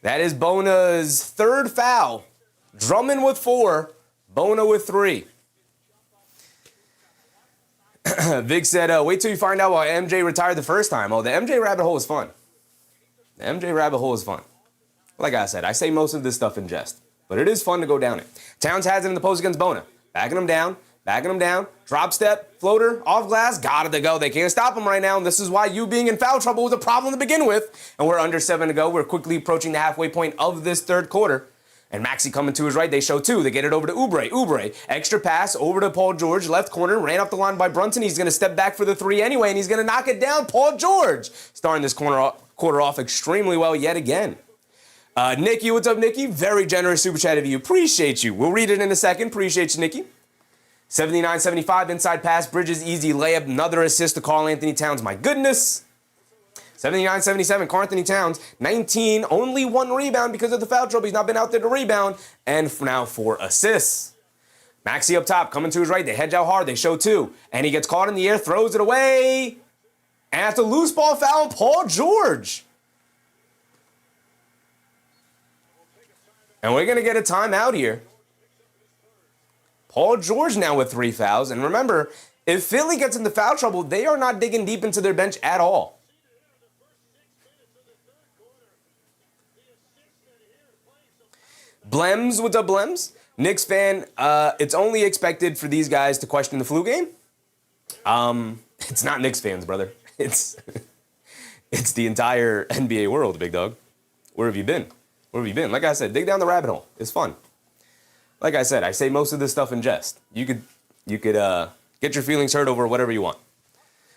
That is Bona's third foul. Drummond with 4, Bona with 3. Vic said, wait till you find out why MJ retired the first time. Oh, the MJ rabbit hole is fun. The MJ rabbit hole is fun. Like I said, I say most of this stuff in jest, but it is fun to go down it. Towns has it in the post against Bona. Backing him down, drop step, floater, off glass, got it to go. They can't stop him right now, and this is why you being in foul trouble was a problem to begin with. And we're under 7 to go. We're quickly approaching the halfway point of this third quarter. And Maxey coming to his right, they show 2. They get it over to Oubre. Oubre, extra pass over to Paul George, left corner, ran up the line by Brunson. He's going to step back for the 3 anyway, and he's going to knock it down. Paul George starting this quarter off extremely well yet again. Nikki, what's up, Nikki? Very generous super chat of you. Appreciate you. We'll read it in a second. Appreciate you, Nikki. 79-75, inside pass, Bridges, easy layup. Another assist to Karl Anthony Towns. My goodness. 79-77, Karl Anthony Towns, 19, only 1 rebound because of the foul trouble. He's not been out there to rebound, and now 4 assists. Maxey up top, coming to his right. They hedge out hard. They show 2, and he gets caught in the air, throws it away, and that's a loose ball foul on Paul George. And we're going to get a timeout here. Paul George now with 3 fouls, and remember, if Philly gets into foul trouble, they are not digging deep into their bench at all. Blems, what's up, Blems? Knicks fan, it's only expected for these guys to question the flu game. It's not Knicks fans, brother. It's the entire NBA world, big dog. Where have you been? Where have you been? Like I said, dig down the rabbit hole. It's fun. Like I said, I say most of this stuff in jest. You could get your feelings hurt over whatever you want.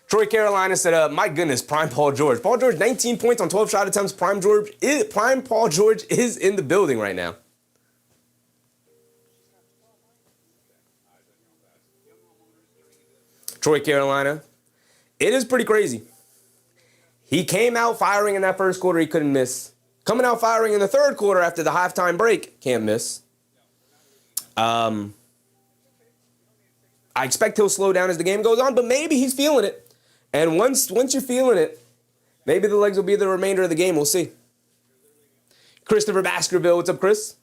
Troy Carolina said, my goodness, prime Paul George. Paul George, 19 points on 12 shot attempts. Prime Paul George is in the building right now. Troy Carolina. It is pretty crazy. He came out firing in that first quarter, he couldn't miss. Coming out firing in the third quarter after the halftime break, can't miss. I expect he'll slow down as the game goes on, but maybe he's feeling it. And once you're feeling it, maybe the legs will be the remainder of the game. We'll see. Christopher Baskerville, what's up, Chris?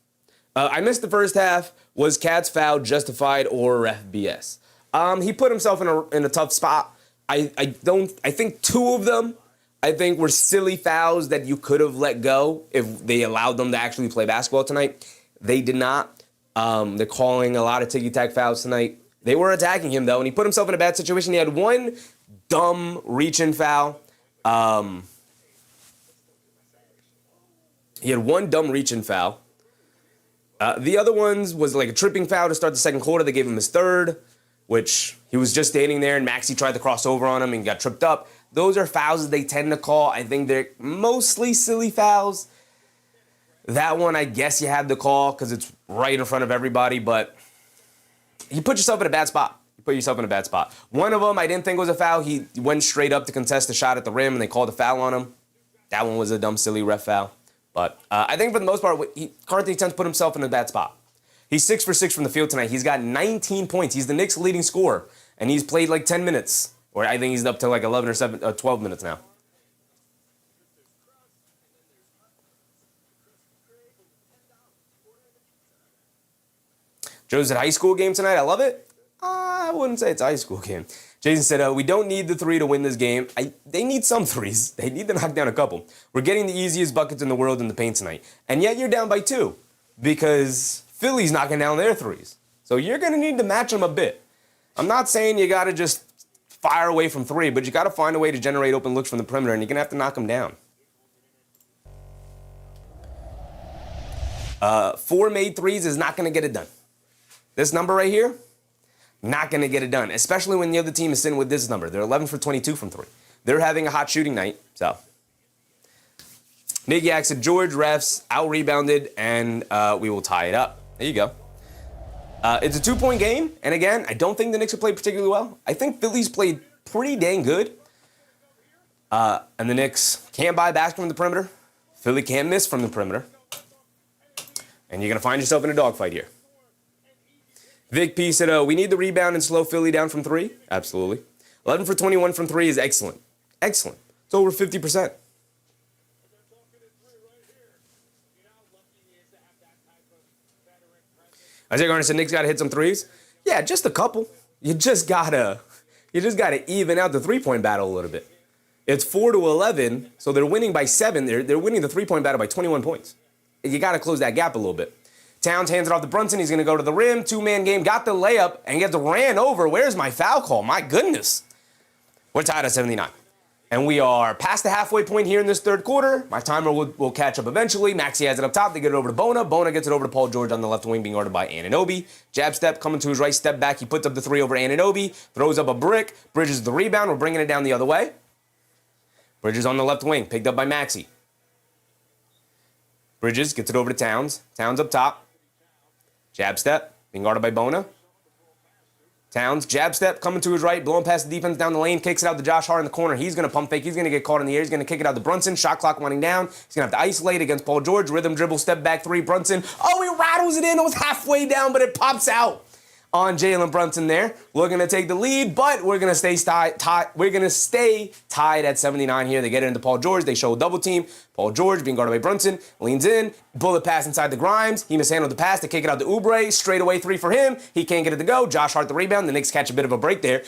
I missed the first half. Was Cat's foul justified or ref BS? He put himself in a tough spot. I think 2 of them, I think, were silly fouls that you could have let go if they allowed them to actually play basketball tonight. They did not. They're calling a lot of ticky-tack fouls tonight. They were attacking him, though, and he put himself in a bad situation. He had 1 dumb reach-in foul. The other ones was like a tripping foul to start the second quarter. They gave him his 3rd, which he was just standing there, and Maxey tried to cross over on him and got tripped up. Those are fouls that they tend to call. I think they're mostly silly fouls. That one, I guess you had to call because it's right in front of everybody, but you put yourself in a bad spot. put yourself in a bad spot. One of them I didn't think was a foul. He went straight up to contest the shot at the rim, and they called a foul on him. That one was a dumb, silly ref foul. But I think for the most part, Karl-Anthony Towns put himself in a bad spot. He's 6 for 6 from the field tonight. He's got 19 points. He's the Knicks' leading scorer, and he's played like 10 minutes. Or I think he's up to like 11 or 12 minutes now. Joe's at high school game tonight. I love it. I wouldn't say it's a high school game. Jason said, we don't need the three to win this game. They need some threes. They need to knock down a couple. We're getting the easiest buckets in the world in the paint tonight. And yet you're down by 2 because Philly's knocking down their threes. So you're going to need to match them a bit. I'm not saying you got to just fire away from 3, but you got to find a way to generate open looks from the perimeter, and you're going to have to knock them down. 4 made threes is not going to get it done. This number right here, not going to get it done, especially when the other team is sitting with this number. They're 11 for 22 from 3. They're having a hot shooting night, so. Nick Yak said, George, refs, out-rebounded, and we will tie it up. There you go. It's a 2-point game, and again, I don't think the Knicks have played particularly well. I think Philly's played pretty dang good, and the Knicks can't buy a basket from the perimeter. Philly can't miss from the perimeter, and you're going to find yourself in a dogfight here. Vic P said, we need the rebound and slow Philly down from 3. Absolutely. 11 for 21 from 3 is excellent. Excellent. It's over 50%. Isaiah Garner said, Knicks got to hit some threes. Yeah, just a couple. You just gotta even out the three-point battle a little bit. It's 4-11, so they're winning by 7. They're winning the three-point battle by 21 points. You got to close that gap a little bit. Towns hands it off to Brunson. He's going to go to the rim. 2-man game. Got the layup and gets ran over. Where's my foul call? My goodness. We're tied at 79. And we are past the halfway point here in this third quarter. My timer will catch up eventually. Maxey has it up top. They get it over to Bona. Bona gets it over to Paul George on the left wing, being guarded by Anunoby. Jab step, coming to his right, step back. He puts up the 3 over Anunoby. Throws up a brick. Bridges the rebound. We're bringing it down the other way. Bridges on the left wing. Picked up by Maxey. Bridges gets it over to Towns. Towns up top. Jab step, being guarded by Bona. Towns, jab step, coming to his right, blowing past the defense down the lane, kicks it out to Josh Hart in the corner. He's going to pump fake. He's going to get caught in the air. He's going to kick it out to Brunson. Shot clock winding down. He's going to have to isolate against Paul George. Rhythm dribble, step back 3, Brunson. Oh, he rattles it in. It was halfway down, but it pops out on Jalen Brunson there. Looking to take the lead, but we're going to stay tied at 79 here. They get it into Paul George. They show a double team. Paul George, being guarded by Brunson, leans in, bullet pass inside the Grimes. He mishandled the pass to kick it out to Oubre. Straight away 3 for him. He can't get it to go. Josh Hart the rebound. The Knicks catch a bit of a break there.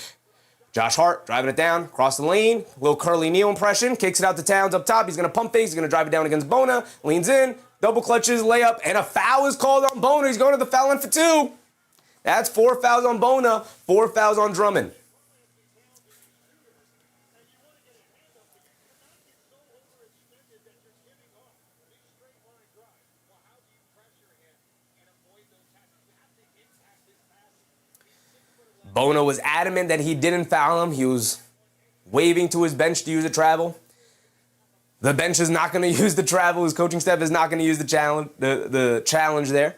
Josh Hart driving it down, across the lane. Little curly kneel impression. Kicks it out to Towns up top. He's going to pump fake. He's going to drive it down against Bona. Leans in, double clutches, layup, and a foul is called on Bona. He's going to the foul line for 2. That's 4 fouls on Bona, 4 fouls on Drummond. Bona was adamant that he didn't foul him. He was waving to his bench to use the travel. The bench is not going to use the travel. His coaching staff is not going to use the challenge there.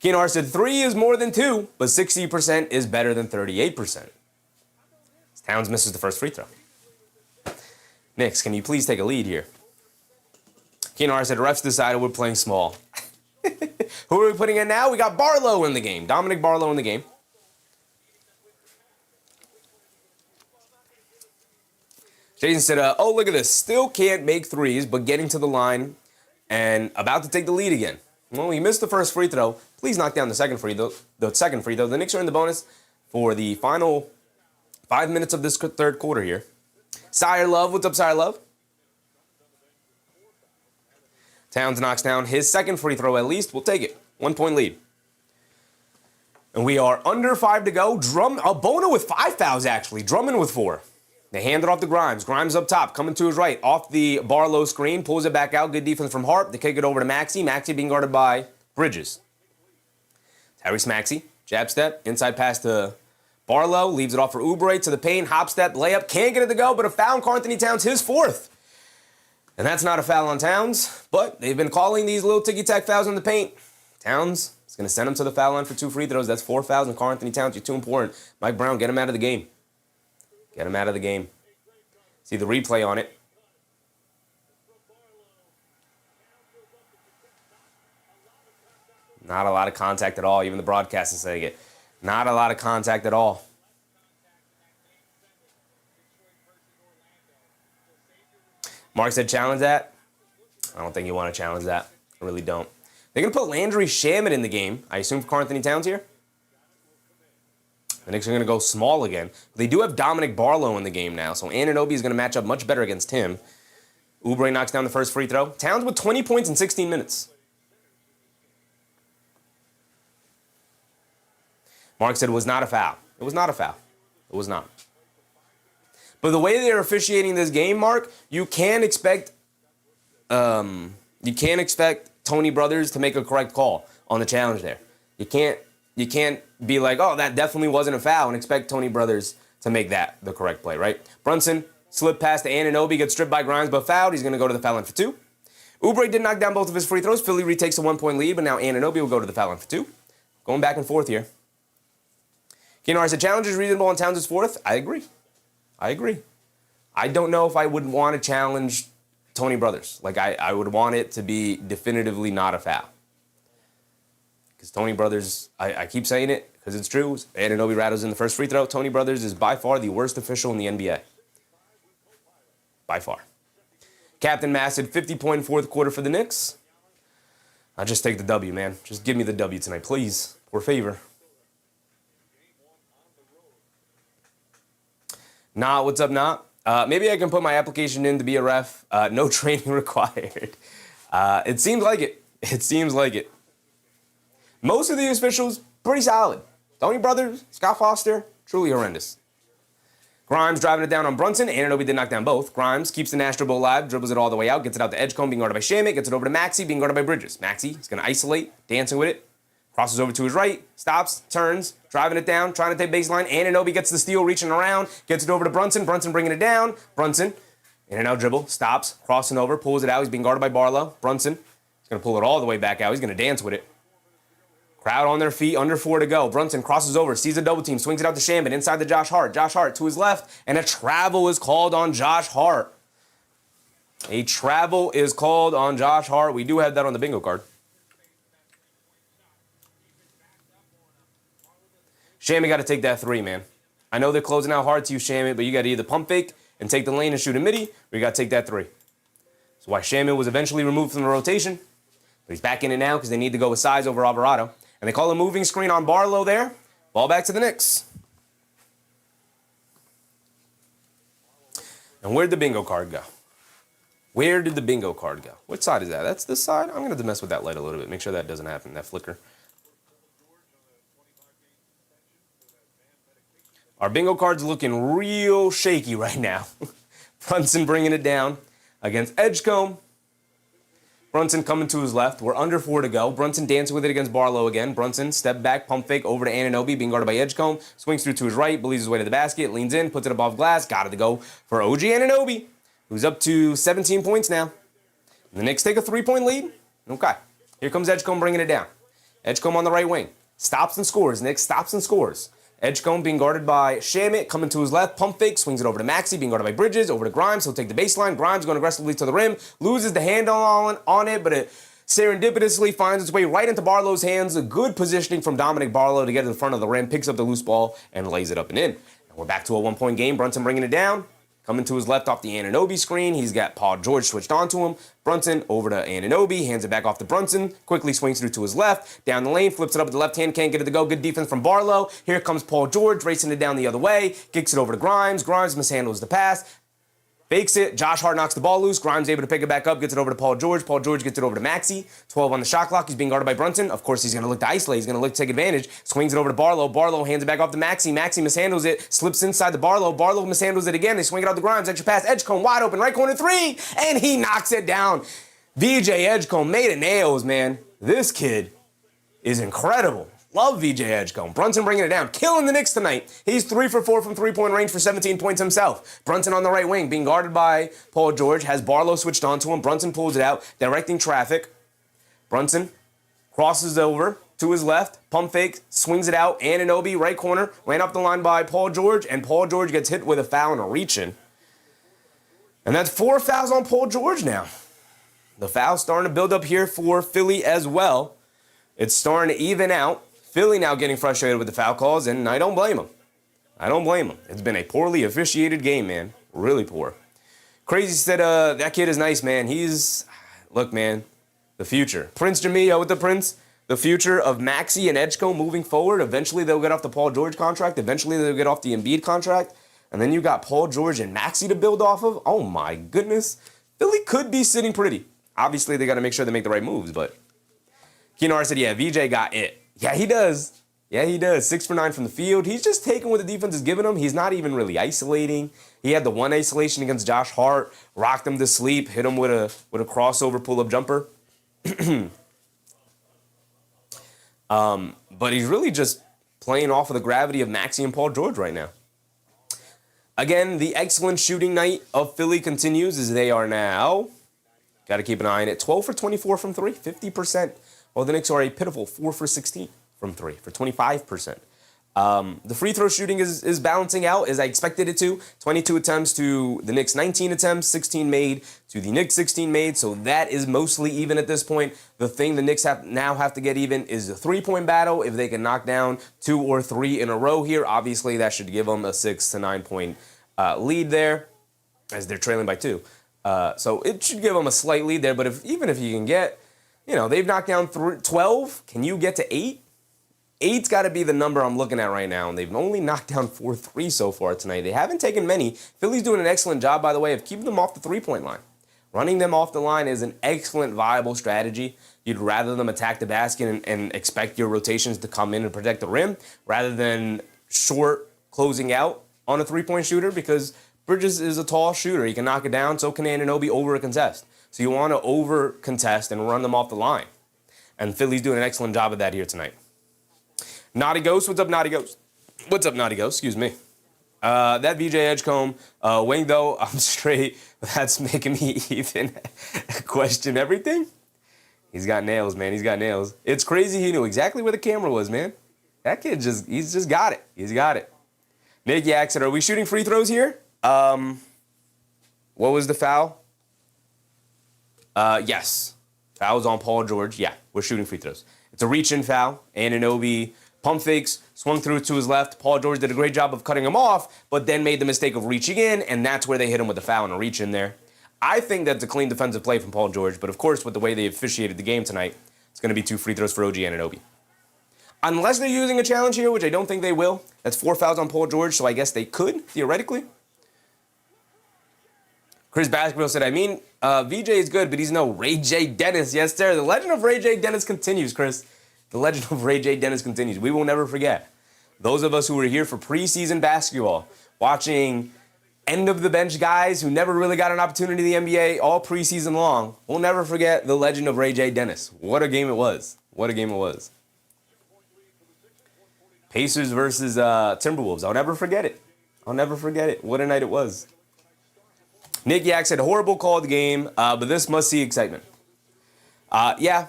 Keenar said 3 is more than 2, but 60% is better than 38%. Towns misses the first free throw. Knicks, can you please take a lead here? Keenar said refs decided we're playing small. Who are we putting in now? We got Barlow in the game. Dominic Barlow in the game. Jason said, oh, look at this. Still can't make threes, but getting to the line and about to take the lead again. Well, he missed the first free throw. Please knock down the second free throw. The Knicks are in the bonus for the final 5 minutes of this third quarter here. Sire Love, what's up, Sire Love? Towns knocks down his second free throw at least. We'll take it. 1-point lead. And we are under 5 to go. Bona with 5 fouls, actually. Drummond with 4. They hand it off to Grimes. Grimes up top, coming to his right. Off the Barlow screen, pulls it back out. Good defense from Hart. They kick it over to Maxey. Maxey being guarded by Bridges. Tyrese Maxey, jab step, inside pass to Barlow. Leaves it off for Oubre to the paint. Hop step, layup. Can't get it to go, but a foul on Karl-Anthony Towns, his 4th. And that's not a foul on Towns, but they've been calling these little ticky-tack fouls in the paint. Towns is going to send him to the foul line for 2 free throws. That's 4 fouls. And Karl-Anthony Towns, you're too important. Mike Brown, get him out of the game. Get him out of the game. See the replay on it. Not a lot of contact at all. Even the broadcast is saying it. Not a lot of contact at all. Mark said challenge that. I don't think you want to challenge that. I really don't. They're going to put Landry Shamet in the game, I assume, for Karl-Anthony Towns here. The Knicks are going to go small again. They do have Dominic Barlow in the game now, so Anunoby is going to match up much better against him. Oubre knocks down the first free throw. Towns with 20 points in 16 minutes. Mark said it was not a foul. It was not a foul. It was not. But the way they're officiating this game, Mark, you can't expect Tony Brothers to make a correct call on the challenge there. You can't be like, oh, that definitely wasn't a foul, and expect Tony Brothers to make that the correct play, right? Brunson slipped past to Anunoby, gets stripped by Grimes, but fouled. He's going to go to the foul line for 2. Oubre did knock down both of his free throws. Philly retakes a 1-point lead, but now Anunoby will go to the foul line for 2. Going back and forth here. Keenar said, challenge is reasonable on Towns' 4th. I agree. I don't know if I would want to challenge Tony Brothers. Like, I would want it to be definitively not a foul. Because Tony Brothers, I keep saying it because it's true. Anunoby rattles in the first free throw. Tony Brothers is by far the worst official in the NBA. By far. Captain Mass said 50-point fourth quarter for the Knicks. I'll just take the W, man. Just give me the W tonight, please. Or favor. Nah, what's up, Nah? Maybe I can put my application in to be a ref. No training required. It seems like it. It seems like it. Most of the officials, pretty solid. Tony Brothers, Scott Foster, truly horrendous. Grimes driving it down on Brunson. Anunoby did knock down both. Grimes keeps the Nash dribble alive, dribbles it all the way out, gets it out to Edgecombe, being guarded by Shamet, gets it over to Maxey, being guarded by Bridges. Maxey is going to isolate, dancing with it. Crosses over to his right, stops, turns, driving it down, trying to take baseline. Anunoby gets the steal, reaching around, gets it over to Brunson. Brunson bringing it down. Brunson, in and out dribble, stops, crossing over, pulls it out. He's being guarded by Barlow. Brunson is going to pull it all the way back out. He's going to dance with it. Crowd on their feet, under 4 to go. Brunson crosses over, sees a double team, swings it out to Shamet, inside to Josh Hart. Josh Hart to his left, and a travel is called on Josh Hart. A travel is called on Josh Hart. We do have that on the bingo card. Shamet got to take that 3, man. I know they're closing out hard to you, Shamet, but you got to either pump fake and take the lane and shoot a midi, or you got to take that 3. That's why Shamet was eventually removed from the rotation. But he's back in it now because they need to go with size over Alvarado. And they call a moving screen on Barlow there. Ball back to the Knicks. And where'd the bingo card go? Where did the bingo card go? Which side is that? That's this side? I'm going to have to mess with that light a little bit. Make sure that doesn't happen, that flicker. Our bingo card's looking real shaky right now. Brunson bringing it down against Edgecombe. Brunson coming to his left. We're under 4 to go. Brunson dancing with it against Barlow again. Brunson, step back, pump fake over to Anunoby, being guarded by Edgecombe. Swings through to his right, believes his way to the basket, leans in, puts it above glass. Got it to go for OG Anunoby, who's up to 17 points now. And the Knicks take a 3-point lead. Okay. Here comes Edgecombe bringing it down. Edgecombe on the right wing. Stops and scores. Knicks stops and scores. Edgecombe being guarded by Shamet, coming to his left, pump fake, swings it over to Maxey, being guarded by Bridges, over to Grimes. He'll take the baseline. Grimes going aggressively to the rim, loses the handle on it, but it serendipitously finds its way right into Barlow's hands. A good positioning from Dominic Barlow to get in front of the rim, picks up the loose ball, and lays it up and in. And we're back to a 1-point game. Brunson bringing it down. Coming to his left off the Anunoby screen. He's got Paul George switched onto him. Brunson over to Anunoby. Hands it back off to Brunson. Quickly swings through to his left. Down the lane. Flips it up with the left hand. Can't get it to go. Good defense from Barlow. Here comes Paul George racing it down the other way. Kicks it over to Grimes. Grimes mishandles the pass. Fakes it. Josh Hart knocks the ball loose. Grimes able to pick it back up. Gets it over to Paul George. Paul George gets it over to Maxey. 12 on the shot clock. He's being guarded by Brunson. Of course, he's going to look to isolate. He's going to look to take advantage. Swings it over to Barlow. Barlow hands it back off to Maxey. Maxey mishandles it. Slips inside the Barlow. Barlow mishandles it again. They swing it out to Grimes. Extra pass. Edgecombe wide open. Right corner 3. And he knocks it down. VJ Edgecombe made of nails, man. This kid is incredible. Love VJ Edgecombe. Brunson bringing it down. Killing the Knicks tonight. He's 3 for 4 from three-point range for 17 points himself. Brunson on the right wing, being guarded by Paul George. Has Barlow switched onto him. Brunson pulls it out, directing traffic. Brunson crosses over. to his left, pump fake, swings it out, Anunoby, right corner, ran up the line by Paul George, and Paul George gets hit with a foul and a reach-in. And that's 4 fouls on Paul George now. The foul's starting to build up here for Philly as well. It's starting to even out. Philly now getting frustrated with the foul calls, and I don't blame them. I don't blame them. It's been a poorly officiated game, man. Really poor. Crazy said, that kid is nice, man. Look, man, the future. Prince Jamia with the Prince. The future of Maxey and Edgecombe moving forward. Eventually, they'll get off the Paul George contract. Eventually, they'll get off the Embiid contract. And then you got Paul George and Maxey to build off of. Oh, my goodness. Philly could be sitting pretty. Obviously, they got to make sure they make the right moves, but Keenar said, yeah, VJ got it. Yeah, he does. Yeah, he does. 6 for 9 from the field. He's just taking what the defense is giving him. He's not even really isolating. He had the one isolation against Josh Hart, rocked him to sleep, hit him with a crossover pull-up jumper. But he's really just playing off of the gravity of Maxey and Paul George right now. Again, the excellent shooting night of Philly continues as they are now, got to keep an eye on it, 12 for 24 from 3, 50%. While the Knicks are a pitiful 4 for 16 from 3 for 25%. The free throw shooting is balancing out as I expected it to. 22 attempts to the Knicks 19 attempts, 16 made to the Knicks 16 made. So that is mostly even at this point. The thing the Knicks now have to get even is the three-point battle. If they can knock down 2 or 3 in a row here, obviously that should give them a 6 to 9 point lead there as they're trailing by 2. So it should give them a slight lead there. But even if you can get, they've knocked down 12. Can you get to 8? 8's got to be the number I'm looking at right now, and they've only knocked down 4 threes so far tonight. They haven't taken many. Philly's doing an excellent job, by the way, of keeping them off the three-point line. Running them off the line is an excellent, viable strategy. You'd rather them attack the basket and expect your rotations to come in and protect the rim rather than short closing out on a three-point shooter because Bridges is a tall shooter. He can knock it down, so can Anunoby over a contest. So you want to over contest and run them off the line. And Philly's doing an excellent job of that here tonight. Naughty Ghost, what's up, Naughty Ghost? What's up, Naughty Ghost? Excuse me. That VJ Edgecombe, wing though, I'm straight. That's making me even question everything. He's got nails, man. He's got nails. It's crazy he knew exactly where the camera was, man. That kid he's just got it. He's got it. Nick Yak said, are we shooting free throws here? What was the foul? Yes. Foul's on Paul George. Yeah, we're shooting free throws. It's a reach-in foul. Anunoby pump fakes, swung through to his left. Paul George did a great job of cutting him off, but then made the mistake of reaching in, and that's where they hit him with the foul and a reach-in there. I think that's a clean defensive play from Paul George, but of course, with the way they officiated the game tonight, it's going to be 2 free throws for OG Anunoby. Unless they're using a challenge here, which I don't think they will. That's 4 fouls on Paul George, so I guess they could, theoretically. Chris Basketball said, VJ is good, but he's no Ray J. Dennis. Yes, sir. The legend of Ray J. Dennis continues, Chris. The legend of Ray J. Dennis continues. We will never forget. Those of us who were here for preseason basketball, watching end-of-the-bench guys who never really got an opportunity in the NBA all preseason long, we'll never forget the legend of Ray J. Dennis. What a game it was. What a game it was. Pacers versus Timberwolves. I'll never forget it. I'll never forget it. What a night it was. Nick Yak said, horrible called game, but this must see excitement. Yeah,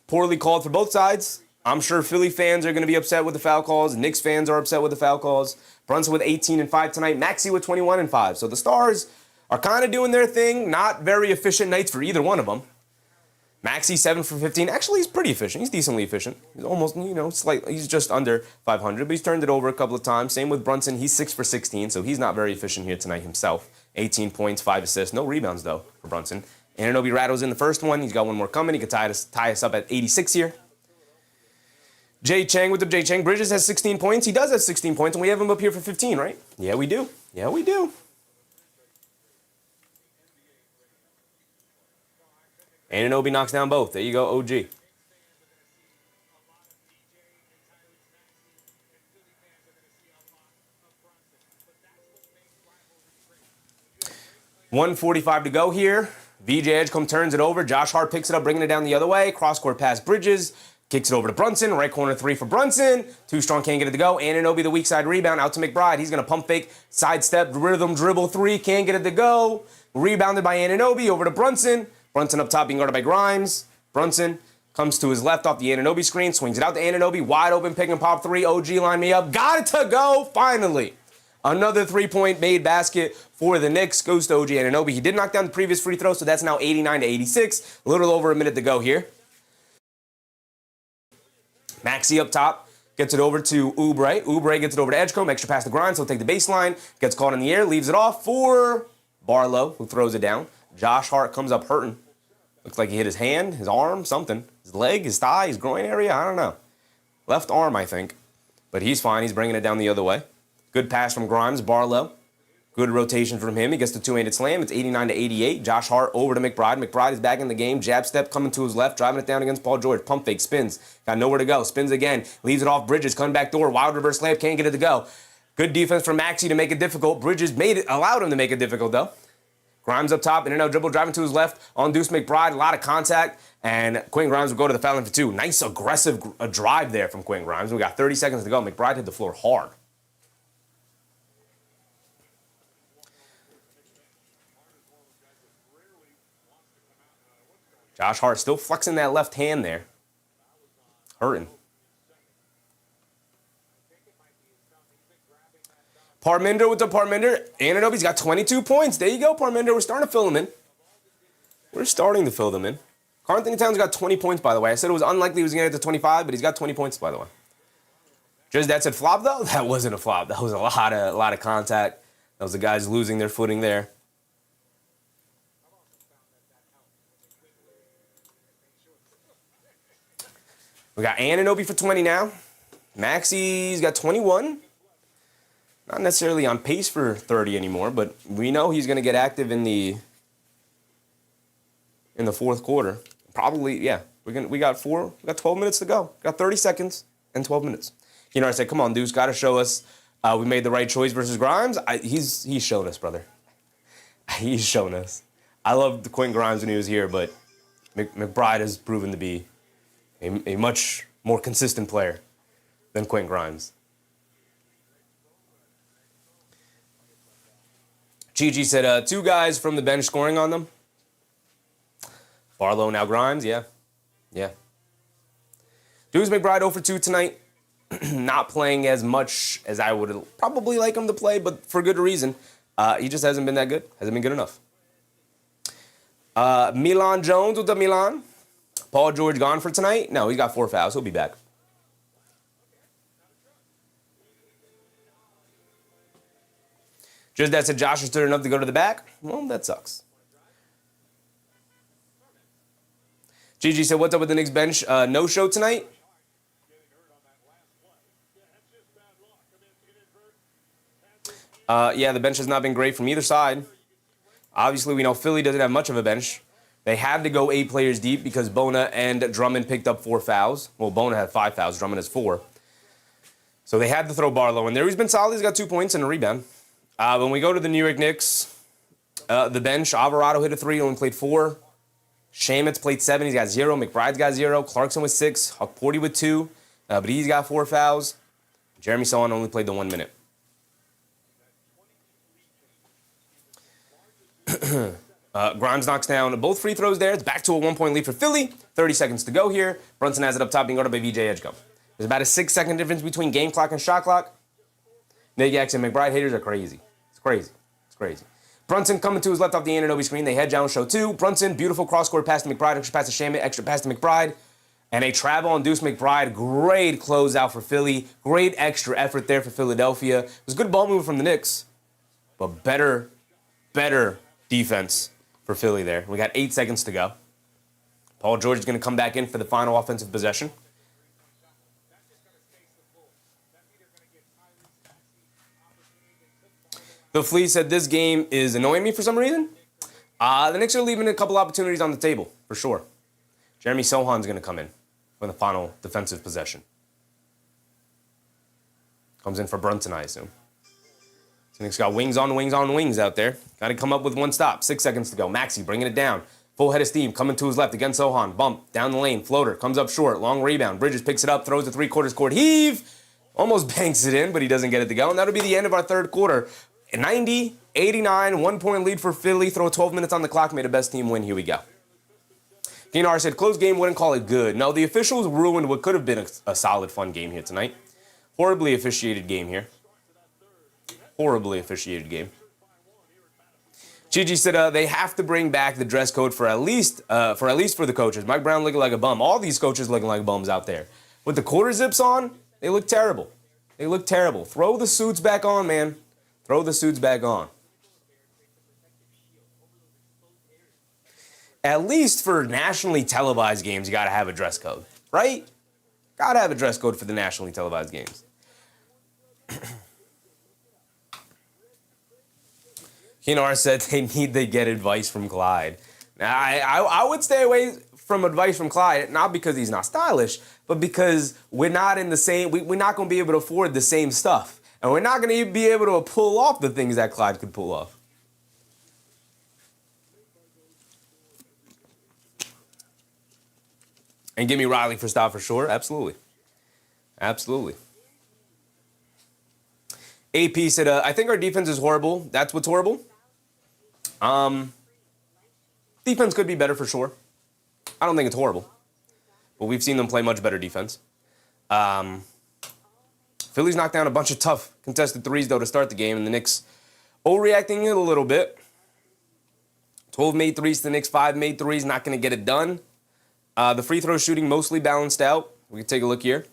poorly called for both sides. I'm sure Philly fans are going to be upset with the foul calls. Knicks fans are upset with the foul calls. Brunson with 18 and 5 tonight. Maxey with 21 and 5. So the Stars are kind of doing their thing. Not very efficient nights for either one of them. Maxey 7 for 15. Actually, he's pretty efficient. He's decently efficient. He's almost, slightly. He's just under 500, but he's turned it over a couple of times. Same with Brunson. He's 6 for 16, so he's not very efficient here tonight himself. 18 points, 5 assists. No rebounds, though, for Brunson. Anunoby rattles in the first one. He's got one more coming. He could tie us up at 86 here. Jay Chang with the Jay Chang. Bridges has 16 points. He does have 16 points, and we have him up here for 15, right? Yeah, we do. Yeah, we do. Anunoby knocks down both. There you go, OG. .145 to go here. VJ Edgecombe turns it over. Josh Hart picks it up, bringing it down the other way. Cross-court pass Bridges. Kicks it over to Brunson. Right corner 3 for Brunson. Too strong, can't get it to go. Anunoby, the weak side rebound. Out to McBride. He's going to pump fake. Sidestep, rhythm, dribble 3. Can't get it to go. Rebounded by Anunoby. Over to Brunson. Brunson up top being guarded by Grimes. Brunson Comes to his left off the Anunoby screen, swings it out to Anunoby, wide open, pick and pop three. OG line me up, got it to go, finally. Another three-point made basket for the Knicks. Goes to OG Anunoby. He did knock down the previous free throw, so that's now 89-86. A little over a minute to go here. Maxey up top. Gets it over to Oubre. Oubre gets it over to Edgecombe. Extra pass to Grimes. He'll take the baseline. Gets caught in the air. Leaves it off for Barlow, who throws it down. Josh Hart comes up hurting. Looks like he hit his hand, his arm, something. His leg, his thigh, his groin area. I don't know. Left arm, I think. But he's fine. He's bringing it down the other way. Good pass from Grimes. Barlow. Good rotation from him. He gets the two-handed slam. It's 89-88. Josh Hart over to McBride. McBride is back in the game. Jab step coming to his left. Driving it down against Paul George. Pump fake. Spins. Got nowhere to go. Spins again. Leaves it off Bridges. Coming back door. Wild reverse layup. Can't get it to go. Good defense from Maxey to make it difficult. Bridges allowed him to make it difficult, though. Grimes up top, in and out dribble, driving to his left on Deuce McBride. A lot of contact, and Quentin Grimes will go to the foul line for two. Nice aggressive drive there from Quentin Grimes. We got 30 seconds to go. McBride hit the floor hard. Josh Hart still flexing that left hand there. Hurting. Parminder with the Parminder. Anunoby's got 22 points. There you go, Parminder. We're starting to fill them in. We're starting to fill them in. Karl Anthony Towns got 20 points, by the way. I said it was unlikely he was going to get to 25, but he's got 20 points, by the way. Just that said flop, though? That wasn't a flop. That was a lot of contact. That was the guys losing their footing there. We got Anunoby for 20 now. Maxey's got 21. Not necessarily on pace for 30 anymore, but we know he's going to get active in the fourth quarter. Probably, yeah. We got 12 minutes to go. Got 30 seconds and 12 minutes. You know, I said, come on, Deuce, got to show us we made the right choice versus Grimes. He's shown us, brother. He's shown us. I loved Quentin Grimes when he was here, but McBride has proven to be a much more consistent player than Quentin Grimes. Gigi said, two guys from the bench scoring on them. Barlow, now Grimes, yeah. Deuce McBride 0 for 2 tonight. Not playing as much as I would probably like him to play, but for good reason. He just hasn't been that good. Hasn't been good enough. Milan Jones with the Milan. Paul George gone for tonight? No, he's got 4 fouls. He'll be back. Just that said Josh is good enough to go to the back. Well, that sucks. Gigi said, what's up with the Knicks bench? No show tonight? Yeah, the bench has not been great from either side. Obviously, we know Philly doesn't have much of a bench. They had to go 8 players deep because Bona and Drummond picked up 4 fouls. Well, Bona had 5 fouls. Drummond has 4. So they had to throw Barlow in there. He's been solid. He's got 2 points and a rebound. When we go to the New York Knicks, the bench, Alvarado hit a 3, only played 4. Shamit's played 7, he's got 0. McBride's got 0. Clarkson with 6. Hukporty with 2. But he's got 4 fouls. Jeremy Sohan only played the 1 minute. Grimes knocks down both free throws there. It's back to a 1-point lead for Philly. 30 seconds to go here. Brunson has it up top, being guarded by VJ Edgecombe. There's about a 6-second difference between game clock and shot clock. Nick X and McBride haters are crazy. It's crazy. Brunson coming to his left off the Anunoby screen. They head down show 2. Brunson, beautiful cross-court pass to McBride. Extra pass to Shamit. Extra pass to McBride. And a travel on Deuce McBride. Great closeout for Philly. Great extra effort there for Philadelphia. It was good ball movement from the Knicks. But better defense for Philly there. We got 8 seconds to go. Paul George is going to come back in for the final offensive possession. The Flea said this game is annoying me for some reason. The Knicks are leaving a couple opportunities on the table, for sure. Jeremy Sohan's going to come in for the final defensive possession. Comes in for Brunson, I assume. So Knicks got wings on wings out there. Got to come up with one stop. 6 seconds to go. Maxey bringing it down. Full head of steam. Coming to his left against Sohan. Bump. Down the lane. Floater. Comes up short. Long rebound. Bridges picks it up. Throws the 3/4 court heave. Almost banks it in, but he doesn't get it to go. And that'll be the end of our third quarter. 90-89. 1-point lead for Philly. Throw 12 minutes on the clock. Made a best team win. Here we go. Kenar said, close game, wouldn't call it good. No, the officials ruined what could have been a solid, fun game here tonight. Horribly officiated game here. Horribly officiated game. Gigi said they have to bring back the dress code for at least for the coaches. Mike Brown looking like a bum. All these coaches looking like bums out there. With the quarter zips on, they look terrible. They look terrible. Throw the suits back on, man. Throw the suits back on. At least for nationally televised games, you got to have a dress code, right? Got to have a dress code for the nationally televised games. Kenar said they need to get advice from Clyde. Now, I would stay away from advice from Clyde, not because he's not stylish, but because we're not in the same, we're not going to be able to afford the same stuff. And we're not going to be able to pull off the things that Clyde could pull off. And give me Riley for stop for sure. Absolutely. Absolutely. AP said, I think our defense is horrible. That's what's horrible. Defense could be better for sure. I don't think it's horrible. But we've seen them play much better defense. Philly's knocked down a bunch of tough contested threes, though, to start the game. And the Knicks overreacting it a little bit. 12 made threes to the Knicks, 5 made threes. Not going to get it done. The free throw shooting mostly balanced out. We can take a look here.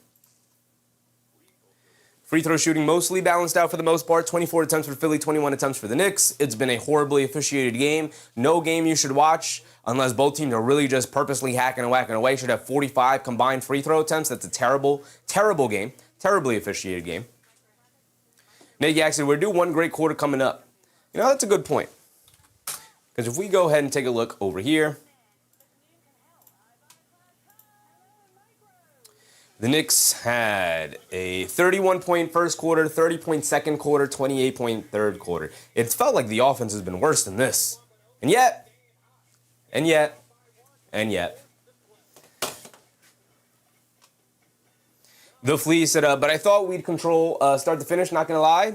Free throw shooting mostly balanced out for the most part. 24 attempts for Philly, 21 attempts for the Knicks. It's been a horribly officiated game. No game you should watch unless both teams are really just purposely hacking and whacking away. Should have 45 combined free throw attempts. That's a terrible, terrible game. Terribly officiated game. Nate Yak said, we're due one great quarter coming up. You know, that's a good point. Because if we go ahead and take a look over here, the Knicks had a 31-point first quarter, 30-point second quarter, 28-point third quarter. It felt like the offense has been worse than this. And yet, the Flea said, but I thought we'd control start to finish, not going to lie.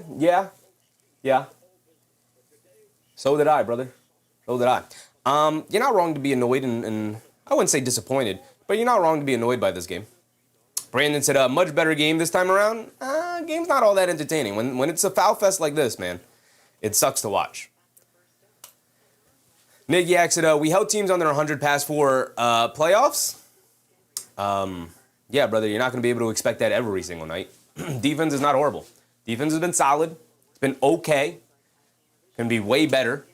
Yeah. So did I, brother. So did I. You're not wrong to be annoyed and I wouldn't say disappointed, but you're not wrong to be annoyed by this game. Brandon said, much better game this time around. Game's not all that entertaining. When it's a foul fest like this, man, it sucks to watch. Nick Yak said, we held teams under 100 past 4 playoffs. Yeah, brother, you're not going to be able to expect that every single night. Defense is not horrible. Defense has been solid. It's been okay. Can be way better.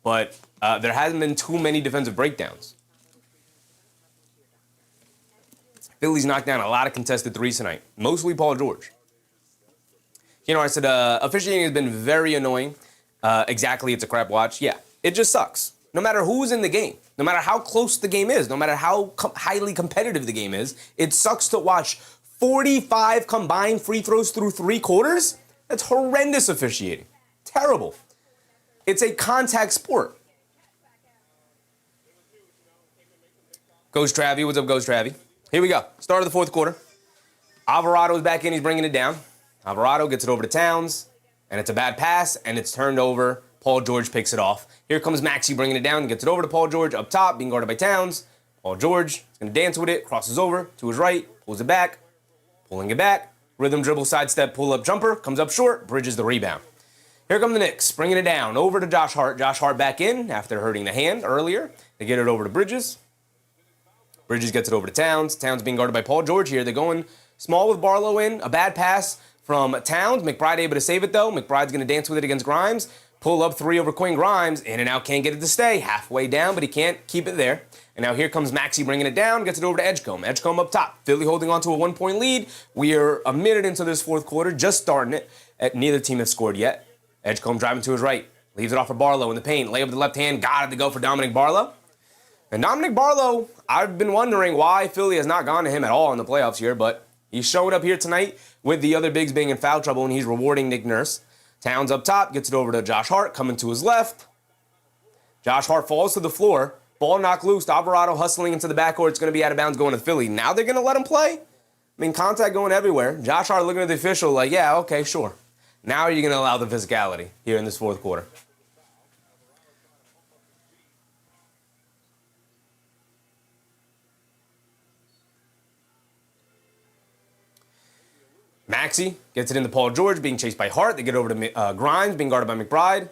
But there hasn't been too many defensive breakdowns. Philly's knocked down a lot of contested threes tonight, mostly Paul George. You know, I said officiating has been very annoying. Exactly, it's a crap watch. Yeah, it just sucks. No matter who's in the game, no matter how close the game is, no matter how highly competitive the game is, it sucks to watch 45 combined free throws through 3 quarters. That's horrendous officiating. Terrible. It's a contact sport. Ghost Travie, what's up, Ghost Travie? Here we go. Start of the fourth quarter. Alvarado's back in. He's bringing it down. Alvarado gets it over to Towns, and it's a bad pass, and it's turned over. Paul George picks it off. Here comes Maxey bringing it down, gets it over to Paul George up top, being guarded by Towns. Paul George is going to dance with it, crosses over to his right, pulls it back, pulling it back. Rhythm dribble, sidestep, pull-up jumper, comes up short, Bridges the rebound. Here come the Knicks, bringing it down, over to Josh Hart. Josh Hart back in after hurting the hand earlier. They get it over to Bridges. Bridges gets it over to Towns. Towns being guarded by Paul George here. They're going small with Barlow in. A bad pass from Towns. McBride able to save it, though. McBride's going to dance with it against Grimes. Pull up 3 over Quinn Grimes. In and out, can't get it to stay. Halfway down, but he can't keep it there. And now here comes Maxey bringing it down. Gets it over to Edgecombe. Edgecombe up top. Philly holding on to a 1-point lead. We are a minute into this fourth quarter. Just starting it. Neither team has scored yet. Edgecombe driving to his right. Leaves it off for Barlow in the paint. Layup with the left hand. Got it to go for Dominic Barlow. And Dominic Barlow, I've been wondering why Philly has not gone to him at all in the playoffs here, but he showed up here tonight with the other bigs being in foul trouble, and he's rewarding Nick Nurse. Towns up top, gets it over to Josh Hart, coming to his left. Josh Hart falls to the floor. Ball knocked loose. Alvarado hustling into the backcourt. It's going to be out of bounds going to Philly. Now they're going to let him play? I mean, contact going everywhere. Josh Hart looking at the official like, yeah, okay, sure. Now you're going to allow the physicality here in this fourth quarter. Maxey gets it into Paul George, being chased by Hart. They get over to Grimes, being guarded by McBride.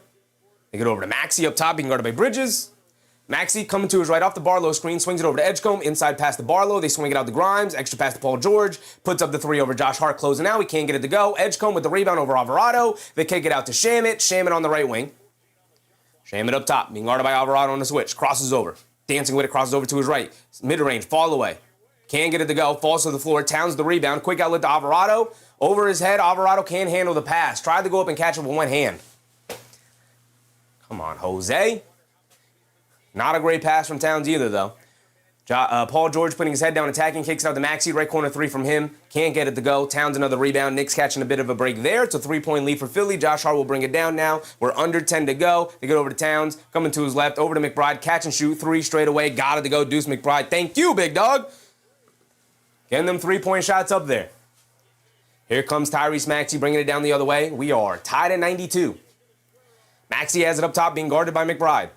They get over to Maxey up top, being guarded by Bridges. Maxey coming to his right off the Barlow screen, swings it over to Edgecombe, inside pass to Barlow. They swing it out to Grimes, extra pass to Paul George, puts up the three over Josh Hart, closing out. He can't get it to go. Edgecombe with the rebound over Alvarado. They kick it out to Shamit. Shamit on the right wing. Shamit up top, being guarded by Alvarado on the switch. Crosses over. Dancing with it, crosses over to his right. Mid-range, fall away. Can't get it to go. Falls to the floor. Towns the rebound. Quick outlet to Alvarado. Over his head. Alvarado can't handle the pass. Tried to go up and catch it with one hand. Come on, Jose. Not a great pass from Towns either, though. Paul George putting his head down, attacking, kicks out to Maxey. Right corner three from him. Can't get it to go. Towns another rebound. Knicks catching a bit of a break there. It's a 3-point lead for Philly. Josh Hart will bring it down now. We're under 10 to go. They get over to Towns. Coming to his left. Over to McBride. Catch and shoot. Three straight away. Got it to go. Deuce McBride. Thank you, big dog. Getting them 3-point shots up there. Here comes Tyrese Maxey bringing it down the other way. We are tied at 92. Maxey has it up top, being guarded by McBride.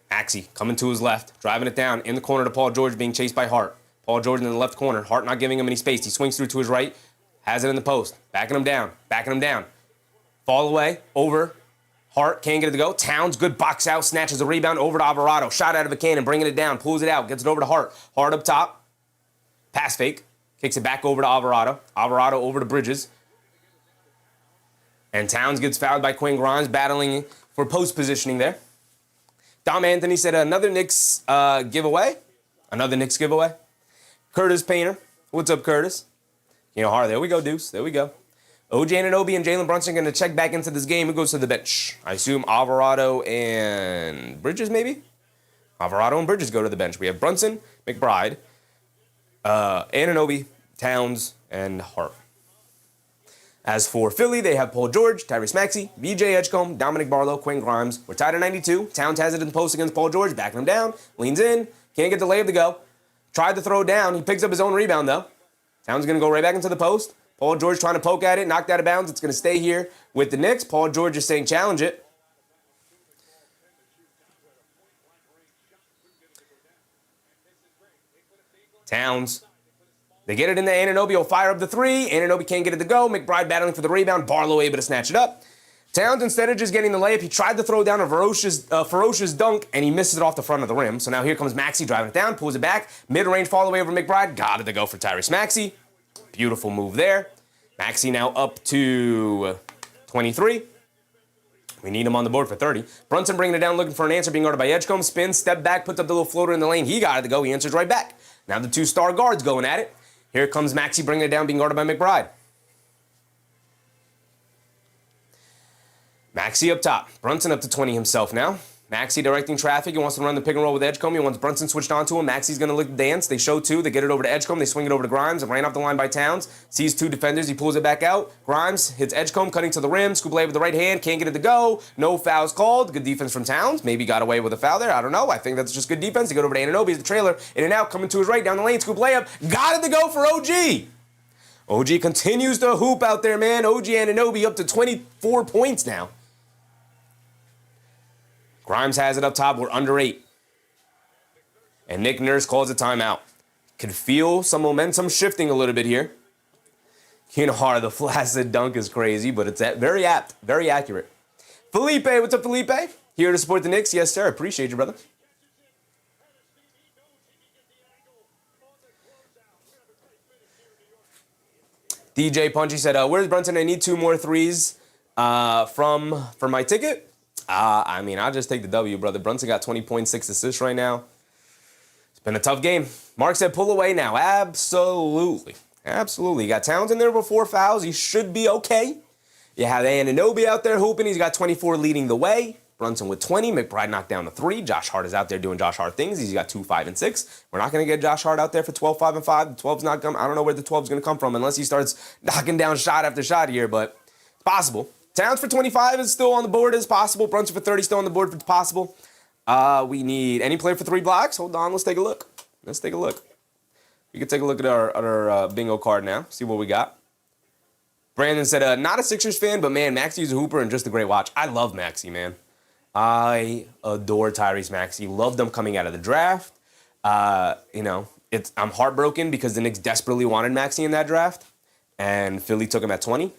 Maxey coming to his left, driving it down in the corner to Paul George, being chased by Hart. Paul George in the left corner. Hart not giving him any space. He swings through to his right, has it in the post, backing him down. Fall away, over. Hart can't get it to go. Towns, good box out, snatches a rebound over to Alvarado. Shot out of a cannon, bringing it down, pulls it out, gets it over to Hart. Hart up top, pass fake, kicks it back over to Alvarado. Alvarado over to Bridges. And Towns gets fouled by Quinn Grimes, battling for post positioning there. Dom Anthony said another Knicks giveaway. Another Knicks giveaway. Curtis Painter. What's up, Curtis? You know, hard. There we go, Deuce. There we go. OG Anunoby and Jalen Brunson are going to check back into this game. Who goes to the bench? I assume Alvarado and Bridges, maybe? Alvarado and Bridges go to the bench. We have Brunson, McBride, Anunoby, Towns, and Hart. As for Philly, they have Paul George, Tyrese Maxey, BJ Edgecombe, Dominic Barlow, Quinn Grimes. We're tied at 92. Towns has it in the post against Paul George, backing him down, leans in, can't get the layup to go. Tried to throw it down. He picks up his own rebound, though. Towns going to go right back into the post. Paul George trying to poke at it, knocked out of bounds. It's going to stay here with the Knicks. Paul George is saying challenge it. Towns. They get it in the Anunoby. Will fire up the three. Anunoby can't get it to go. McBride battling for the rebound. Barlow able to snatch it up. Towns, instead of just getting the layup, he tried to throw down a ferocious dunk, and he misses it off the front of the rim. So now here comes Maxey driving it down, pulls it back. Mid-range fall away over McBride. Got it to go for Tyrese Maxey. Beautiful move there. Maxey now up to 23. We need him on the board for 30. Brunson bringing it down, looking for an answer, being guarded by Edgecombe. Spins, step back, puts up the little floater in the lane. He got it to go. He answers right back. Now the two-star guards going at it. Here comes Maxey bringing it down, being guarded by McBride. Maxey up top. Brunson up to 20 himself now. Maxey directing traffic. He wants to run the pick and roll with Edgecombe. He wants Brunson switched onto him. Maxey's going to look the dance. They show two. They get it over to Edgecombe. They swing it over to Grimes. Ran off the line by Towns. Sees two defenders. He pulls it back out. Grimes hits Edgecombe, cutting to the rim. Scoop lay with the right hand. Can't get it to go. No fouls called. Good defense from Towns. Maybe got away with a foul there. I don't know. I think that's just good defense. They go over to Anunoby. He's the trailer. In and out. Coming to his right. Down the lane. Scoop layup. Got it to go for OG. OG continues to hoop out there, man. OG Anunoby up to 24 points now. Grimes has it up top. We're under 8. And Nick Nurse calls a timeout. Could feel some momentum shifting a little bit here. You know how the flaccid dunk is crazy, but it's very apt, very accurate. Felipe, what's up, Felipe? Here to support the Knicks? Yes, sir. Appreciate you, brother. DJ Punchy said, where's Brunson? I need 2 more threes for my ticket. I mean, I'll just take the W, brother. Brunson got 20.6 assists right now. It's been a tough game. Mark said pull away now. Absolutely. Absolutely. You got Towns in there with 4 fouls. He should be okay. You have Anunoby out there hooping. He's got 24 leading the way. Brunson with 20. McBride knocked down the 3. Josh Hart is out there doing Josh Hart things. He's got 2, 5, and 6. We're not going to get Josh Hart out there for 12, 5, and 5. The 12's not coming. I don't know where the 12's going to come from unless he starts knocking down shot after shot here, but it's possible. Towns for 25 is still on the board as possible. Brunson for 30 still on the board as possible. We need any player for 3 blocks. Hold on, let's take a look. Let's take a look. We can take a look at our bingo card now, see what we got. Brandon said, not a Sixers fan, but man, Maxey's a hooper and just a great watch. I love Maxey, man. I adore Tyrese Maxey. Loved him coming out of the draft. You know, I'm heartbroken because the Knicks desperately wanted Maxey in that draft, and Philly took him at 20.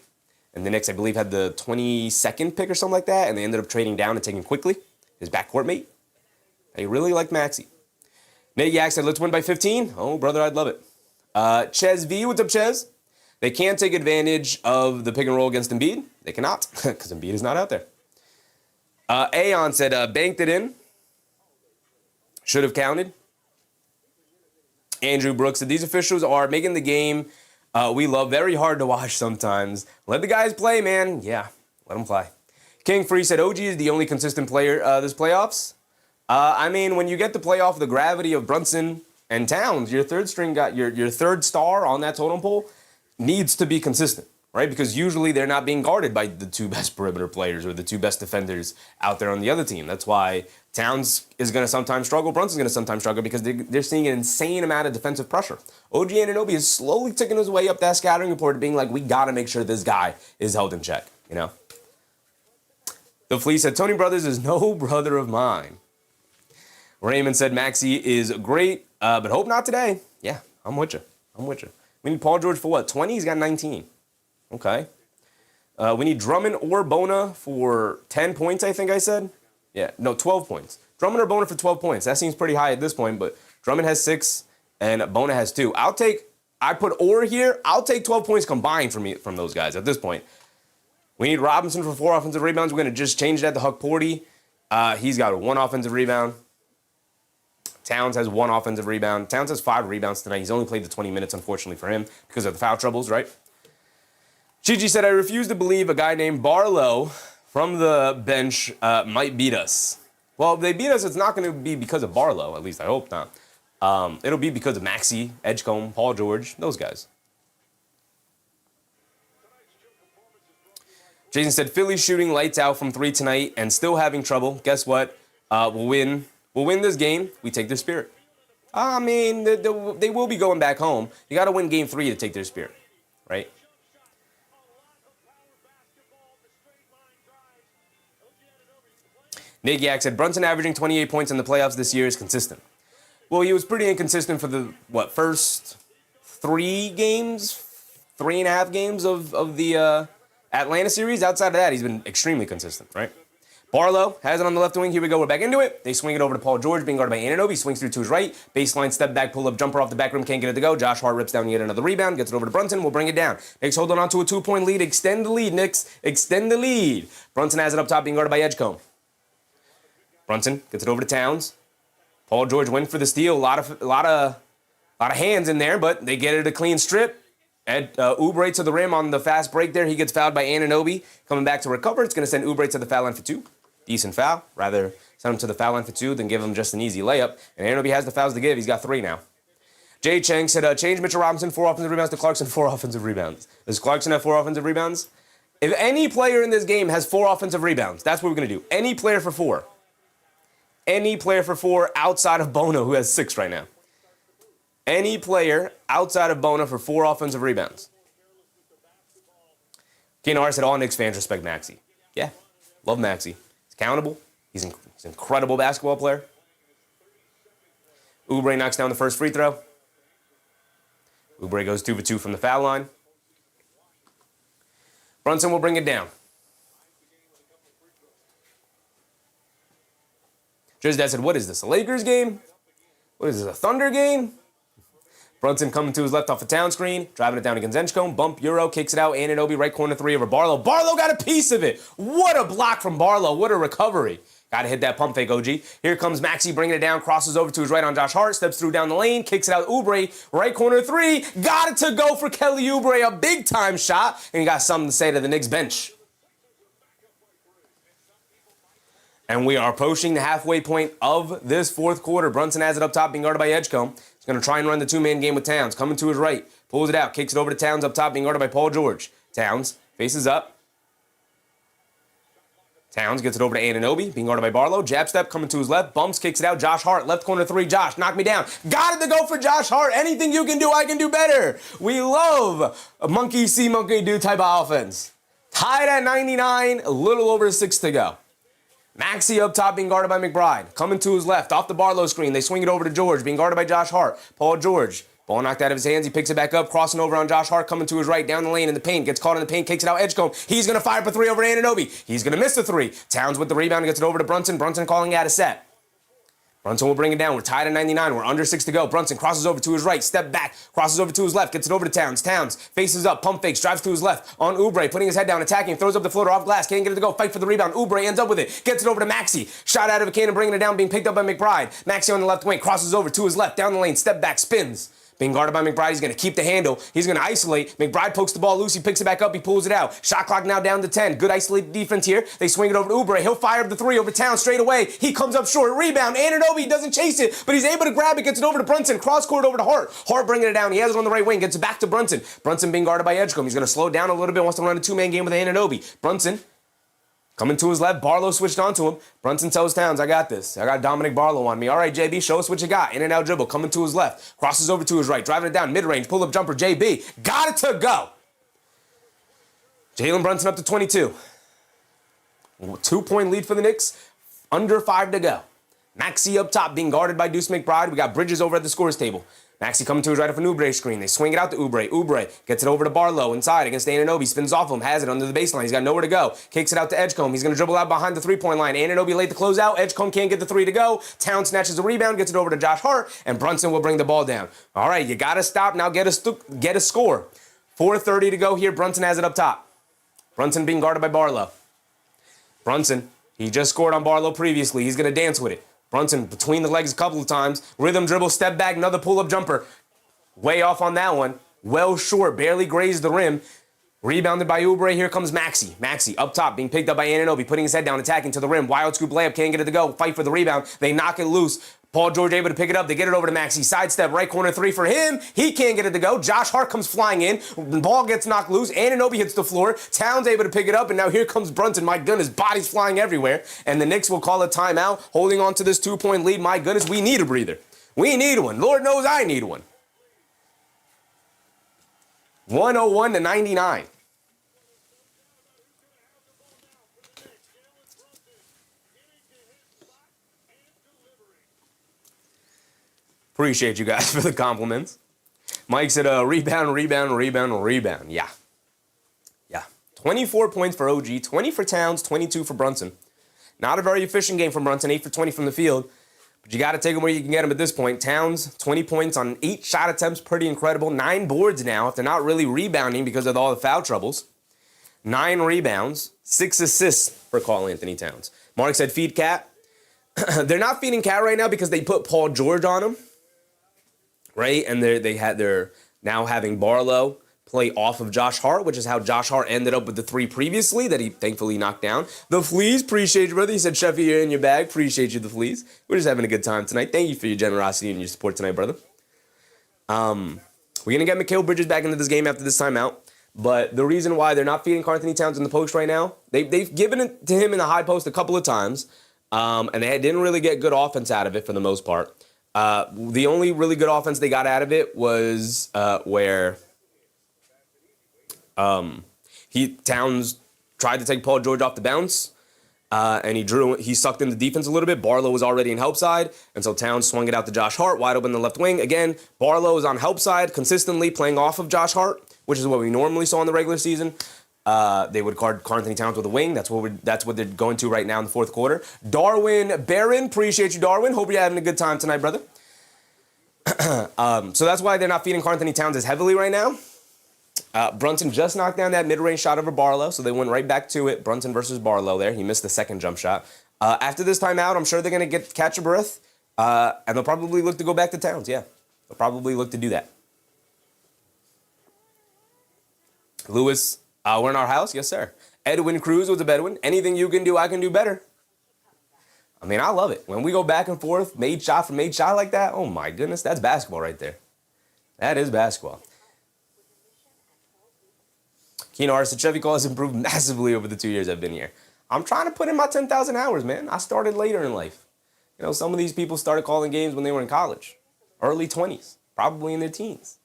And the Knicks, I believe, had the 22nd pick or something like that, and they ended up trading down and taking quickly his backcourt mate. They really liked Maxey. Nate Yak said, let's win by 15. Oh, brother, I'd love it. Ches V, what's up, Ches? They can't take advantage of the pick and roll against Embiid. They cannot, because Embiid is not out there. Aeon said, banked it in. Should have counted. Andrew Brooks said, these officials are making the game we love very hard to watch sometimes. Let the guys play, man. Yeah, let them play. King Free said, OG is the only consistent player this playoffs. I mean, when you get to play off the gravity of Brunson and Towns, your third string got your third star on that totem pole needs to be consistent, right? Because usually they're not being guarded by the two best perimeter players or the two best defenders out there on the other team. That's why Towns is going to sometimes struggle. Brunson's going to sometimes struggle because they're seeing an insane amount of defensive pressure. OG Anunoby is slowly ticking his way up that scouting report to being like, we got to make sure this guy is held in check, you know? The Flea said, Tony Brothers is no brother of mine. Raymond said, Maxey is great, but hope not today. Yeah, I'm with you. We need Paul George for what, 20? He's got 19. Okay. We need Drummond or Bona for 10 points, I think I said. Yeah, no, 12 points. Drummond or Bona for 12 points. That seems pretty high at this point, but Drummond has 6 and Bona has 2. I put or here. I'll take 12 points combined from those guys at this point. We need Robinson for 4 offensive rebounds. We're going to just change that to Huck Porty. He's got 1 offensive rebound. Towns has 1 offensive rebound. Towns has 5 rebounds tonight. He's only played the 20 minutes, unfortunately, for him because of the foul troubles, right? Gigi said, I refuse to believe a guy named Barlow from the bench might beat us. Well, if they beat us, it's not going to be because of Barlow. At least I hope not. It'll be because of Maxey, Edgecombe, Paul George, those guys. Jason said, Philly's shooting lights out from 3 tonight and still having trouble. Guess what? We'll win. We'll win this game. We take their spirit. I mean, they will be going back home. You got to win game 3 to take their spirit, right? Nick Yak said, Brunson averaging 28 points in the playoffs this year is consistent. Well, he was pretty inconsistent for the, first 3 games? 3.5 games of the Atlanta series. Outside of that, he's been extremely consistent, right? Barlow has it on the left wing. Here we go. We're back into it. They swing it over to Paul George, being guarded by Anunoby. Swings through to his right. Baseline, step back, pull up, jumper off the back rim. Can't get it to go. Josh Hart rips down and get another rebound. Gets it over to Brunson. We'll bring it down. Knicks holding on to a 2-point lead. Extend the lead, Knicks. Extend the lead. Brunson has it up top, being guarded by Edgecombe. Brunson gets it over to Towns. Paul George went for the steal. A lot of hands in there, but they get it a clean strip. Oubre to the rim on the fast break there. He gets fouled by Anunoby. Coming back to recover. It's going to send Oubre to the foul line for 2. Decent foul. Rather send him to the foul line for 2 than give him just an easy layup. And Anunoby has the fouls to give. He's got 3 now. Jay Chang said, change Mitchell Robinson 4 offensive rebounds to Clarkson 4 offensive rebounds. Does Clarkson have 4 offensive rebounds? If any player in this game has 4 offensive rebounds, that's what we're going to do. Any player for 4. Any player for 4 outside of Bono, who has 6 right now. Any player outside of Bono for 4 offensive rebounds. Keenar said, all Knicks fans respect Maxey. Yeah, love Maxey. Accountable. He's an incredible basketball player. Oubre knocks down the first free throw. Oubre goes 2 for 2 from the foul line. Brunson will bring it down. Dad said, what is this, a Lakers game? What is this, a Thunder game? Brunson coming to his left off a town screen, driving it down against Edgecombe, bump, Euro, kicks it out, Anunoby, right corner 3 over Barlow. Barlow got a piece of it. What a block from Barlow. What a recovery. Got to hit that pump fake, OG. Here comes Maxey bringing it down, crosses over to his right on Josh Hart, steps through down the lane, kicks it out, Oubre, right corner 3. Got it to go for Kelly Oubre, a big-time shot, and he got something to say to the Knicks bench. And we are approaching the halfway point of this 4th quarter. Brunson has it up top, being guarded by Edgecombe. He's going to try and run the 2-man game with Towns. Coming to his right, pulls it out, kicks it over to Towns up top, being guarded by Paul George. Towns faces up. Towns gets it over to Anunoby, being guarded by Barlow. Jab step coming to his left, bumps, kicks it out. Josh Hart, left corner 3. Josh, knock me down. Got it to go for Josh Hart. Anything you can do, I can do better. We love a monkey see, monkey do type of offense. Tied at 99, a little over 6 to go. Maxey up top being guarded by McBride. Coming to his left, off the Barlow screen. They swing it over to George, being guarded by Josh Hart. Paul George. Ball knocked out of his hands. He picks it back up, crossing over on Josh Hart, coming to his right, down the lane in the paint. Gets caught in the paint, kicks it out, Edgecombe. He's going to fire up a three over to Anunoby. He's going to miss the three. Towns with the rebound, gets it over to Brunson. Brunson calling out a set. Brunson will bring it down. We're tied at 99. We're under 6 to go. Brunson crosses over to his right, step back, crosses over to his left, gets it over to Towns. Towns faces up, pump fakes, drives to his left on Oubre, putting his head down, attacking, throws up the floater off glass, can't get it to go, fight for the rebound. Oubre ends up with it, gets it over to Maxey. Shot out of a cannon, bringing it down, being picked up by McBride. Maxey on the left wing, crosses over to his left, down the lane, step back, spins. Being guarded by McBride, he's going to keep the handle. He's going to isolate. McBride pokes the ball loose. He picks it back up. He pulls it out. Shot clock now down to 10. Good isolated defense here. They swing it over to Oubre. He'll fire up the three over Towns straight away. He comes up short. Rebound. Anunoby doesn't chase it, but he's able to grab it. Gets it over to Brunson. Cross court over to Hart. Hart bringing it down. He has it on the right wing. Gets it back to Brunson. Brunson being guarded by Edgecombe. He's going to slow down a little bit. Wants to run a two-man game with Anunoby. Brunson coming to his left. Barlow switched onto him. Brunson tells Towns, I got this. I got Dominic Barlow on me. All right, JB, show us what you got. In and out dribble. Coming to his left. Crosses over to his right. Driving it down. Mid-range. Pull-up jumper. JB. Got it to go. Jalen Brunson up to 22. 2-point lead for the Knicks. Under 5 to go. Maxey up top being guarded by Deuce McBride. We got Bridges over at the scores table. Maxey coming to his right off an Oubre screen. They swing it out to Oubre. Oubre gets it over to Barlow inside against Anunoby. Spins off him. Has it under the baseline. He's got nowhere to go. Kicks it out to Edgecombe. He's going to dribble out behind the three-point line. Anunoby late to close out. Edgecombe can't get the three to go. Town snatches the rebound. Gets it over to Josh Hart. And Brunson will bring the ball down. All right, you got to stop. Now get a score. 4:30 to go here. Brunson has it up top. Brunson being guarded by Barlow. Brunson, he just scored on Barlow previously. He's going to dance with it. Brunson between the legs a couple of times. Rhythm dribble, step back, another pull-up jumper. Way off on that one. Well short, barely grazed the rim. Rebounded by Oubre. Here comes Maxey. Maxey up top, being picked up by Anunoby, putting his head down, attacking to the rim. Wild scoop layup, can't get it to go. Fight for the rebound. They knock it loose. Paul George able to pick it up. They get it over to Maxey. Sidestep, right corner three for him. He can't get it to go. Josh Hart comes flying in. The ball gets knocked loose. Anunoby hits the floor. Towns able to pick it up, and now here comes Brunson. My goodness, body's flying everywhere. And the Knicks will call a timeout, holding on to this 2-point lead. My goodness, we need a breather. We need one. Lord knows I need one. 101 to 99. Appreciate you guys for the compliments. Mike said, rebound. Yeah. 24 points for OG, 20 for Towns, 22 for Brunson. Not a very efficient game from Brunson, 8 for 20 from the field. But you got to take him where you can get him at this point. Towns, 20 points on 8 shot attempts, pretty incredible. 9 boards now, if they're not really rebounding because of all the foul troubles. 9 rebounds, 6 assists for Karl Anthony Towns. Mark said, feed Cat. They're not feeding Cat right now because they put Paul George on him. Right, and they're now having Barlow play off of Josh Hart, which is how Josh Hart ended up with the 3 previously that he thankfully knocked down. The Fleas, appreciate you, brother. He said, Sheffy, you're in your bag. Appreciate you, the Fleas. We're just having a good time tonight. Thank you for your generosity and your support tonight, brother. We're going to get Mikal Bridges back into this game after this timeout. But the reason why they're not feeding Karl Anthony Towns in the post right now, they've given it to him in the high post a couple of times, and they didn't really get good offense out of it for the most part. The only really good offense they got out of it was where Towns tried to take Paul George off the bounce, and he sucked in the defense a little bit. Barlow was already in help side, and so Towns swung it out to Josh Hart, wide open in the left wing. Again, Barlow is on help side, consistently playing off of Josh Hart, which is what we normally saw in the regular season. They would guard Karl Anthony Towns with a wing. That's what they're going to right now in the fourth quarter. Darwin Barron, appreciate you, Darwin. Hope you're having a good time tonight, brother. So that's why they're not feeding Karl Anthony Towns as heavily right now. Brunson just knocked down that mid-range shot over Barlow, so they went right back to it. Brunson versus Barlow there. He missed the second jump shot. After this timeout, I'm sure they're going to catch a breath, and they'll probably look to go back to Towns. Yeah, they'll probably look to do that. Lewis, we're in our house? Yes, sir. Edwin Cruz was a Bedouin. Anything you can do, I can do better. I mean, I love it. When we go back and forth, made shot for made shot like that, oh my goodness, that's basketball right there. That is basketball. Keno Arce, Chevy Call has improved massively over the 2 years I've been here. I'm trying to put in my 10,000 hours, man. I started later in life. You know, some of these people started calling games when they were in college, early 20s, probably in their teens.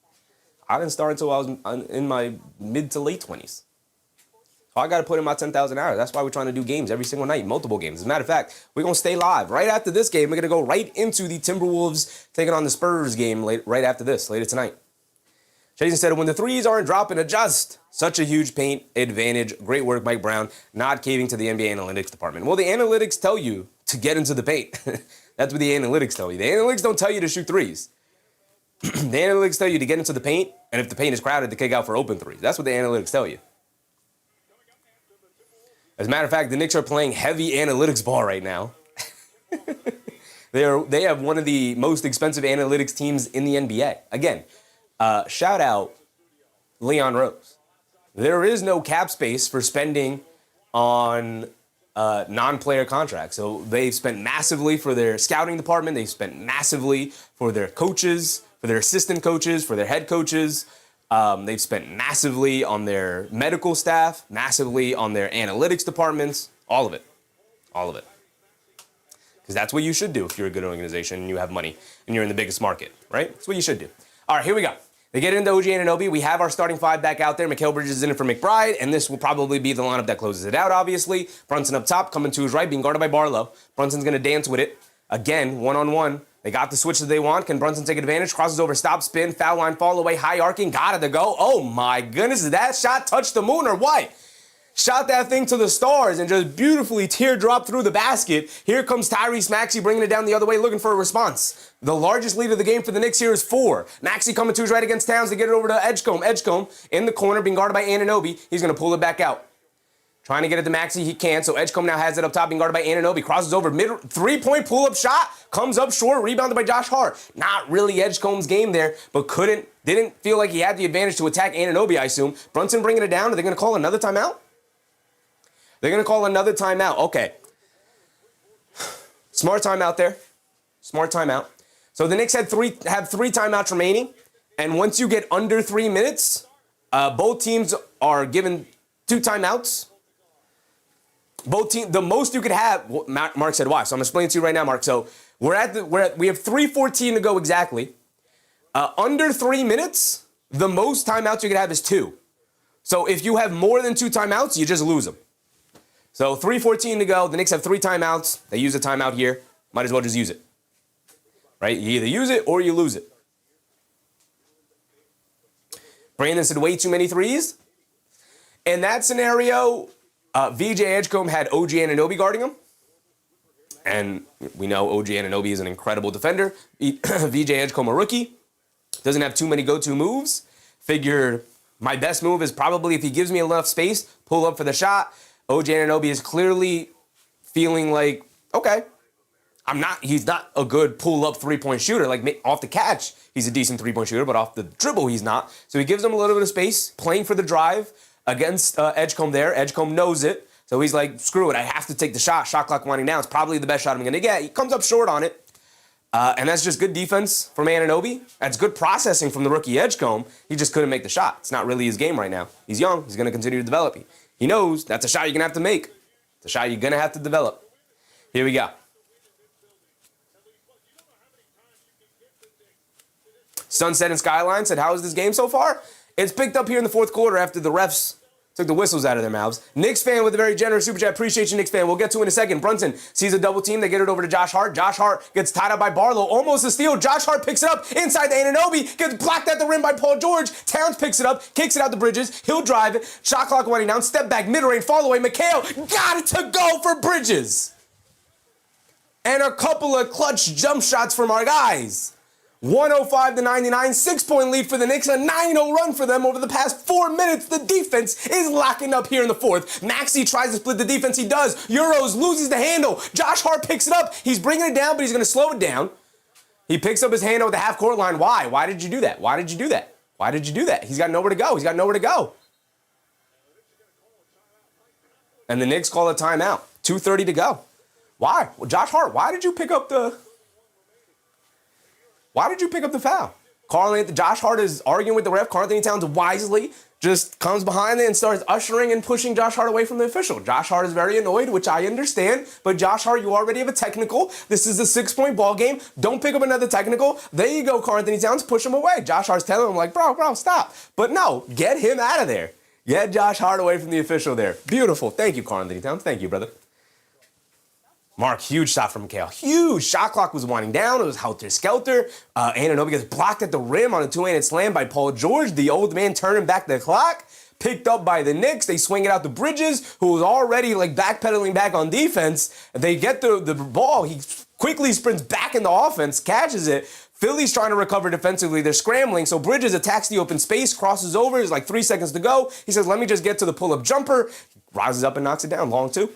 I didn't start until I was in my mid to late 20s. So I got to put in my 10,000 hours. That's why we're trying to do games every single night, multiple games. As a matter of fact, we're going to stay live. Right after this game, we're going to go right into the Timberwolves taking on the Spurs game right after this, later tonight. Jason said, when the threes aren't dropping, adjust. Such a huge paint advantage. Great work, Mike Brown. Not caving to the NBA analytics department. Well, the analytics tell you to get into the paint. That's what the analytics tell you. The analytics don't tell you to shoot threes. The analytics tell you to get into the paint, and if the paint is crowded, to kick out for open threes. That's what the analytics tell you. As a matter of fact, the Knicks are playing heavy analytics ball right now. They have one of the most expensive analytics teams in the NBA. Again, shout out Leon Rose. There is no cap space for spending on non-player contracts. So they've spent massively for their scouting department. They've spent massively for their coaches, for their assistant coaches, for their head coaches. They've spent massively on their medical staff, massively on their analytics departments, all of it. All of it. Because that's what you should do if you're a good organization and you have money and you're in the biggest market, right? That's what you should do. All right, here we go. They get into OG Anunoby. We have our starting five back out there. Mikal Bridges is in it for McBride, and this will probably be the lineup that closes it out, obviously. Brunson up top, coming to his right, being guarded by Barlow. Brunson's going to dance with it. Again, one-on-one. They got the switch that they want. Can Brunson take advantage? Crosses over, stop, spin, foul line, fall away, high arcing. Got it to go. Oh, my goodness. Did that shot touch the moon or what? Shot that thing to the stars and just beautifully teardrop through the basket. Here comes Tyrese Maxey bringing it down the other way, looking for a response. The largest lead of the game for the Knicks here is 4. Maxey coming to his right against Towns to get it over to Edgecombe. Edgecombe in the corner, being guarded by Anunoby. He's going to pull it back out. Trying to get it to Maxey, he can't. So Edgecombe now has it up top, being guarded by Anunoby. Crosses over, mid three-point pull-up shot. Comes up short, rebounded by Josh Hart. Not really Edgecombe's game there, but didn't feel like he had the advantage to attack Anunoby, I assume. Brunson bringing it down. Are they going to call another timeout? They're going to call another timeout. Okay. Smart timeout there. Smart timeout. So the Knicks have three timeouts remaining. And once you get under 3 minutes, both teams are given 2 timeouts. The most you could have, Mark said why. So I'm going to explain to you right now, Mark. So we have 3:14 to go exactly. Under 3 minutes, the most timeouts you could have is 2. So if you have more than 2 timeouts, you just lose them. So 3:14 to go. The Knicks have 3 timeouts. They use a timeout here. Might as well just use it. Right? You either use it or you lose it. Brandon said way too many threes. In that scenario, VJ Edgecombe had OG Anunoby guarding him. And we know OG Anunoby is an incredible defender. VJ Edgecombe, a rookie. Doesn't have too many go-to moves. Figured my best move is probably if he gives me enough space, pull up for the shot. OG Anunoby is clearly feeling like, okay, he's not a good pull-up three-point shooter. Like off the catch, he's a decent three-point shooter, but off the dribble, he's not. So he gives him a little bit of space, playing for the drive against Edgecombe there. Edgecombe knows it. So he's like, screw it, I have to take the shot. Shot clock winding down. It's probably the best shot I'm going to get. He comes up short on it. And that's just good defense from Anunoby. That's good processing from the rookie Edgecombe. He just couldn't make the shot. It's not really his game right now. He's young. He's going to continue to develop. He knows that's a shot you're going to have to make. It's a shot you're going to have to develop. Here we go. Sunset and Skyline said, how is this game so far? It's picked up here in the fourth quarter after the refs took the whistles out of their mouths. Knicks fan with a very generous super chat. Appreciate you, Knicks fan. We'll get to it in a second. Brunson sees a double team. They get it over to Josh Hart. Josh Hart gets tied up by Barlow. Almost a steal. Josh Hart picks it up inside the Anunoby. Gets blocked at the rim by Paul George. Towns picks it up. Kicks it out the Bridges. He'll drive it. Shot clock winding down. Step back. Mid-range. Fall away. Mikal got it to go for Bridges. And a couple of clutch jump shots from our guys. 105-99, 6-point lead for the Knicks, a 9-0 run for them over the past 4 minutes. The defense is locking up here in the fourth. Maxey tries to split the defense. He does. Euros loses the handle. Josh Hart picks it up. He's bringing it down, but he's going to slow it down. He picks up his handle at the half-court line. Why? Why did you do that? Why did you do that? Why did you do that? He's got nowhere to go. He's got nowhere to go. And the Knicks call a timeout. 2:30 to go. Why? Well, Josh Hart, why did you pick up the foul? Josh Hart is arguing with the ref. Karl-Anthony Towns wisely just comes behind it and starts ushering and pushing Josh Hart away from the official. Josh Hart is very annoyed, which I understand. But Josh Hart, you already have a technical. This is a 6-point ball game. Don't pick up another technical. There you go, Karl-Anthony Towns. Push him away. Josh Hart's telling him, like, bro, stop. But no, get him out of there. Get Josh Hart away from the official there. Beautiful. Thank you, Karl Anthony Towns. Thank you, brother. Mark, huge shot from Mikal. Huge. Shot clock was winding down. It was helter-skelter. Anunoby gets blocked at the rim on a two-handed slam by Paul George. The old man turning back the clock. Picked up by the Knicks. They swing it out to Bridges, who was already backpedaling back on defense. They get the ball. He quickly sprints back in the offense, catches it. Philly's trying to recover defensively. They're scrambling, so Bridges attacks the open space, crosses over. There's 3 seconds to go. He says, let me just get to the pull-up jumper. Rises up and knocks it down, long two.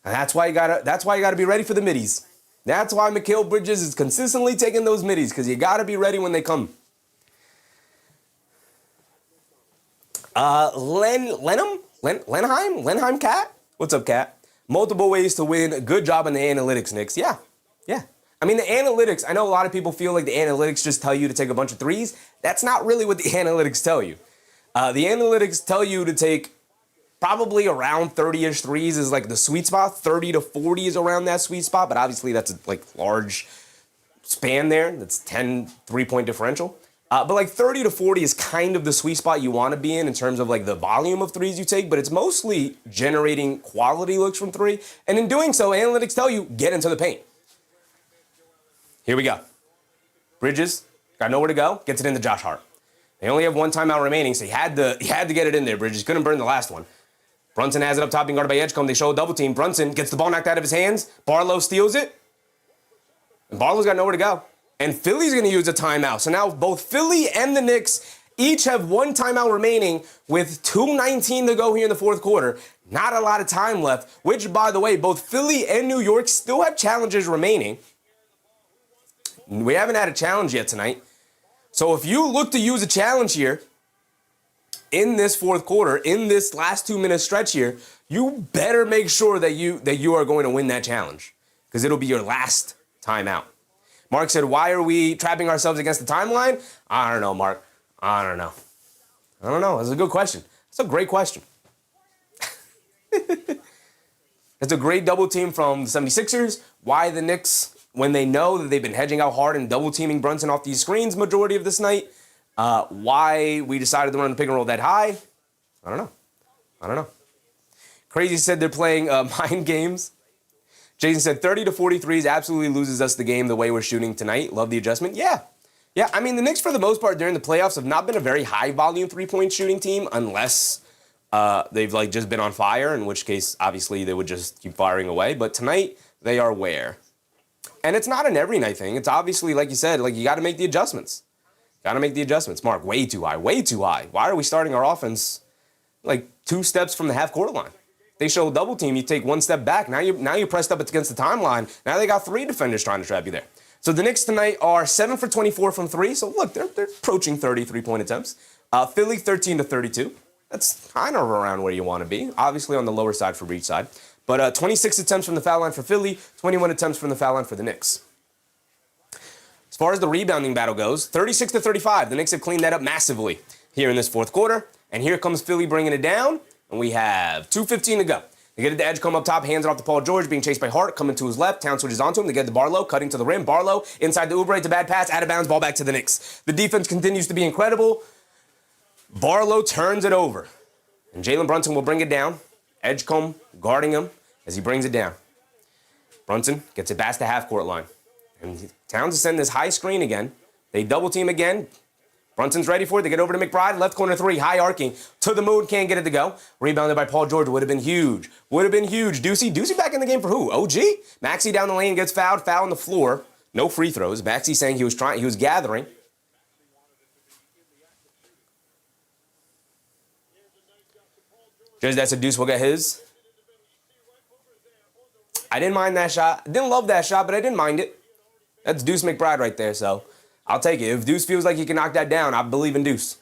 And that's why you gotta be ready for the middies. That's why Mikal Bridges is consistently taking those middies, because you gotta be ready when they come. Lenheim Cat? What's up, Cat? Multiple ways to win. Good job on the analytics, Knicks. Yeah. I mean, the analytics, I know a lot of people feel like the analytics just tell you to take a bunch of threes. That's not really what the analytics tell you. The analytics tell you to take probably around 30-ish threes is the sweet spot. 30 to 40 is around that sweet spot, but obviously that's a large span there. That's 10 3-point differential. But 30 to 40 is kind of the sweet spot you want to be in terms of the volume of threes you take, but it's mostly generating quality looks from three. And in doing so, analytics tell you, get into the paint. Here we go. Bridges, got nowhere to go, gets it into Josh Hart. They only have one timeout remaining, so he had to get it in there. Bridges couldn't burn the last one. Brunson has it up top, being guarded by Edgecombe. They show a double team. Brunson gets the ball knocked out of his hands. Barlow steals it. And Barlow's got nowhere to go. And Philly's going to use a timeout. So now both Philly and the Knicks each have one timeout remaining with 2:19 to go here in the fourth quarter. Not a lot of time left, which, by the way, both Philly and New York still have challenges remaining. We haven't had a challenge yet tonight. So if you look to use a challenge here in this fourth quarter, in this last 2-minute stretch here, you better make sure that you are going to win that challenge, because it'll be your last timeout. Mark said, why are we trapping ourselves against the timeline? I don't know, Mark. I don't know. That's a good question. That's a great question. It's a great double team from the 76ers. Why the Knicks, when they know that they've been hedging out hard and double teaming Brunson off these screens majority of this night, why we decided to run the pick and roll that high, I don't know. Crazy said they're playing mind games. Jason said 30 to 43s absolutely loses us the game the way we're shooting tonight. Love the adjustment. Yeah. I mean, the Knicks, for the most part, during the playoffs have not been a very high-volume three-point shooting team unless they've just been on fire, in which case, obviously, they would just keep firing away. But tonight, they are where? And it's not an every night thing. It's obviously, like you said, you got to make the adjustments. Mark, way too high. Why are we starting our offense 2 steps from the half-court line? They show a double team, you take 1 step back. Now you're pressed up against the timeline. Now they got 3 defenders trying to trap you there. So the Knicks tonight are 7 for 24 from 3. So look, they're approaching 30 3-point attempts. Philly 13 to 32. That's kind of around where you want to be. Obviously on the lower side for each side. But 26 attempts from the foul line for Philly, 21 attempts from the foul line for the Knicks. As far as the rebounding battle goes, 36 to 35. The Knicks have cleaned that up massively here in this fourth quarter. And here comes Philly bringing it down. And we have 2:15 to go. They get it to Edgecombe up top, hands it off to Paul George, being chased by Hart, coming to his left. Towns switches onto him. They get to Barlow, cutting to the rim. Barlow inside the Oubre, it's a bad pass, out of bounds, ball back to the Knicks. The defense continues to be incredible. Barlow turns it over. And Jalen Brunson will bring it down. Edgecombe guarding him as he brings it down. Brunson gets it past the half-court line. And Towns is sending this high screen again. They double team again. Brunson's ready for it. They get over to McBride. Left corner 3. High arcing. To the moon. Can't get it to go. Rebounded by Paul George. Would have been huge. Deucey back in the game for who? OG? Maxey down the lane gets fouled. Foul on the floor. No free throws. Maxey saying he was gathering. Judge that said Deuce will get his. I didn't mind that shot. Didn't love that shot, but I didn't mind it. That's Deuce McBride right there, so I'll take it. If Deuce feels like he can knock that down, I believe in Deuce.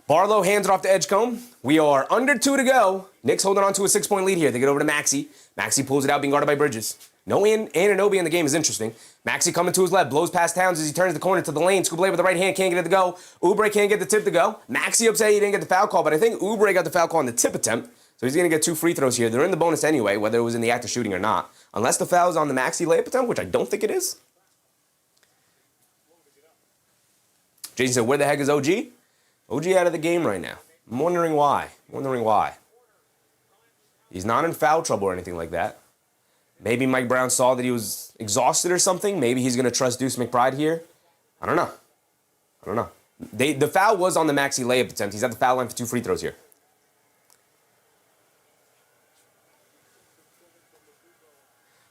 Barlow hands it off to Edgecombe. We are under 2 to go. Knicks holding on to a 6-point lead here. They get over to Maxey. Maxey pulls it out, being guarded by Bridges. No Anunoby in the game is interesting. Maxey coming to his left, blows past Towns as he turns the corner to the lane. Scoop with the right hand, can't get it to go. Oubre can't get the tip to go. Maxey upset he didn't get the foul call, but I think Oubre got the foul call on the tip attempt. So he's going to get 2 free throws here. They're in the bonus anyway, whether it was in the act of shooting or not. Unless the foul is on the Maxey layup attempt, which I don't think it is. Jason said, where the heck is OG? OG out of the game right now. I'm wondering why. Wondering why. He's not in foul trouble or anything like that. Maybe Mike Brown saw that he was exhausted or something. Maybe he's going to trust Deuce McBride here. I don't know. The foul was on the Maxey layup attempt. He's at the foul line for 2 free throws here.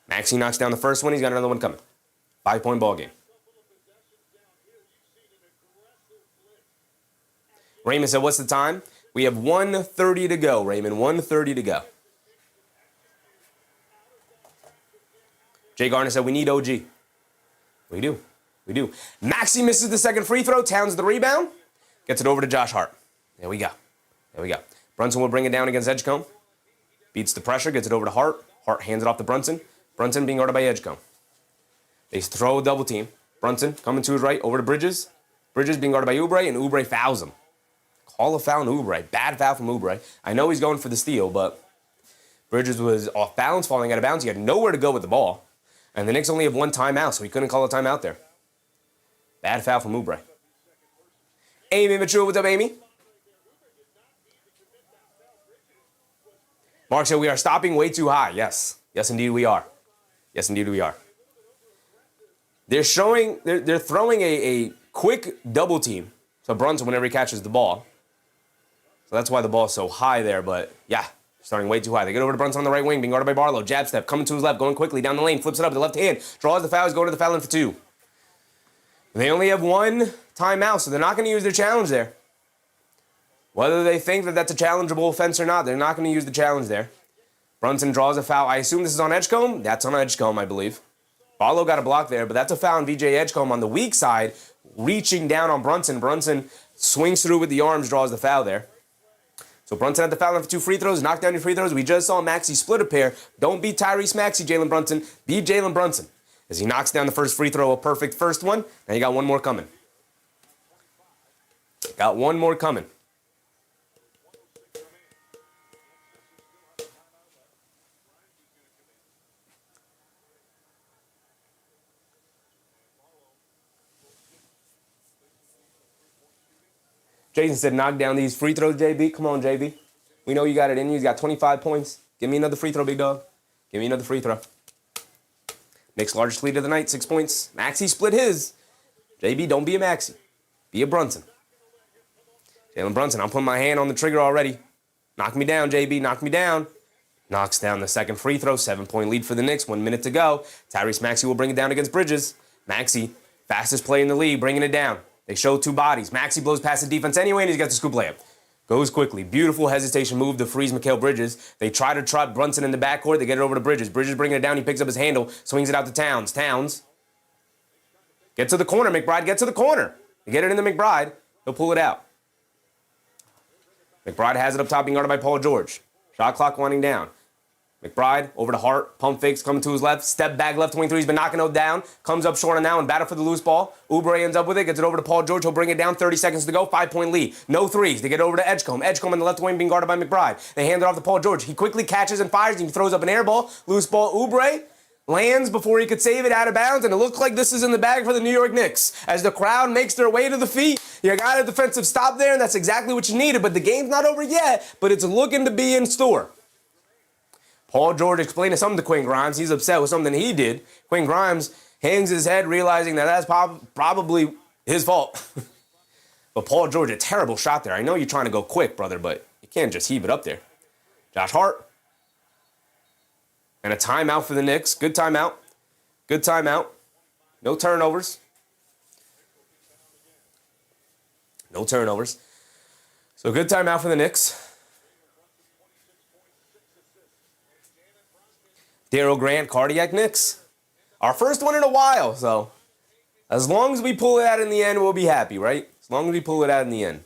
Maxey knocks down the first one. He's got another one coming. 5-point ball game. Raymond said, what's the time? We have 1:30 to go, Raymond. 1:30 to go. Jay Garner said, we need OG. We do. Maxey misses the second free throw. Towns the rebound. Gets it over to Josh Hart. There we go. Brunson will bring it down against Edgecombe. Beats the pressure. Gets it over to Hart. Hart hands it off to Brunson. Brunson being guarded by Edgecombe. They throw a double team. Brunson coming to his right over to Bridges. Bridges being guarded by Oubre, and Oubre fouls him. Call a foul on Oubre. Bad foul from Oubre. I know he's going for the steal, but Bridges was off balance, falling out of bounds. He had nowhere to go with the ball. And the Knicks only have 1 timeout, so he couldn't call a timeout there. Bad foul from Oubre. Amy Mitchell, what's up, Amy? Mark said we are stopping way too high. Yes, indeed we are. They're throwing a quick double team to Brunson whenever he catches the ball. So that's why the ball's so high there, but yeah, starting way too high. They get over to Brunson on the right wing, being guarded by Barlow. Jab step, coming to his left, going quickly down the lane, flips it up with the left hand, draws the foul, he's going to the foul line for 2. They only have 1 timeout, so they're not going to use their challenge there. Whether they think that that's a challengeable offense or not, they're not going to use the challenge there. Brunson draws a foul. I assume this is on Edgecombe. That's on Edgecombe, I believe. Barlow got a block there, but that's a foul on VJ Edgecombe on the weak side, reaching down on Brunson. Brunson swings through with the arms, draws the foul there. So Brunson had the foul line for 2 free throws. Knock down your free throws. We just saw Maxey split a pair. Don't beat Tyrese Maxey, Jalen Brunson. Beat Jalen Brunson. As he knocks down the first free throw, a perfect first one. Now you got 1 more coming. Jason said, knock down these free throws, JB. Come on, JB. We know you got it in you. You got 25 points. Give me another free throw, big dog. Give me another free throw. Knicks' largest lead of the night, 6 points. Maxey split his. JB, don't be a Maxey. Be a Brunson. Jalen Brunson, I'm putting my hand on the trigger already. Knock me down, JB. Knock me down. Knocks down the second free throw. 7-point lead for the Knicks. 1 minute to go. Tyrese Maxey will bring it down against Bridges. Maxey, fastest player in the league, bringing it down. They show 2 bodies. Maxey blows past the defense anyway, and he's got the scoop layup. Goes quickly. Beautiful hesitation move to freeze Mikal Bridges. They try to trap Brunson in the backcourt. They get it over to Bridges. Bridges bringing it down. He picks up his handle, swings it out to Towns. Towns. Get to the corner, McBride. Get to the corner. They get it into McBride. He'll pull it out. McBride has it up top, being guarded by Paul George. Shot clock winding down. McBride over to Hart. Pump fakes coming to his left. Step back left wing 3. He's been knocking it down. Comes up short on now and battle for the loose ball. Oubre ends up with it. Gets it over to Paul George. He'll bring it down. 30 seconds to go. 5-point lead. No threes. They get over to Edgecombe. Edgecombe in the left wing being guarded by McBride. They hand it off to Paul George. He quickly catches and fires. He throws up an air ball. Loose ball. Oubre lands before he could save it out of bounds. And it looks like this is in the bag for the New York Knicks. As the crowd makes their way to the feet, you got a defensive stop there, and that's exactly what you needed. But the game's not over yet, but it's looking to be in store. Paul George explaining something to Quinn Grimes. He's upset with something he did. Quinn Grimes hangs his head, realizing that that's probably his fault. But Paul George, a terrible shot there. I know you're trying to go quick, brother, but you can't just heave it up there. Josh Hart. And a timeout for the Knicks. Good timeout. Good timeout. No turnovers. No turnovers. So good timeout for the Knicks. Daryl Grant, Cardiac Knicks. Our first one in a while, so as long as we pull it out in the end, we'll be happy, right? As long as we pull it out in the end.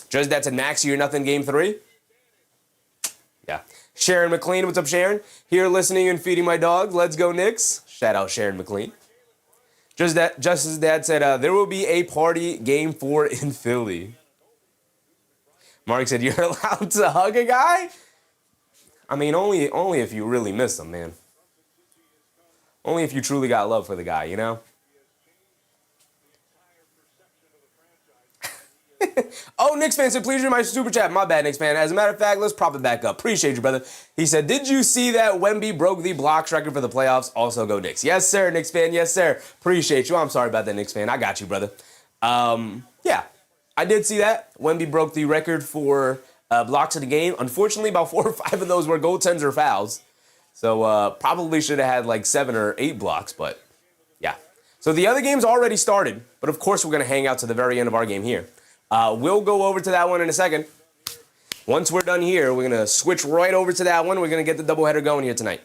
Judge, that's a Maxey or nothing game 3. Yeah. Sharon McLean, what's up, Sharon? Here listening and feeding my dog. Let's go, Knicks. Shout out Sharon McLean. Just as Dad said, there will be a party game 4 in Philly. Mark said, you're allowed to hug a guy? I mean, only if you really miss him, man. Only if you truly got love for the guy, you know? Oh, Knicks fan said, please read my super chat. My bad, Knicks fan. As a matter of fact, let's prop it back up. Appreciate you, brother. He said, did you see that Wemby broke the blocks record for the playoffs? Also go Knicks. Yes, sir, Knicks fan. Yes, sir. Appreciate you. I'm sorry about that, Knicks fan. I got you, brother. Yeah, I did see that. Wemby broke the record for blocks in the game. Unfortunately, about 4 or 5 of those were goaltends or fouls. So probably should have had like 7 or 8 blocks, but yeah. So the other game's already started, but of course we're going to hang out to the very end of our game here. We'll go over to that one in a second. Once we're done here, we're going to switch right over to that one. We're going to get the doubleheader going here tonight.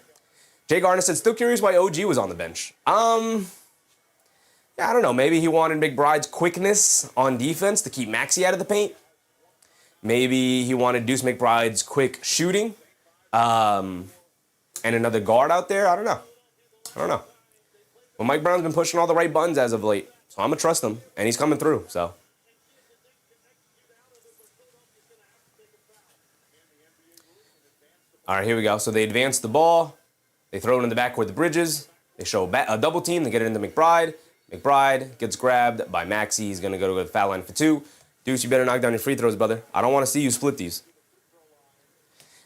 Jay Garner said, still curious why OG was on the bench. Yeah, I don't know. Maybe he wanted McBride's quickness on defense to keep Maxey out of the paint. Maybe he wanted Deuce McBride's quick shooting. And another guard out there. I don't know. Well, Mike Brown's been pushing all the right buttons as of late. So I'm going to trust him. And he's coming through, so. All right, here we go. So they advance the ball. They throw it in the backcourt with the Bridges. They show a double team. They get it into McBride. McBride gets grabbed by Maxey. He's going to go to the foul line for 2. Deuce, you better knock down your free throws, brother. I don't want to see you split these.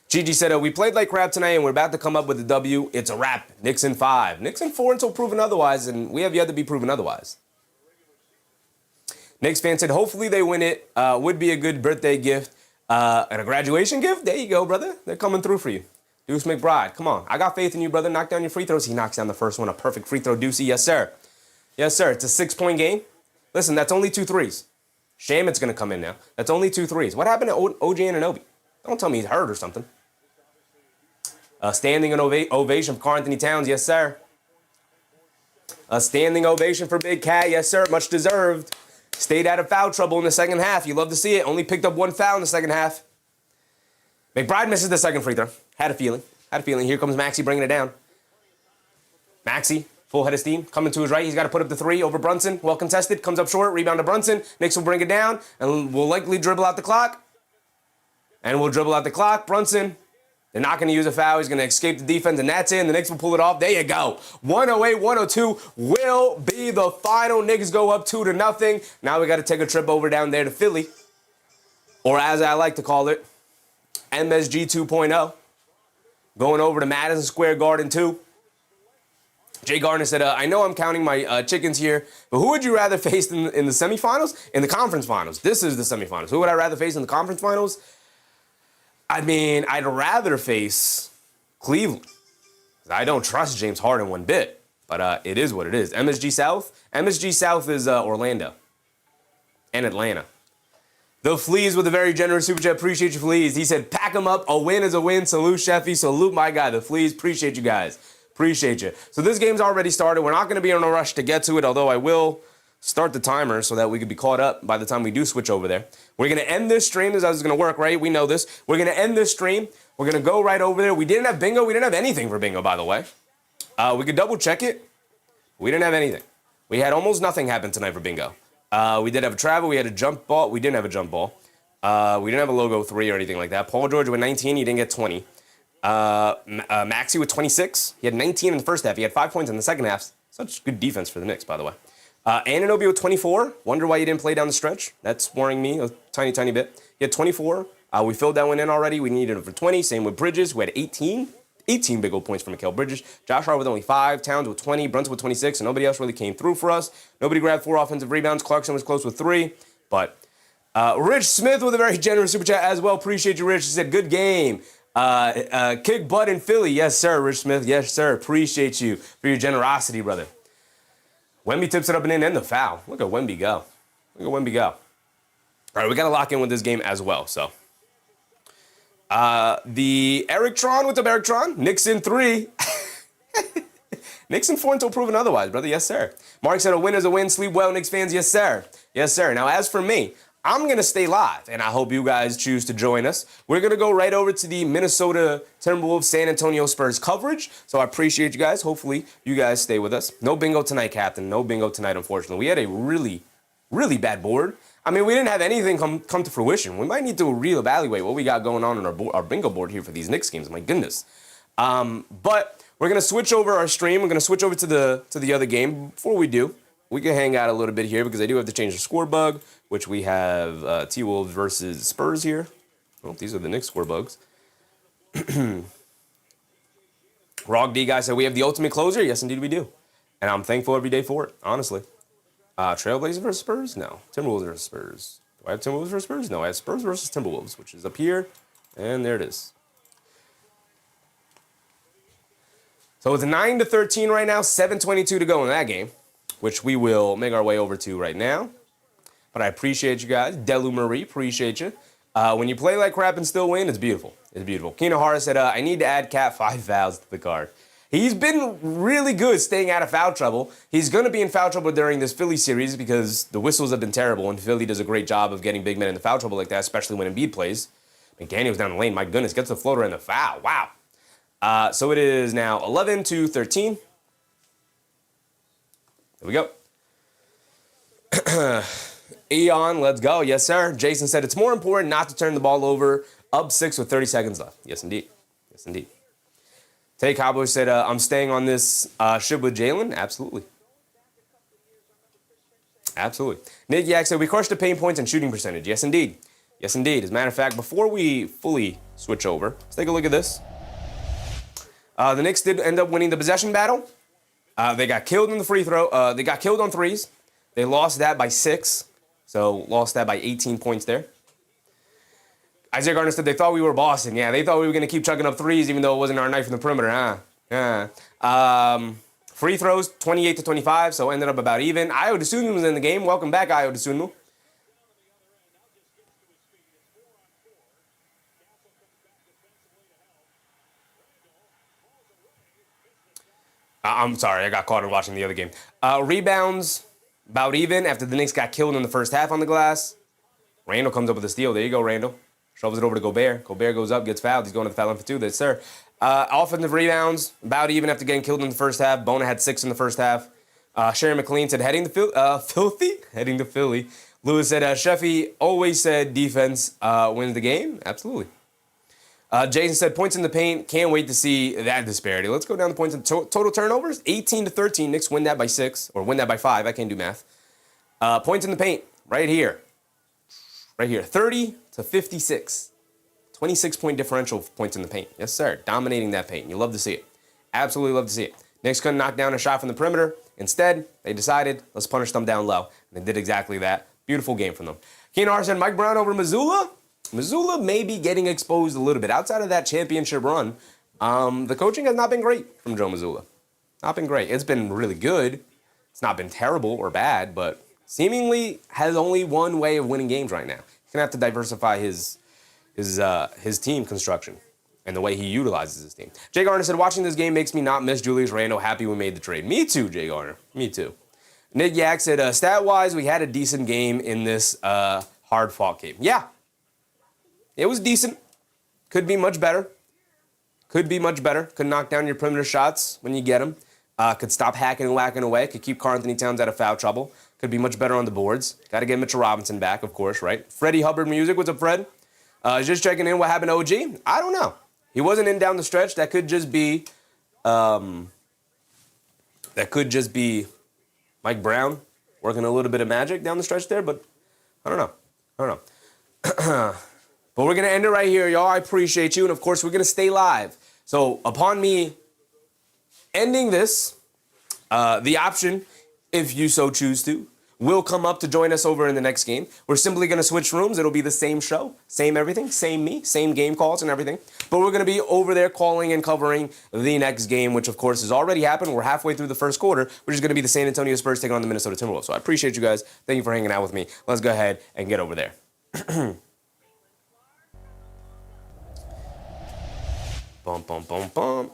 Gigi said, we played like crap tonight, and we're about to come up with a W. It's a wrap. Knicks in 5. Knicks in 4 until proven otherwise, and we have yet to be proven otherwise. Knicks fan said, hopefully they win it. Would be a good birthday gift. And a graduation gift? There you go, brother. They're coming through for you. Deuce McBride, come on. I got faith in you, brother. Knock down your free throws. He knocks down the first one. A perfect free throw, Deucey. Yes, sir. Yes, sir. It's a 6-point game. Listen, that's only 2 threes. Shamit's going to come in now. That's only 2 threes. What happened to OG Anunoby? Don't tell me he's hurt or something. A standing ovation for Karl Anthony Towns. Yes, sir. A standing ovation for Big Cat. Yes, sir. Much deserved. Stayed out of foul trouble in the second half. You love to see it. Only picked up 1 foul in the second half. McBride misses the second free throw. Had a feeling. Here comes Maxey bringing it down. Maxey, full head of steam, coming to his right. He's got to put up the 3 over Brunson. Well contested. Comes up short. Rebound to Brunson. Knicks will bring it down. And will likely dribble out the clock. Brunson. They're not going to use a foul. He's going to escape the defense, and that's in. The Knicks will pull it off. There you go. 108-102 will be the final. Knicks go up 2-0. Now we got to take a trip over down there to Philly, or as I like to call it, MSG 2.0. Going over to Madison Square Garden 2. Jay Garner said, I know I'm counting my chickens here, but who would you rather face in the semifinals? In the conference finals. This is the semifinals. Who would I rather face in the conference finals? I mean, I'd rather face Cleveland. I don't trust James Harden one bit, but it is what it is. MSG South? MSG South is Orlando and Atlanta. The Fleas with a very generous super chat. Appreciate you, Fleas. He said, pack them up. A win is a win. Salute, Sheffy. Salute, my guy. The Fleas. Appreciate you guys. Appreciate you. So this game's already started. We're not going to be in a rush to get to it, although I will start the timer so that we could be caught up by the time we do switch over there. We're going to end this stream. This is going to work, right? We know this. We're going to end this stream. We're going to go right over there. We didn't have bingo. We didn't have anything for bingo, by the way. We could double check it. We didn't have anything. We had almost nothing happen tonight for bingo. We did have a travel. We had a jump ball. We didn't have a jump ball. We didn't have a logo 3 or anything like that. Paul George with 19. He didn't get 20. Maxey with 26. He had 19 in the first half. He had 5 points in the second half. Such good defense for the Knicks, by the way. Anunoby with 24. Wonder why he didn't play down the stretch. That's worrying me a tiny bit. He had 24. We filled that one in already. We needed it for 20. Same with Bridges, who had 18. 18 big old points for Mikal Bridges. Josh Hart with only 5. Towns with 20. Brunson with 26. And nobody else really came through for us. Nobody grabbed 4 offensive rebounds. Clarkson was close with 3. But Rich Smith with a very generous super chat as well. Appreciate you, Rich. He said, good game. Kick butt in Philly. Yes, sir, Rich Smith. Yes, sir. Appreciate you for your generosity, brother. Wemby tips it up and in, and the foul. Look at Wemby go. All right, we got to lock in with this game as well. So, the Eric-tron, what's up, Eric-tron? Knicks in 3. Knicks in 4 until proven otherwise, brother. Yes, sir. Mark said a win is a win. Sleep well, Knicks fans. Yes, sir. Yes, sir. Now, as for me, I'm going to stay live, and I hope you guys choose to join us. We're going to go right over to the Minnesota Timberwolves San Antonio Spurs coverage, so I appreciate you guys. Hopefully, you guys stay with us. No bingo tonight, Captain. No bingo tonight, unfortunately. We had a really, really bad board. I mean, we didn't have anything come to fruition. We might need to reevaluate what we got going on our bingo board here for these Knicks games. My goodness. But we're going to switch over our stream. We're going to switch over to the other game. Before we do, we can hang out a little bit here because I do have to change the score bug, which we have T-Wolves versus Spurs here. Oh, these are the Knicks score bugs. Rog D guy said, we have the ultimate closer? Yes, indeed we do. And I'm thankful every day for it, honestly. Trailblazers versus Spurs? No. Timberwolves versus Spurs. Do I have Timberwolves versus Spurs? No, I have Spurs versus Timberwolves, which is up here. And there it is. So it's 9-13 right now, 7:22 to go in that game, which we will make our way over to right now. But I appreciate you guys. Delu Marie, appreciate you. When you play like crap and still win, it's beautiful. It's beautiful. Keno Hara said, I need to add Cat 5 fouls to the card. He's been really good staying out of foul trouble. He's going to be in foul trouble during this Philly series because the whistles have been terrible, and Philly does a great job of getting big men into foul trouble like that, especially when Embiid plays. McDaniel's down the lane. My goodness, gets the floater and the foul. Wow. So it is now 11-13. There we go. Eon, let's go. Yes, sir. Jason said it's more important not to turn the ball over. Up 6 with 30 seconds left. Yes, indeed. Yes, indeed. Tay Cowboy said, I'm staying on this ship with Jalen. Absolutely. Absolutely. Nick Yak said, we crushed the pain points and shooting percentage. Yes, indeed. Yes, indeed. As a matter of fact, before we fully switch over, let's take a look at this. The Knicks did end up winning the possession battle. They got killed in the free throw. They got killed on threes. They lost that by 6. So lost that by 18 points there. Isaiah Gardner said they thought we were Boston. Yeah, they thought we were going to keep chucking up threes even though it wasn't our night from the perimeter, huh? Free throws, 28-25, so ended up about even. Ayo Dosunmu was in the game. Welcome back, Ayo Dosunmu. I'm sorry, I got caught in watching the other game. Rebounds, about even after the Knicks got killed in the first half on the glass. Randall comes up with a steal. There you go, Randall. Shovels it over to Gobert. Gobert goes up, gets fouled. He's going to the foul line for 2. That's sir. Offensive rebounds, about even after getting killed in the first half. Bona had 6 in the first half. Sherry McLean said, heading to Philly. Lewis said, Sheffy always said defense wins the game. Absolutely. Jason said, points in the paint. Can't wait to see that disparity. Let's go down the points in total turnovers. 18-13. Knicks win that by 6, or win that by 5. I can't do math. Points in the paint, right here. Right here, 30-56. 26-point differential points in the paint. Yes, sir. Dominating that paint. You love to see it. Absolutely love to see it. Knicks couldn't knock down a shot from the perimeter. Instead, they decided, let's punish them down low. And they did exactly that. Beautiful game from them. Keenan R said, Mike Brown over Missoula. Missoula may be getting exposed a little bit. Outside of that championship run, the coaching has not been great from Joe Missoula. Not been great. It's been really good. It's not been terrible or bad, but seemingly has only one way of winning games right now. He's going to have to diversify his team construction and the way he utilizes his team. Jay Garner said, watching this game makes me not miss Julius Randle. Happy we made the trade. Me too, Jay Garner. Me too. Nick Yak said, stat-wise, we had a decent game in this hard-fought game. Yeah. It was decent. Could be much better. Could be much better. Could knock down your perimeter shots when you get them. Could stop hacking and whacking away. Could keep Karl-Anthony Towns out of foul trouble. Could be much better on the boards. Got to get Mitchell Robinson back, of course, right? Freddie Hubbard Music. What's up, Fred? Just checking in. What happened to OG? I don't know. He wasn't in down the stretch. That could just be Mike Brown working a little bit of magic down the stretch there, but I don't know. But we're going to end it right here, y'all. I appreciate you. And, of course, we're going to stay live. So upon me ending this, the option, if you so choose to, will come up to join us over in the next game. We're simply going to switch rooms. It'll be the same show, same everything, same me, same game calls and everything. But we're going to be over there calling and covering the next game, which, of course, has already happened. We're halfway through the first quarter, which is going to be the San Antonio Spurs taking on the Minnesota Timberwolves. So I appreciate you guys. Thank you for hanging out with me. Let's go ahead and get over there. Bum, bum, bum, bum.